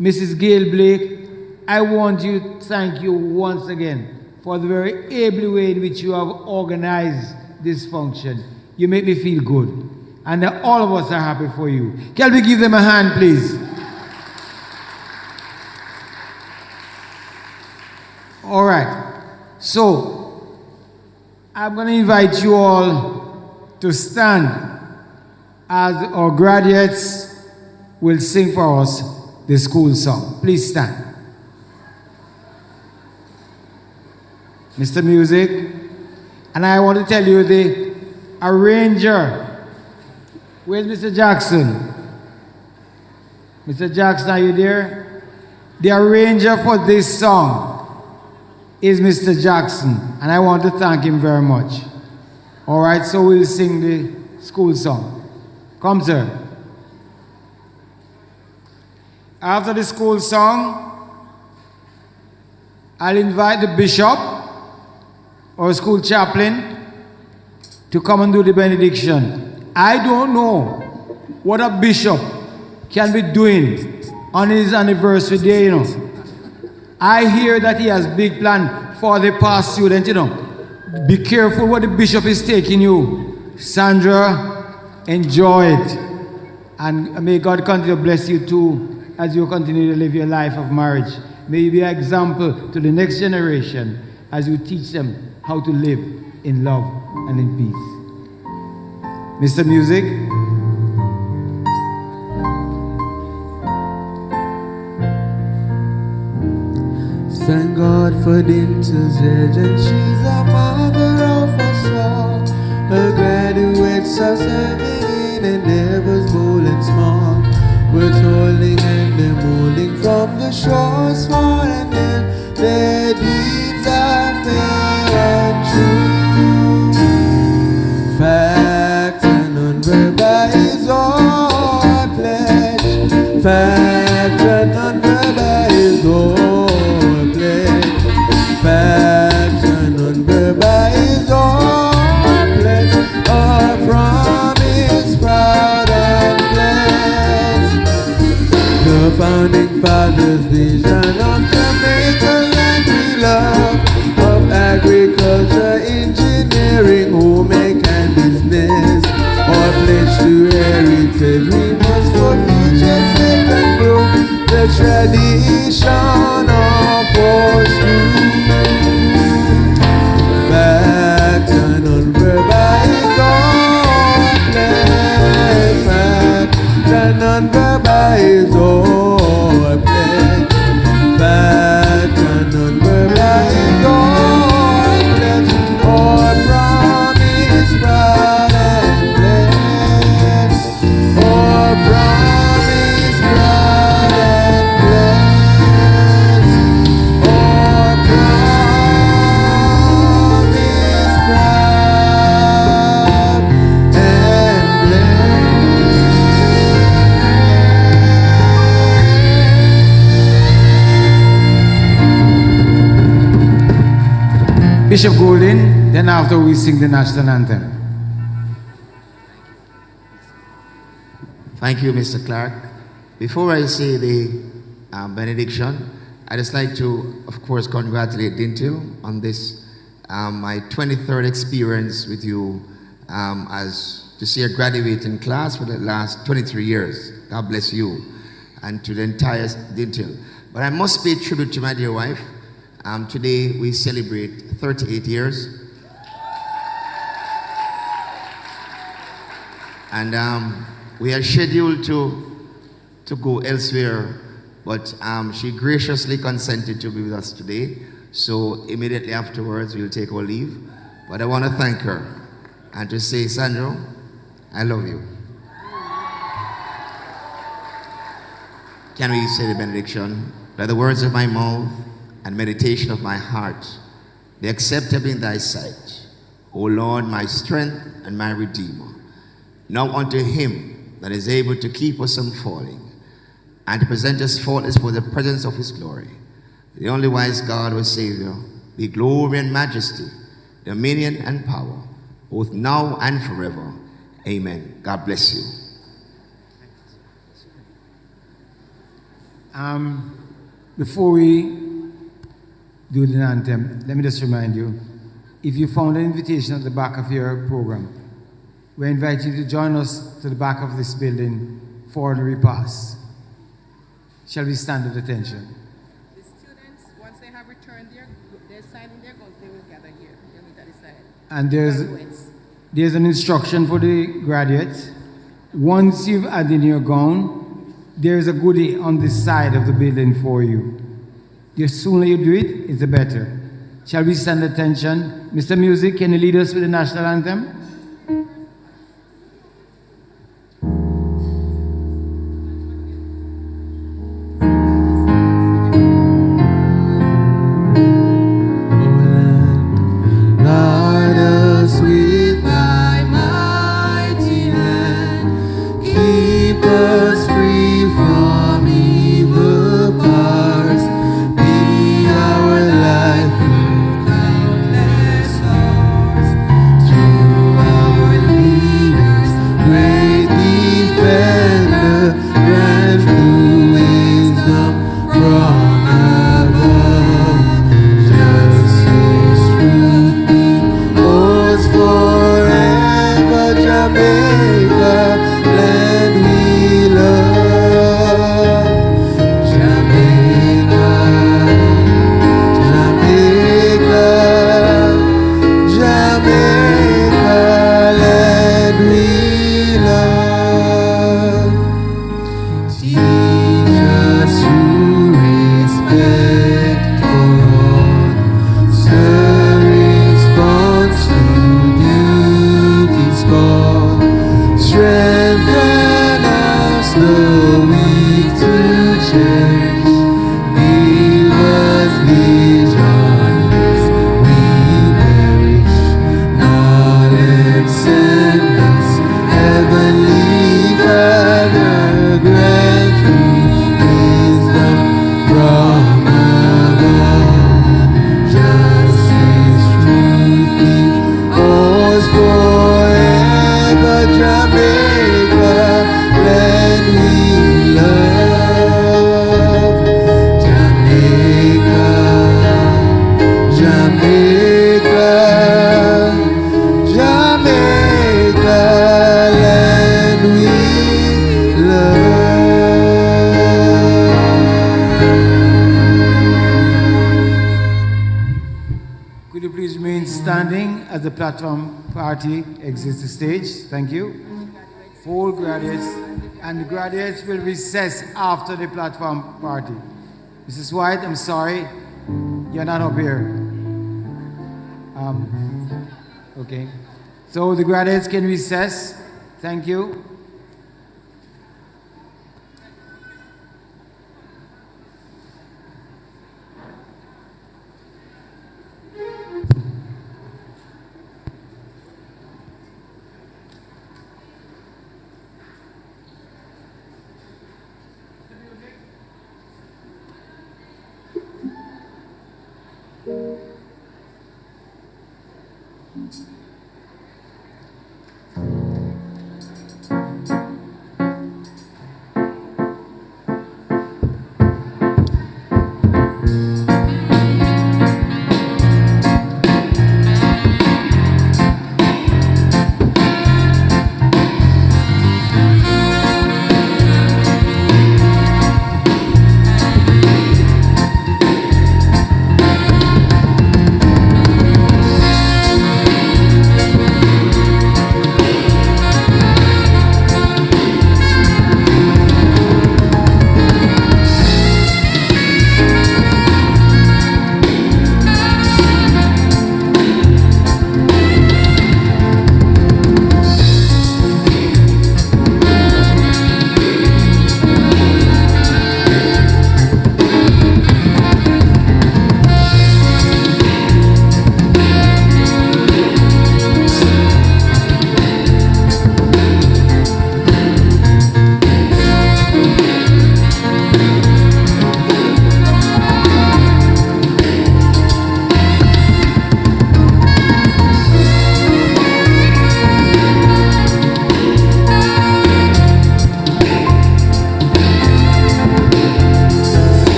Mrs. Gail Blake, I want to thank you once again for the very able way in which you have organized this function. You make me feel good. And all of us are happy for you. Can we give them a hand, please? All right. So, I'm going to invite you all to stand as our graduates will sing for us the school song. Please stand. Mr. Music. And I want to tell you the arranger. Where's Mr. Jackson? Mr. Jackson, are you there? The arranger for this song is Mr. Jackson, and I want to thank him very much. All right, so we'll sing the school song. Come, sir. After the school song, I'll invite the bishop or school chaplain to come and do the benediction. I don't know what a bishop can be doing on his anniversary day, you know. I hear that he has big plan for the past student, you know. Be careful what the bishop is taking you. Sandra, enjoy it. And may God continue to bless you too as you continue to live your life of marriage. May you be an example to the next generation as you teach them how to live in love and in peace. Mr. Music. Thank God for Dinthill's edge, and she's a mother of us all. Her graduates are serving in endeavors bold and small. We're toiling and they're molding from the shores far and near. Their deeds are fair and true. Fact and unverbalized all pledge. Fact and unverbalized all pledge. Fact and unverbalized all pledge. Our promise proud and blessed. The founding fathers' vision of Jamaica land we love, of agriculture, engineering, homemaking and business. Our pledge to heritage, we must for future sake and grow the tradition of our school. Fact and unverbalized all pledge. Fact and unverbalized all pledge. Fact and unverbalized all pledge. Our promise proud and blessed. Our promise proud and blessed. Our promise proud and Bishop Golden, then after we sing the national anthem. Thank you, Mr. Clark. Before I say the benediction, I'd just like to, of course, congratulate Dinthill on this, my 23rd experience with you as to see a graduating class for the last 23 years. God bless you and to the entire Dinthill. But I must pay tribute to my dear wife. Today we celebrate 38 years. And we are scheduled to go elsewhere, but she graciously consented to be with us today. So immediately afterwards, we'll take our leave. But I want to thank her and to say, Sandro, I love you. Can we say the benediction? By the words of my mouth and meditation of my heart, be acceptable in thy sight, O Lord, my strength and my redeemer. Now unto him that is able to keep us from falling and to present us faultless for the presence of his glory, the only wise God, our Savior, be glory and majesty, dominion and power, both now and forever. Amen. God bless you. Before we do the anthem, let me just remind you, if you found an invitation at the back of your program, we invite you to join us to the back of this building for the repast. Shall we stand at attention? The students, once they have returned they're signing their goals, they will gather here. They'll meet at the side. And there's an instruction for the graduates. Once you've added your gown, there's a goodie on this side of the building for you. The sooner you do it, the better. Shall we stand at attention? Mr. Music, can you lead us with the national anthem? Guard us with thy mighty hand, keep us free from evil powers, be our life through countless hours, through cherish. Give us visions, we perish. Knowledge send us, heavenly Father, grant wisdom from above. Justice, truth, be ours forever. Jamaica, land we love. Jamaica, Jamaica, Jamaica, land we love. Could you please remain standing as the platform party exits the stage? Thank you. All graduates, and the graduates will recess after the platform party. Mrs. White, I'm sorry, you're not up here. Okay. So the graduates can recess. Thank you.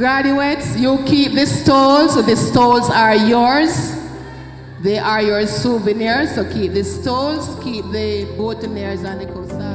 Graduates, you keep the stoles, so the stoles are yours. They are your souvenirs, so keep the stoles, keep the boutonnieres and the corsage.